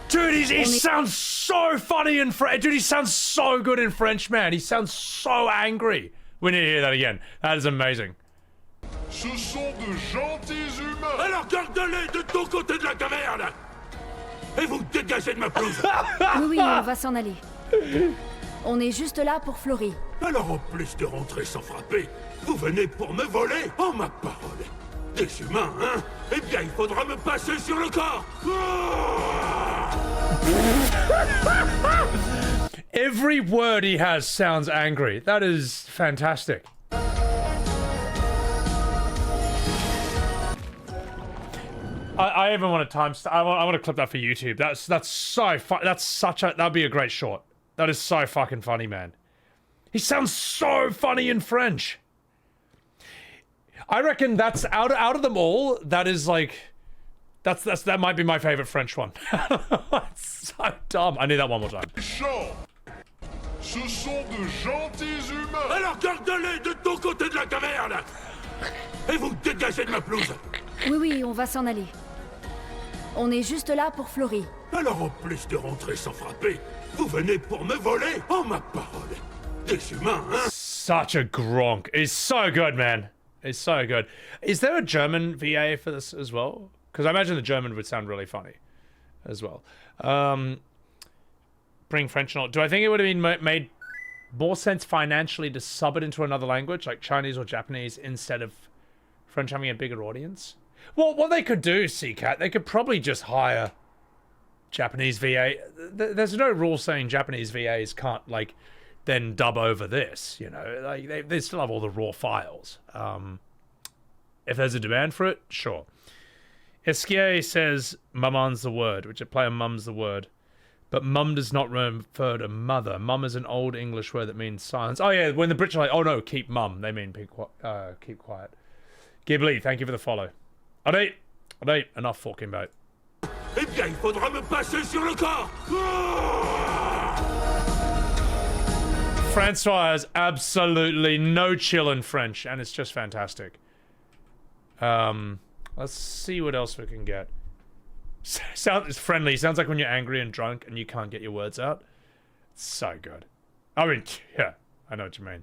Dude, he sounds so funny in French. Dude, he sounds so good in French, man. He sounds so angry. We need to hear that again. That is amazing. Ce sont de gentils humains. Alors garde-les de ton côté de la caverne. Et vous dégagez de ma pelouse. Oui, on va s'en aller. On est juste là pour Flory. Alors en plus de rentrer sans frapper, vous venez pour me voler? Oh ma parole! Des humains, hein? Eh bien, il faudra me passer sur le corps! Every word he has sounds angry. That is fantastic. I even want to I want to clip that for YouTube. That's so that'd be a great short. That is so fucking funny, man. He sounds so funny in French. I reckon that's out of them all. That is like, that might be my favorite French one. That's so dumb. I need that one more time. Ce sont de gentils humains. Alors garde-les de ton côté de la caverne. Et vous dégagez de ma pelouse. Oui, on va s'en aller. On est juste là pour Flory. Alors en plus de rentrer sans frapper, vous venez pour me voler? Oh ma parole! Des humains, hein? Such a gronk. It's so good, man. It's so good. Is there a German VA for this as well? Because I imagine the German would sound really funny as well. Bring French on. Do I think it would have been made more sense financially to sub it into another language, like Chinese or Japanese, instead of French having a bigger audience? Well, what they could do, CCAT, they could probably just hire Japanese VA. There's no rule saying Japanese VAs can't, like, then dub over this, you know? Like, they still have all the raw files. If there's a demand for it, sure. Esquier says maman's the word, which a player mum's the word. But mum does not refer to mother. Mum is an old English word that means silence. Oh yeah, when the British are like, oh no, keep mum, they mean keep quiet. Ghibli, thank you for the follow. Allez, enough fucking about. Eh bien, il faudra me passer sur le corps. Francois has absolutely no chill in French, and it's just fantastic. Let's see what else we can get. Sounds friendly. Sounds like when you're angry and drunk and you can't get your words out. It's so good. I mean, yeah, I know what you mean.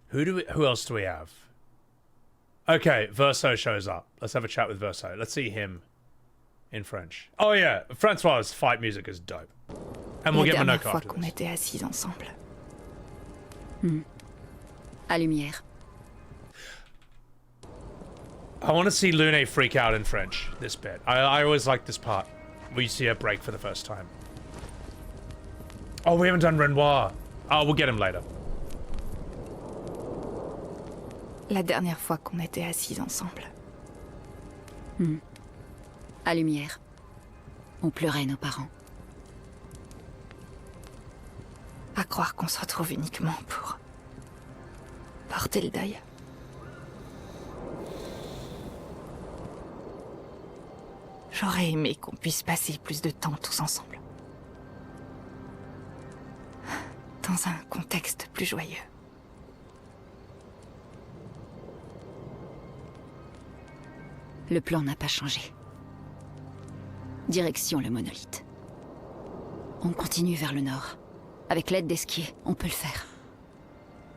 Who else do we have? Okay, Verso shows up. Let's have a chat with Verso. Let's see him in French. Oh yeah, Francois' fight music is dope. And we'll get Monaco after this. La dernière fois qu'on était assis ensemble. À lumière. I want to see Lune freak out in French, this bit. I always like this part, where you see her break for the first time. Oh, we haven't done Renoir. Oh, we'll get him later. La dernière fois qu'on était assis ensemble. À lumière. On pleurait nos parents. À croire qu'on se retrouve uniquement pour porter le deuil. J'aurais aimé qu'on puisse passer plus de temps tous ensemble. Dans un contexte plus joyeux. Le plan n'a pas changé. Direction le monolithe. On continue vers le nord. Avec l'aide d'Esquier, on peut le faire.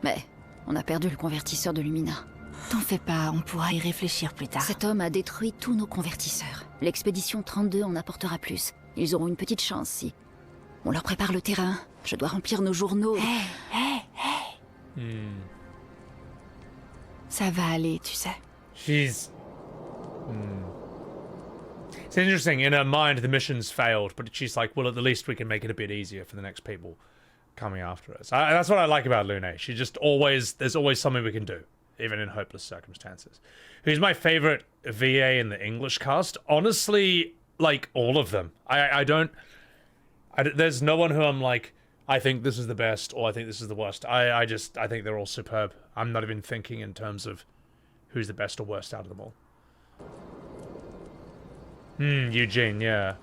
Mais on a perdu le convertisseur de Lumina. T'en fais pas, on pourra y réfléchir plus tard. Cet homme a détruit tous nos convertisseurs. L'expédition 32 en apportera plus. Ils auront une petite chance si... On leur prépare le terrain. Je dois remplir nos journaux. Ça va aller, tu sais. She's... It's interesting, in her mind the mission's failed, but she's like, well, at the least we can make it a bit easier for the next people coming after us. That's what I like about Lune. She just always... There's always something we can do, even in hopeless circumstances. Who's my favorite VA in the English cast? Honestly, like, all of them. I don't... There's no one who I'm like, I think this is the best, or I think this is the worst. I think they're all superb. I'm not even thinking in terms of who's the best or worst out of them all. Eugene, yeah.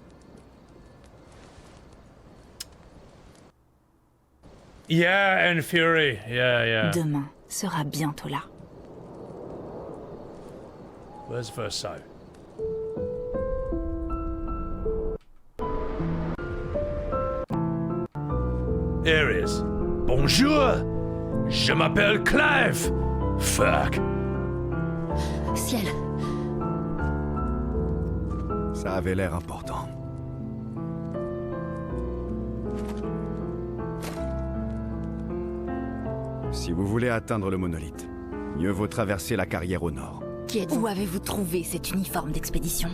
Yeah, and Fury. Yeah. Demain sera bientôt là. Where's Verso? Here he is. Bonjour! Je m'appelle Clive! Fuck. Sciel. Ça avait l'air important. Si vous voulez atteindre le monolithe, mieux vaut traverser la carrière au nord. Qui êtes-vous? Où avez-vous trouvé cet uniforme d'expédition?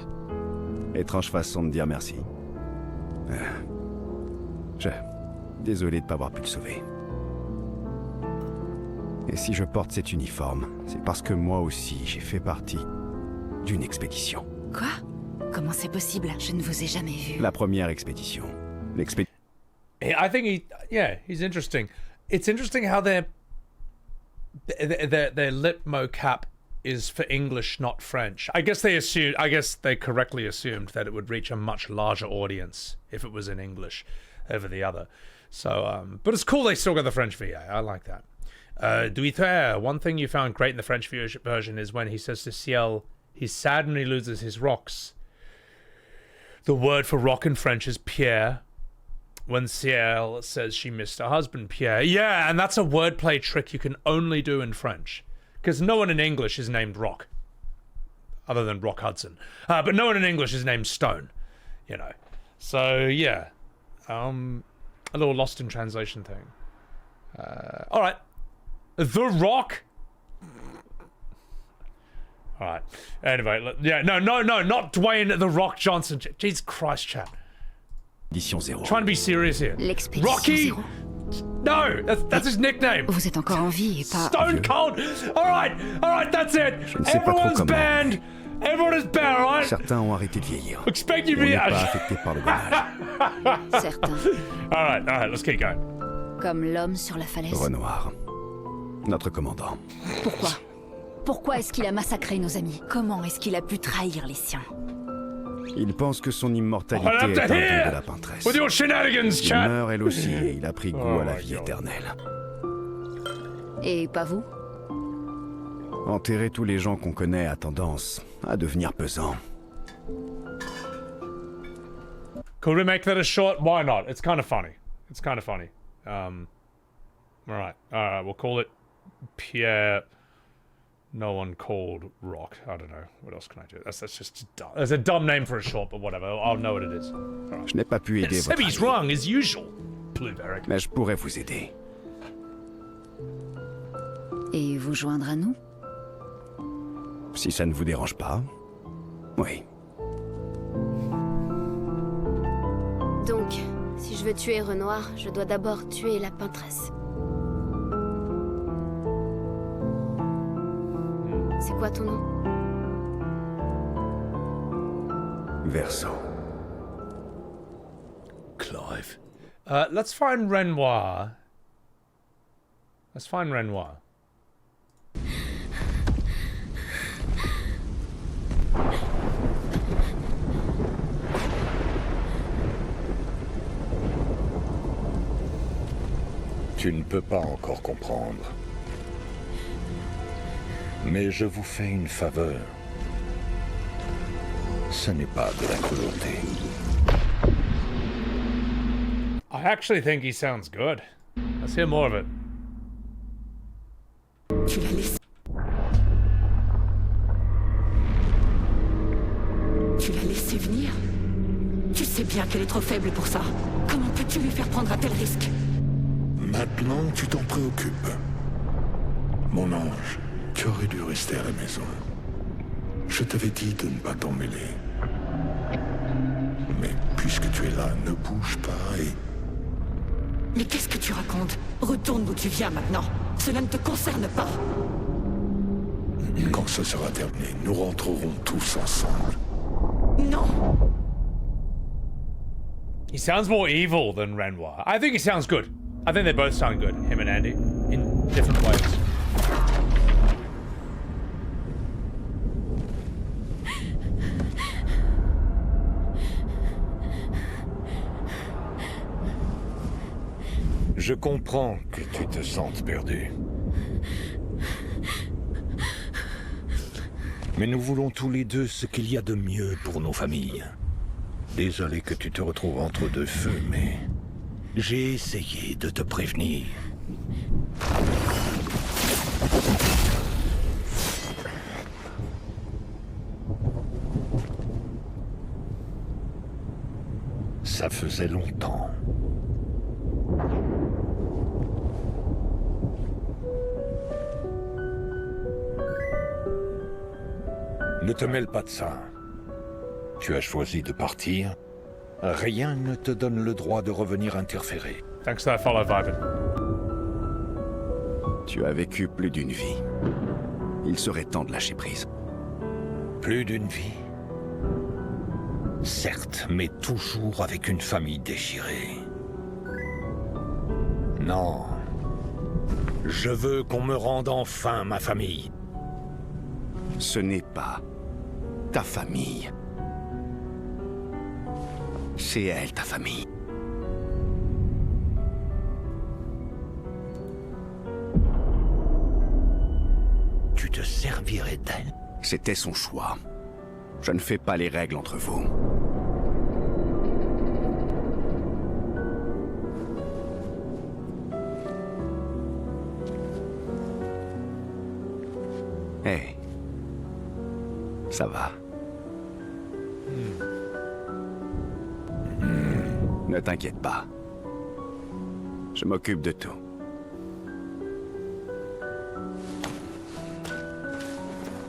Étrange façon de dire merci. Désolé de ne pas avoir pu le sauver. Et si je porte cet uniforme, c'est parce que moi aussi, j'ai fait partie d'une expédition. Quoi? Comment c'est possible? Je ne vous ai jamais vu. La première expédition. I think he's interesting. It's interesting how their lip mocap is for English, not French. I guess they correctly assumed that it would reach a much larger audience if it was in English over the other. So, but it's cool they still got the French VA. I like that. Duitre, one thing you found great in the French version is when he says to Sciel, he's sad when he loses his rocks. The word for rock in French is Pierre. When Sciel says she missed her husband, Pierre. Yeah, and that's a wordplay trick you can only do in French. Because no one in English is named Rock. Other than Rock Hudson. But no one in English is named Stone. You know. So, yeah. A little lost in translation thing. Alright. The Rock. Alright. Anyway, yeah, no, not Dwayne The Rock Johnson. Jesus Christ, chat. Trying to be serious here. Rocky! No, that's his nickname. Vous êtes encore en vie et pas... Stone Cold! Alright, that's it! Everyone's banned! Everyone is banned, alright? Certains ont arrêté de vieillir. Expect you to On be... n'est pas affecté par le gommage. Certains. Alright, let's keep going. Comme l'homme sur la falaise. Renoir. Notre commandant. Pourquoi est-ce qu'il a massacré nos amis? Comment est-ce qu'il a pu trahir les siens? Il pense que son immortalité est un don de la peintresse. With your shenanigans, il chat. meurt elle aussi et il a pris goût à la vie éternelle. Et pas vous? Enterrer tous les gens qu'on connaît a tendance à devenir pesant. Could we make that a short? Why not? It's kind of funny. Alright, we'll call it Pierre. No one called Rock. I don't know. What else can I do? That's just dumb. That's a dumb name for a short, but whatever. I'll know what it is. Right. Je n'ai pas pu aider votre Sebby's wrong, as usual. Blueberry. Mais je pourrais vous aider. Et vous joindre à nous? Si ça ne vous dérange pas. Oui. Donc, si je veux tuer Renoir, je dois d'abord tuer la peintresse. C'est quoi ton nom? Verso. Clive. Let's find Renoir. Tu ne peux pas encore comprendre. Mais je vous fais une faveur. Ce n'est pas de la cruauté. I actually think he sounds good. Let's hear more of it. Tu l'as laissé. Tu l'as laissé venir? Tu sais bien qu'elle est trop faible pour ça. Comment peux-tu lui faire prendre un tel risque? Maintenant, tu t'en préoccupes. Mon ange, tu aurais dû rester à la maison. Je t'avais dit de ne pas t'en mêler. Mais puisque tu es là, ne bouge pas et... Mais qu'est-ce que tu racontes? Retourne d'où tu viens maintenant. Cela ne te concerne pas. Quand ce sera terminé, nous rentrerons tous ensemble. Non. He sounds more evil than Renoir. I think he sounds good. I think they both sound good, him and Andy, in different ways. Je comprends que tu te sentes perdu. Mais nous voulons tous les deux ce qu'il y a de mieux pour nos familles. Désolé que tu te retrouves entre deux feux, mais j'ai essayé de te prévenir. Ça faisait longtemps. Ne te mêle pas de ça. Tu as choisi de partir. Rien ne te donne le droit de revenir interférer. Thanks for that follow, Viben. Tu as vécu plus d'une vie. Il serait temps de lâcher prise. Plus d'une vie? Certes, mais toujours avec une famille déchirée. Non. Je veux qu'on me rende enfin ma famille. Ce n'est pas ta famille. C'est elle, ta famille. Tu te servirais d'elle? C'était son choix. Je ne fais pas les règles entre vous. Hé. Ça va. Ne t'inquiète pas. Je m'occupe de tout.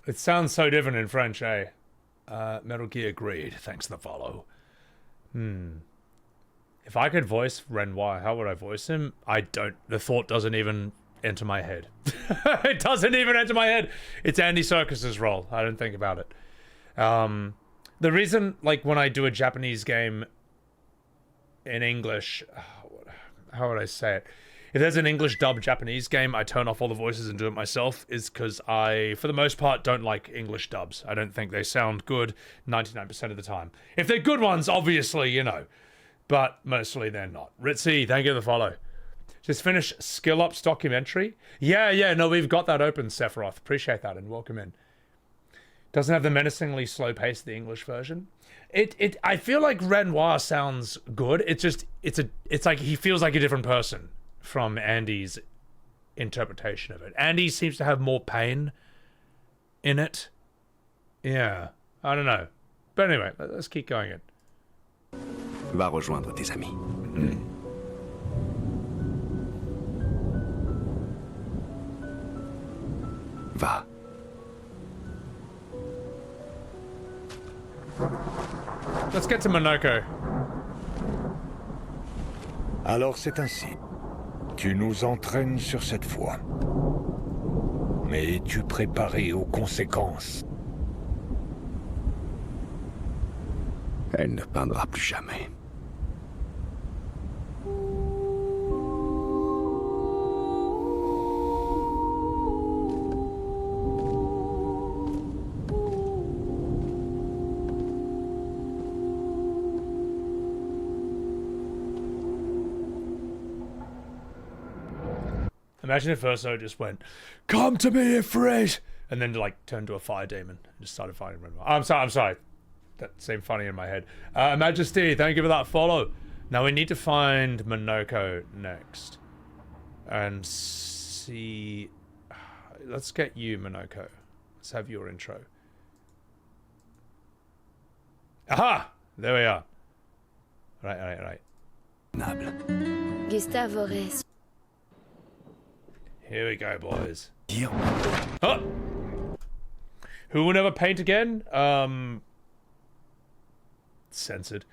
It sounds so different in French, eh? Metal Gear agreed. Thanks for the follow. If I could voice Renoir, how would I voice him? I don't. The thought doesn't even enter my head. It doesn't even enter my head. It's Andy Serkis's role. I don't think about it. The reason, like, when I do a Japanese game in English, how would I say it? If there's an English dub Japanese game, I turn off all the voices and do it myself, is because I, for the most part, don't like English dubs. I don't think they sound good 99% of the time. If they're good ones, obviously, you know. But mostly they're not. Ritzy, thank you for the follow. Just finished Skill Up's documentary. Yeah, no, we've got that open, Sephiroth. Appreciate that and welcome in. Doesn't have the menacingly slow pace of the English version. I feel like Renoir sounds good. It's like he feels like a different person from Andy's interpretation of it. Andy seems to have more pain in it. Yeah, I don't know. But anyway, let's keep going in. Va rejoindre tes amis. Va. Let's get to Monoko. Alors c'est ainsi. Tu nous entraînes sur cette voie. Mais es-tu préparé aux conséquences? Elle ne peindra plus jamais. Imagine if Verso just went, "Come to me, Ifrit," and then like turned to a fire demon and just started fighting Renoir. I'm sorry. That seemed funny in my head. Majesty, thank you for that follow. Now we need to find Monoko next. And see... Let's get you, Monoko. Let's have your intro. Aha! There we are. Right. Gustave aurait... Here we go, boys. Oh! Who will never paint again? Censored.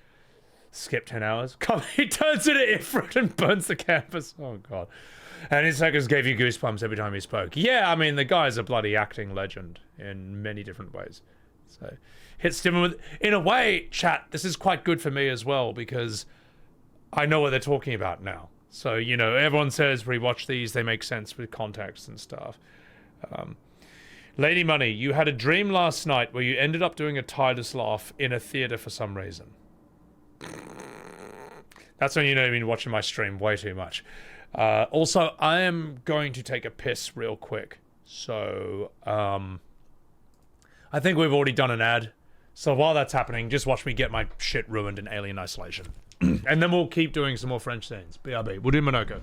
Skip 10 hours. Come, he turns into Ifrit and burns the canvas. Oh, God. Andy Serkis gave you goosebumps every time he spoke. Yeah, I mean, the guy's a bloody acting legend in many different ways. So, hits different with... In a way, chat, this is quite good for me as well, because I know what they're talking about now. So, you know, everyone says rewatch these, they make sense with context and stuff. Lady Money, you had a dream last night where you ended up doing a Titus laugh in a theater for some reason. That's when you know you've been watching my stream way too much. Also, I am going to take a piss real quick. So, I think we've already done an ad. So while that's happening, just watch me get my shit ruined in Alien Isolation. And then we'll keep doing some more French scenes. BRB. We'll do Monoko.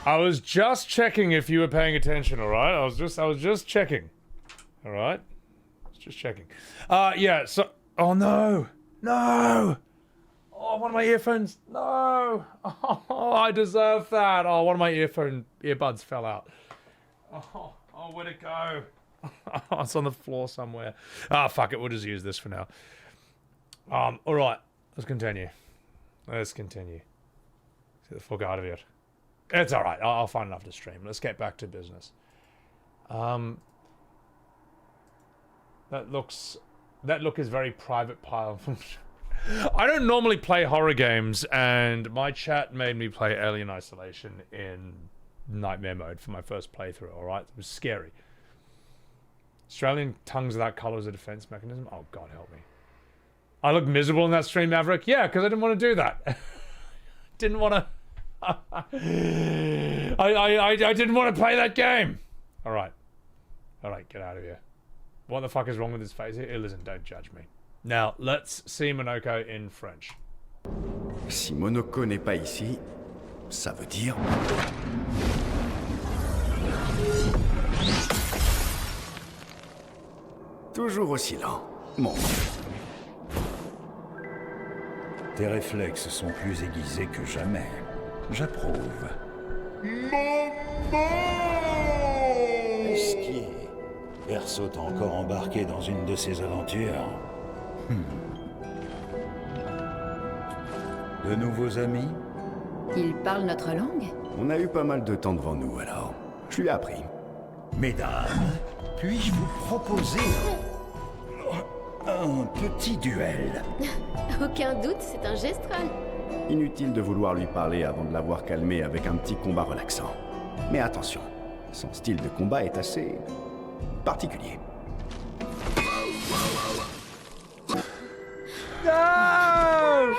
I was just checking if you were paying attention, alright? I was just checking. Alright? Just checking. Yeah, so oh no! No! Oh, one of my earphones. No! Oh, I deserve that. Oh, one of my earbuds fell out. Oh, where'd it go? Oh, it's on the floor somewhere. Ah, fuck it. We'll just use this for now. Alright. Let's continue. Get the fuck out of here. It's alright. I'll find enough to stream. Let's get back to business. That look is very private pile. I don't normally play horror games, and my chat made me play Alien Isolation in nightmare mode for my first playthrough, alright? It was scary. Australian tongues without colour as a defense mechanism? Oh, God help me. I look miserable in that stream, Maverick? Yeah, because I didn't want to do that. Didn't want to... I didn't want to play that game. Alright. Alright, get out of here. What the fuck is wrong with his face here? Listen, don't judge me. Now, let's see Monoko in French. Si Monoko n'est pas ici, ça veut dire... Toujours aussi lent, mon... Tes réflexes sont plus aiguisés que jamais. J'approuve. Esquier. Verso t'a encore embarqué dans une de ses aventures. De nouveaux amis? Il parle notre langue? On a eu pas mal de temps devant nous, alors. Je lui ai appris. Mesdames, puis-je vous proposer un petit duel? Aucun doute, c'est un gestuel. Inutile de vouloir lui parler avant de l'avoir calmé avec un petit combat relaxant. Mais attention, son style de combat est assez... particulier. No!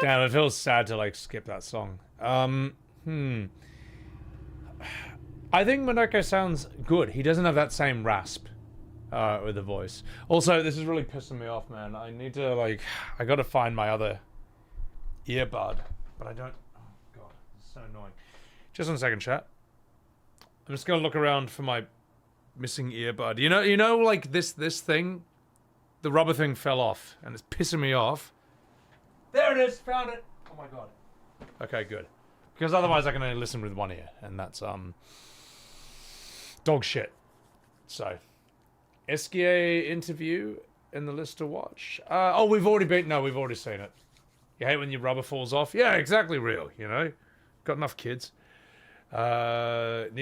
Damn, it feels sad to like skip that song. I think Monoko sounds good. He doesn't have that same rasp with the voice. Also, this is really pissing me off, man. I need to like, I gotta find my other earbud, but I don't. Oh God, it's so annoying. Just 1 second, chat. I'm just gonna look around for my missing earbud. You know, like this thing, the rubber thing fell off, and it's pissing me off. There it is, found it. Oh my God. Okay, good. Because otherwise I can only listen with one ear, and that's dog shit. So, Esquier interview in the list to watch. Oh, we've already seen it. You hate when your rubber falls off? Yeah, exactly, real. You know, got enough kids. Need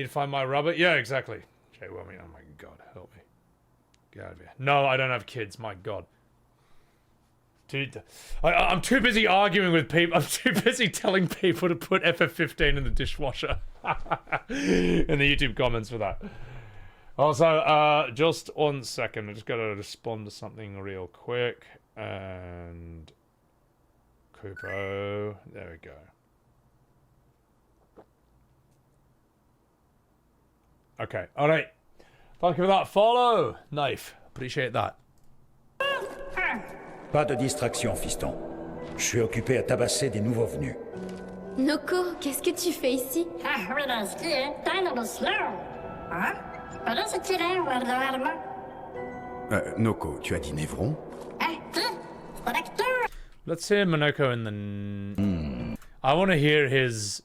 to find my rubber? Yeah, exactly. Jay Wilmy, oh my God, help me. Get out of here. No, I don't have kids, my God. Dude, I'm too busy arguing with people. I'm too busy telling people to put FF15 in the dishwasher. In the YouTube comments for that. Also, just 1 second. I just gotta respond to something real quick. And... Kupo. There we go. Okay, alright. Thank you for that follow, Knife. Appreciate that. Pas de distraction, fiston. Je suis occupé à tabasser des nouveaux venus. Noko, qu'est-ce que tu fais ici? Noko, tu as dit Névron? Let's hear Monoko in the... I want to hear his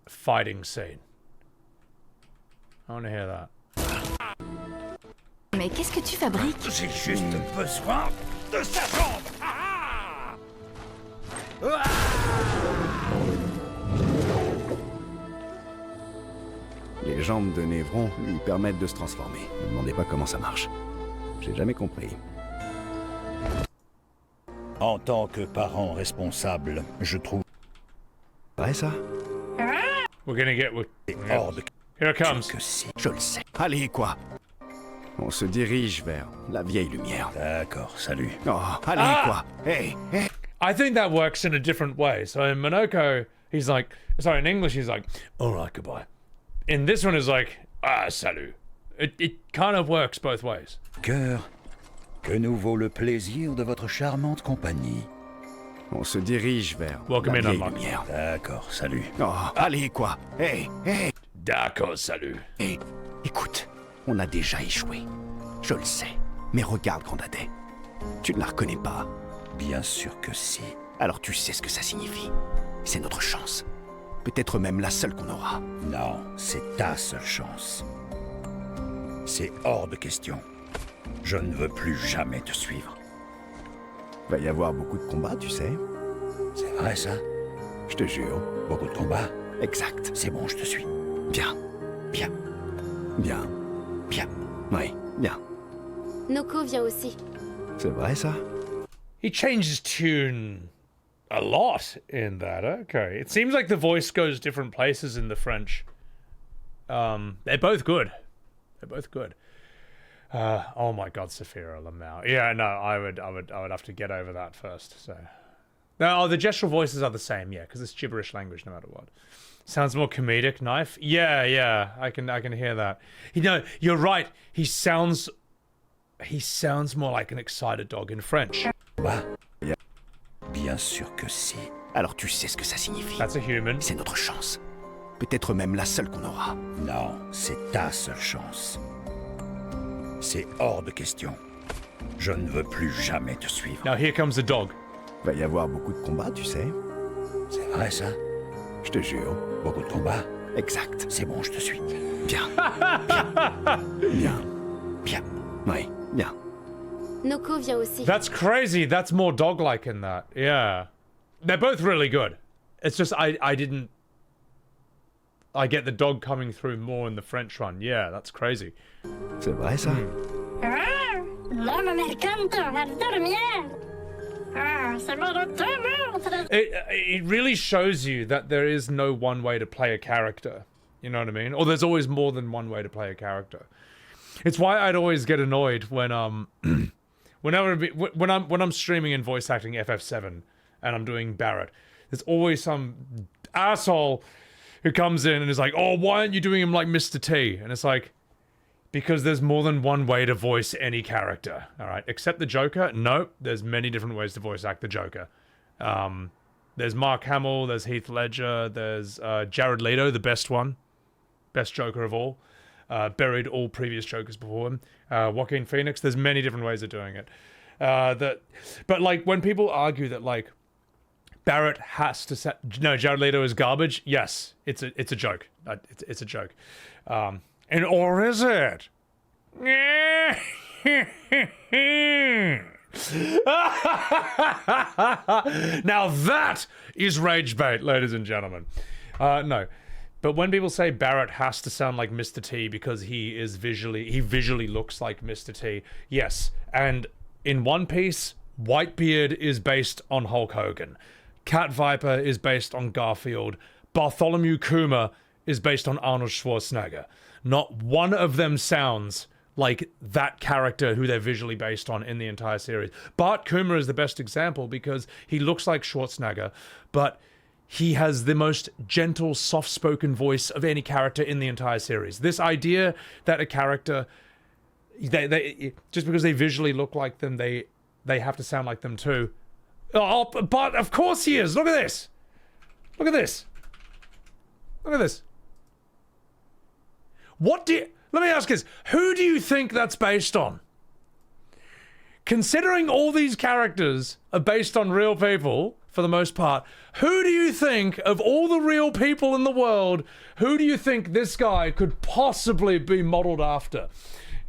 fighting scene. I want to hear that. Mais qu'est-ce que tu fabriques? J'ai juste besoin de sa jambe. Les jambes de Névron lui permettent de se transformer. Ne me demandez pas comment ça marche. J'ai jamais compris. En tant que parent responsable, je trouve... Vrai ça? We're gonna get... Here it comes. Je le sais. Allez, quoi? On se dirige vers la vieille lumière. D'accord, salut. Oh, allez, quoi? Hey, hey. I think that works in a different way. So in Monoko, he's like... Sorry, in English, he's like, alright, goodbye. In this one, it's like, salut. It kind of works both ways. Cœur, que nous vaut le plaisir de votre charmante compagnie. On se dirige vers Welcome la in, vieille Unlock. lumière. D'accord, salut. Oh, allez, quoi. Hé, hé. D'accord, salut. Hé, écoute, on a déjà échoué. Je le sais. Mais regarde, Grandadais. Tu ne la reconnais pas. Bien sûr que si. Alors tu sais ce que ça signifie. C'est notre chance. Peut-être même la seule qu'on aura. Non, c'est ta seule chance. C'est hors de question. Je ne veux plus jamais te suivre. Va y avoir beaucoup de combats, tu sais. C'est vrai, ça? Je te jure. Beaucoup de combats? Exact. C'est bon, je te suis. Bien. Bien. Bien. Bien. Oui, bien. Noko vient aussi. C'est vrai, ça? He changed his tune a lot in that. Okay. It seems like the voice goes different places in the French. They're both good. They're both good. Oh my god, Saphira Lamau. Yeah, no, I would have to get over that first. So, no, the gestural voices are the same, yeah, because it's gibberish language no matter what. Sounds more comedic. Knife. Yeah, I can hear that. You know, you're right. He sounds more like an excited dog in French. Bah, yeah. Bien sûr que si. Alors tu sais ce que ça signifie. That's a human. C'est notre chance. Peut-être même la seule qu'on aura. Non, c'est ta seule chance. C'est hors de question. Je ne veux plus jamais te suivre. Now here comes the dog. Va y avoir beaucoup de combats, tu sais. C'est vrai, ça? Je te jure. Beaucoup de combats? Exact. C'est bon, je te suis. Bien. Bien. Bien. Bien. Oui, bien. Noko vient aussi. That's crazy. That's more dog-like in that. Yeah. They're both really good. It's just I get the dog coming through more in the French one. Yeah, that's crazy. C'est vrai, ça? It really shows you that there is no one way to play a character. You know what I mean? Or there's always more than one way to play a character. It's why I'd always get annoyed when when I'm streaming in voice acting FF7 and I'm doing Barrett. There's always some asshole who comes in and is like, "Oh, why aren't you doing him like Mr. T?" And it's like, because there's more than one way to voice any character. All right, except the Joker. Nope, there's many different ways to voice act the Joker. There's Mark Hamill, there's Heath Ledger, there's Jared Leto, the best one, best Joker of all. Buried all previous Jokers before him. Joaquin Phoenix. There's many different ways of doing it. But like when people argue that like Barrett has to Jared Leto is garbage. Yes, it's a joke. It's a joke. And or is it? Now that is rage bait, ladies and gentlemen. No. But when people say Barrett has to sound like Mr. T because he visually looks like Mr. T, yes. And in One Piece, Whitebeard is based on Hulk Hogan. Cat Viper is based on Garfield. Bartholomew Kuma is based on Arnold Schwarzenegger. Not one of them sounds like that character who they're visually based on in the entire series. Bart Kuma is the best example because he looks like Schwarzenegger, but he has the most gentle, soft-spoken voice of any character in the entire series. This idea that a character, they just because they visually look like them, they have to sound like them too. Oh, but of course he is. Look at this. Look at this. Look at this. Let me ask this. Who do you think that's based on? Considering all these characters are based on real people, for the most part, who do you think, of all the real people in the world, who do you think this guy could possibly be modeled after?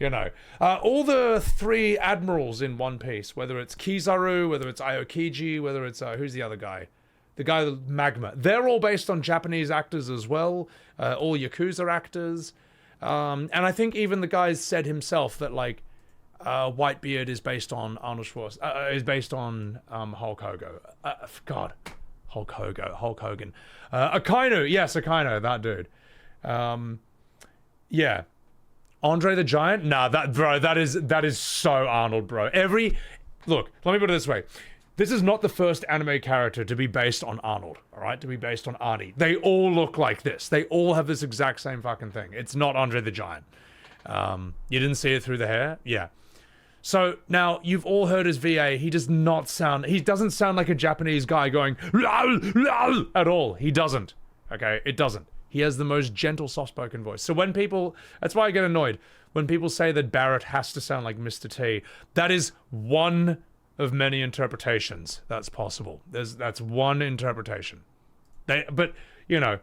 You know, all the three admirals in One Piece, whether it's Kizaru, whether it's Aokiji, whether it's, who's the other guy? The guy with Magma. They're all based on Japanese actors as well, all Yakuza actors. And I think even the guy said himself that, like, Whitebeard is based on Arnold Schwarzenegger, is based on Hulk Hogan. Hulk Hogan. Akainu, yes, Akainu, that dude. Yeah. Andre the Giant? Nah, that is so Arnold, bro. Look, let me put it this way. This is not the first anime character to be based on Arnold, all right? To be based on Arnie. They all look like this. They all have this exact same fucking thing. It's not Andre the Giant. You didn't see it through the hair? Yeah. So now you've all heard his VA. He doesn't sound like a Japanese guy going lal, lal, at all. He doesn't. Okay, it doesn't. He has the most gentle, soft-spoken voice. So when people, that's why I get annoyed when people say that Barrett has to sound like Mr. T. That is one of many interpretations that's possible. That's one interpretation. But you know,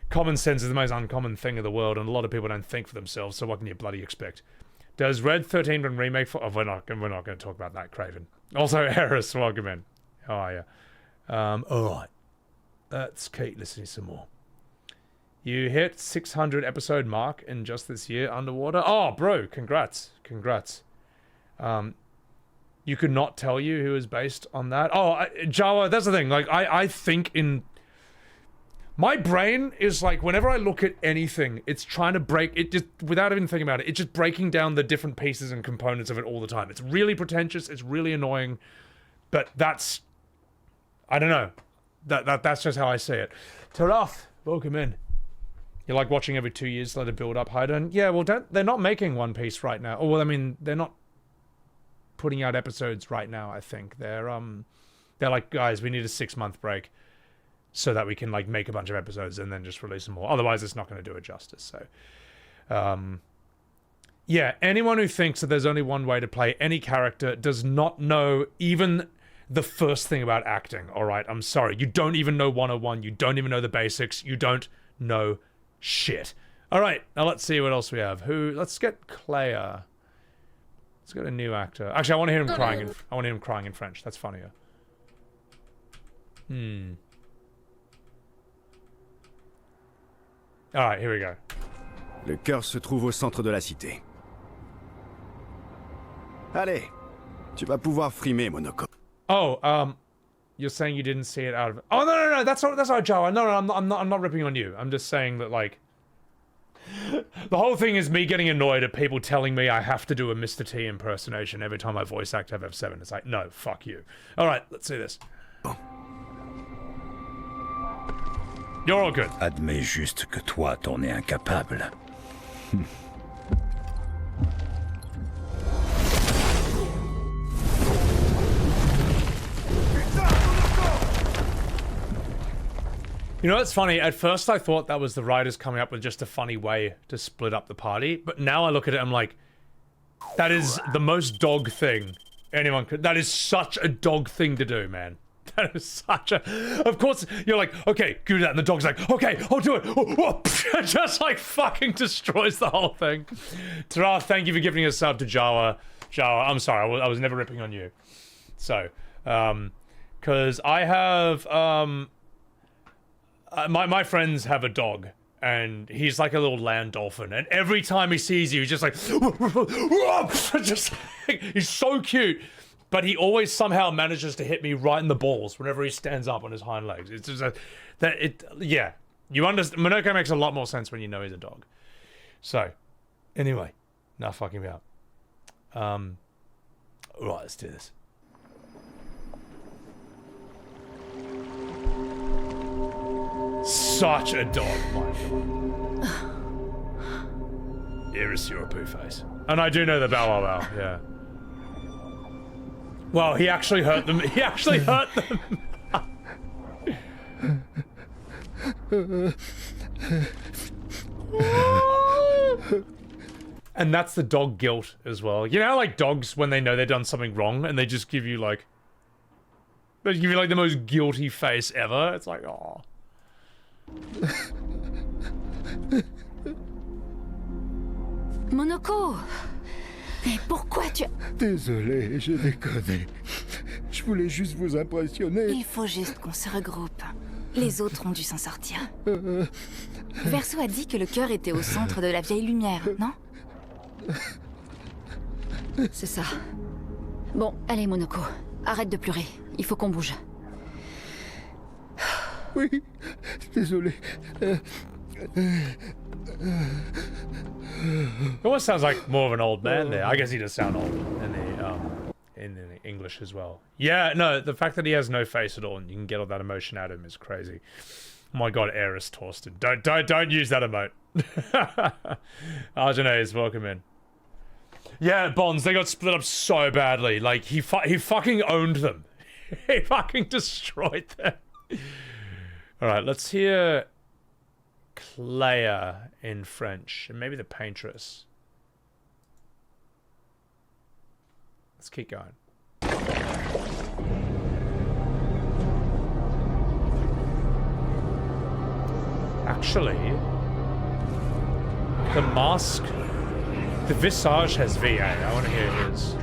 common sense is the most uncommon thing in the world, and a lot of people don't think for themselves. So what can you bloody expect? Does Red 13 been remake for? Oh, we're not going to talk about that, Craven. Also, Eris, welcome in. How are you? All right. Let's keep listening some more. You hit 600 episode mark in just this year underwater. Oh, bro, congrats. You could not tell you who is based on that. Oh, Jawa, that's the thing. Like, I think in... My brain is like, whenever I look at anything, it's trying to break it, just without even thinking about it. It's just breaking down the different pieces and components of it all the time. It's really pretentious. It's really annoying. But that's... I don't know. That's just how I see it. Taraf, welcome in. You like watching every 2 years, let it build up, Hayden? Yeah, well, they're not making One Piece right now. Oh, well, I mean, they're not putting out episodes right now, I think. They're like, guys, we need a 6-month break so that we can, like, make a bunch of episodes and then just release them all. Otherwise, it's not going to do it justice, so... yeah, anyone who thinks that there's only one way to play any character does not know even the first thing about acting, alright? I'm sorry. You don't even know 101. You don't even know the basics. You don't know shit. Alright, now let's see what else we have. Let's get Claire. Let's get a new actor. Actually, I want to hear him crying. I want to hear him crying in French. That's funnier. Alright, here we go. Le cœur se trouve au centre de la cité. Allez, tu vas pouvoir frimer, Monoko. Oh, you're saying you didn't see it out of... Oh, no, that's not Joe. No, I'm not ripping on you. I'm just saying that, like... The whole thing is me getting annoyed at people telling me I have to do a Mr. T impersonation every time I voice act FF7. It's like, no, fuck you. Alright, let's see this. You're all good. Admets juste que toi, t'en es incapable. You know what's funny? At first I thought that was the writers coming up with just a funny way to split up the party, but now I look at it, I'm like, that is the most dog thing anyone could... That is such a dog thing to do, man. That is such a... Of course, you're like, okay, do that, and the dog's like, okay, I'll do it. Just like fucking destroys the whole thing. Tara, thank you for giving a sub to Jawa. Jawa, I'm sorry, I was never ripping on you. So, because I have, my friends have a dog, and he's like a little land dolphin, and every time he sees you, he's just like, just like, he's so cute, but he always somehow manages to hit me right in the balls whenever he stands up on his hind legs. It's just yeah, you understand. Monoko makes a lot more sense when you know he's a dog. So, anyway, now fucking me up. Right, let's do this. Such a dog, my god. Iris, you're a poo face. And I do know the bow wow wow, yeah. Well, he actually hurt them. He actually hurt them. And that's the dog guilt as well. You know how, like, dogs, when they know they've done something wrong, and they just give you, like... They give you, like, the most guilty face ever. It's like, oh. Monoko! Mais pourquoi tu... Désolé, je déconne. Je voulais juste vous impressionner. Il faut juste qu'on se regroupe. Les autres ont dû s'en sortir. Verso a dit que le cœur était au centre de la vieille lumière, non? C'est ça. Bon, allez Monoko, arrête de pleurer. Il faut qu'on bouge. Oui, désolé. It almost sounds like more of an old man there. I guess he does sound old in the English as well. Yeah, no, the fact that he has no face at all and you can get all that emotion out of him is crazy. Oh my god, Eris Torsten. Don't use that emote. Arjanae's welcome in. Yeah, Bonds, they got split up so badly. Like, he fucking owned them. He fucking destroyed them. Alright, let's hear Clair in French. And maybe the Paintress. Let's keep going. Actually, the mask, the visage has VA. I want to hear his.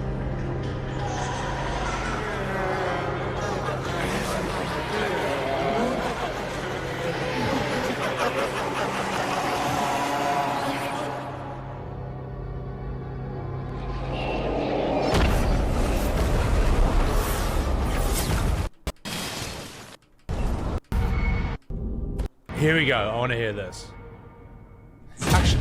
Here we go. I want to hear this. Action.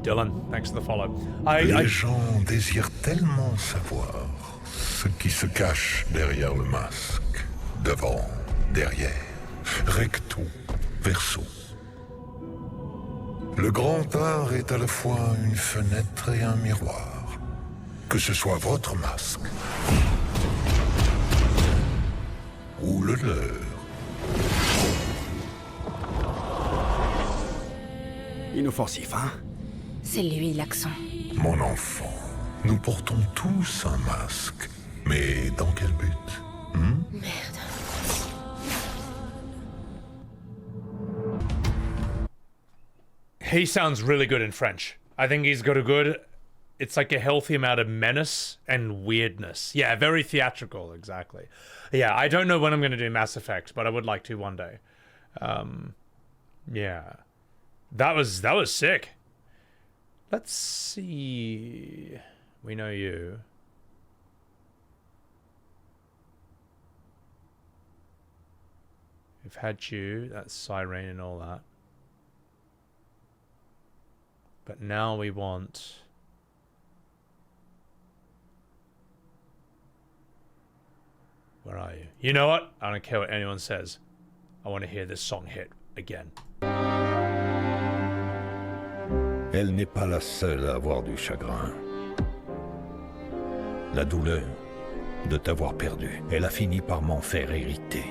Dylan, thanks for the follow. Les gens désirent tellement savoir ce qui se cache derrière le masque. Devant, derrière, recto, verso. Le grand art est à la fois une fenêtre et un miroir. Que ce soit votre masque ou le leur. Inoffensif, hein? C'est lui l'accent. Mon enfant, nous portons tous un masque. Mais dans quel but? Merde. He sounds really good in French. I think he's got a good... It's like a healthy amount of menace and weirdness. Yeah, very theatrical, exactly. Yeah, I don't know when I'm going to do Mass Effect, but I would like to one day. Yeah. That was sick. Let's see... We know you. We've had you. That's Siren and all that. But now we want... Where are you? You know what? I don't care what anyone says. I want to hear this song hit again. Elle n'est pas la seule à avoir du chagrin. La douleur de t'avoir perdu, elle a fini par m'en faire hériter.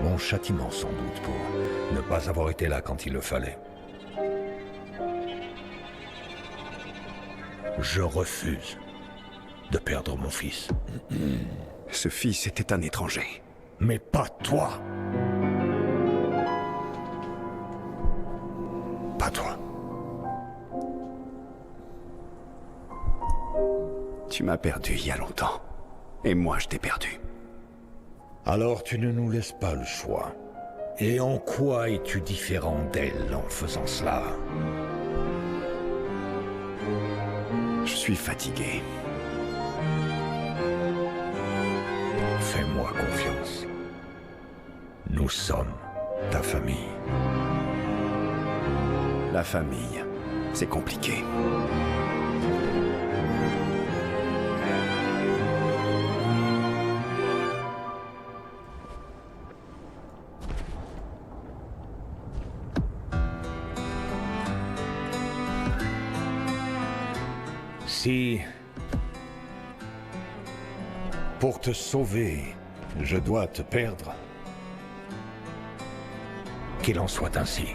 Mon châtiment sans doute pour ne pas avoir été là quand il le fallait. Je refuse de perdre mon fils. Ce fils était un étranger. Mais pas toi. Pas toi. Tu m'as perdu il y a longtemps. Et moi, je t'ai perdu. Alors tu ne nous laisses pas le choix. Et en quoi es-tu différent d'elle en faisant cela? Je suis fatigué. Fais-moi confiance. Nous sommes ta famille. La famille, c'est compliqué. Si, pour te sauver, je dois te perdre, qu'il en soit ainsi.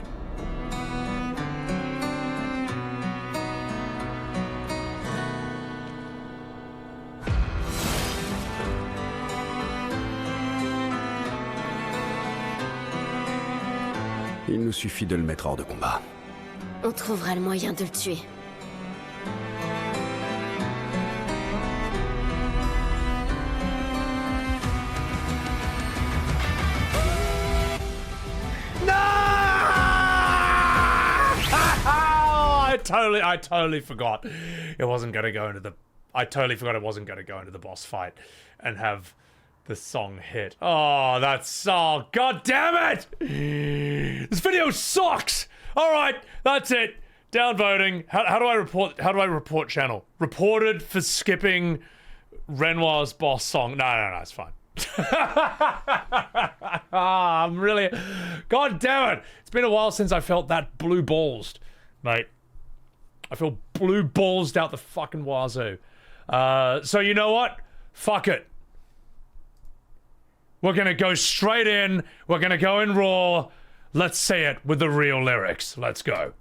Il nous suffit de le mettre hors de combat. On trouvera le moyen de le tuer. I totally forgot it wasn't going to go into the... I totally forgot it wasn't going to go into the boss fight and have the song hit. Oh, that's... Oh, god damn it! This video sucks! Alright, that's it. Downvoting. How do I report channel? Reported for skipping Renoir's boss song. No, it's fine. I'm really... God damn it. It's been a while since I felt that blue ballsed, mate. I feel blue ballsed out the fucking wazoo. So you know what? Fuck it. We're gonna go straight in. We're gonna go in raw. Let's say it with the real lyrics. Let's go.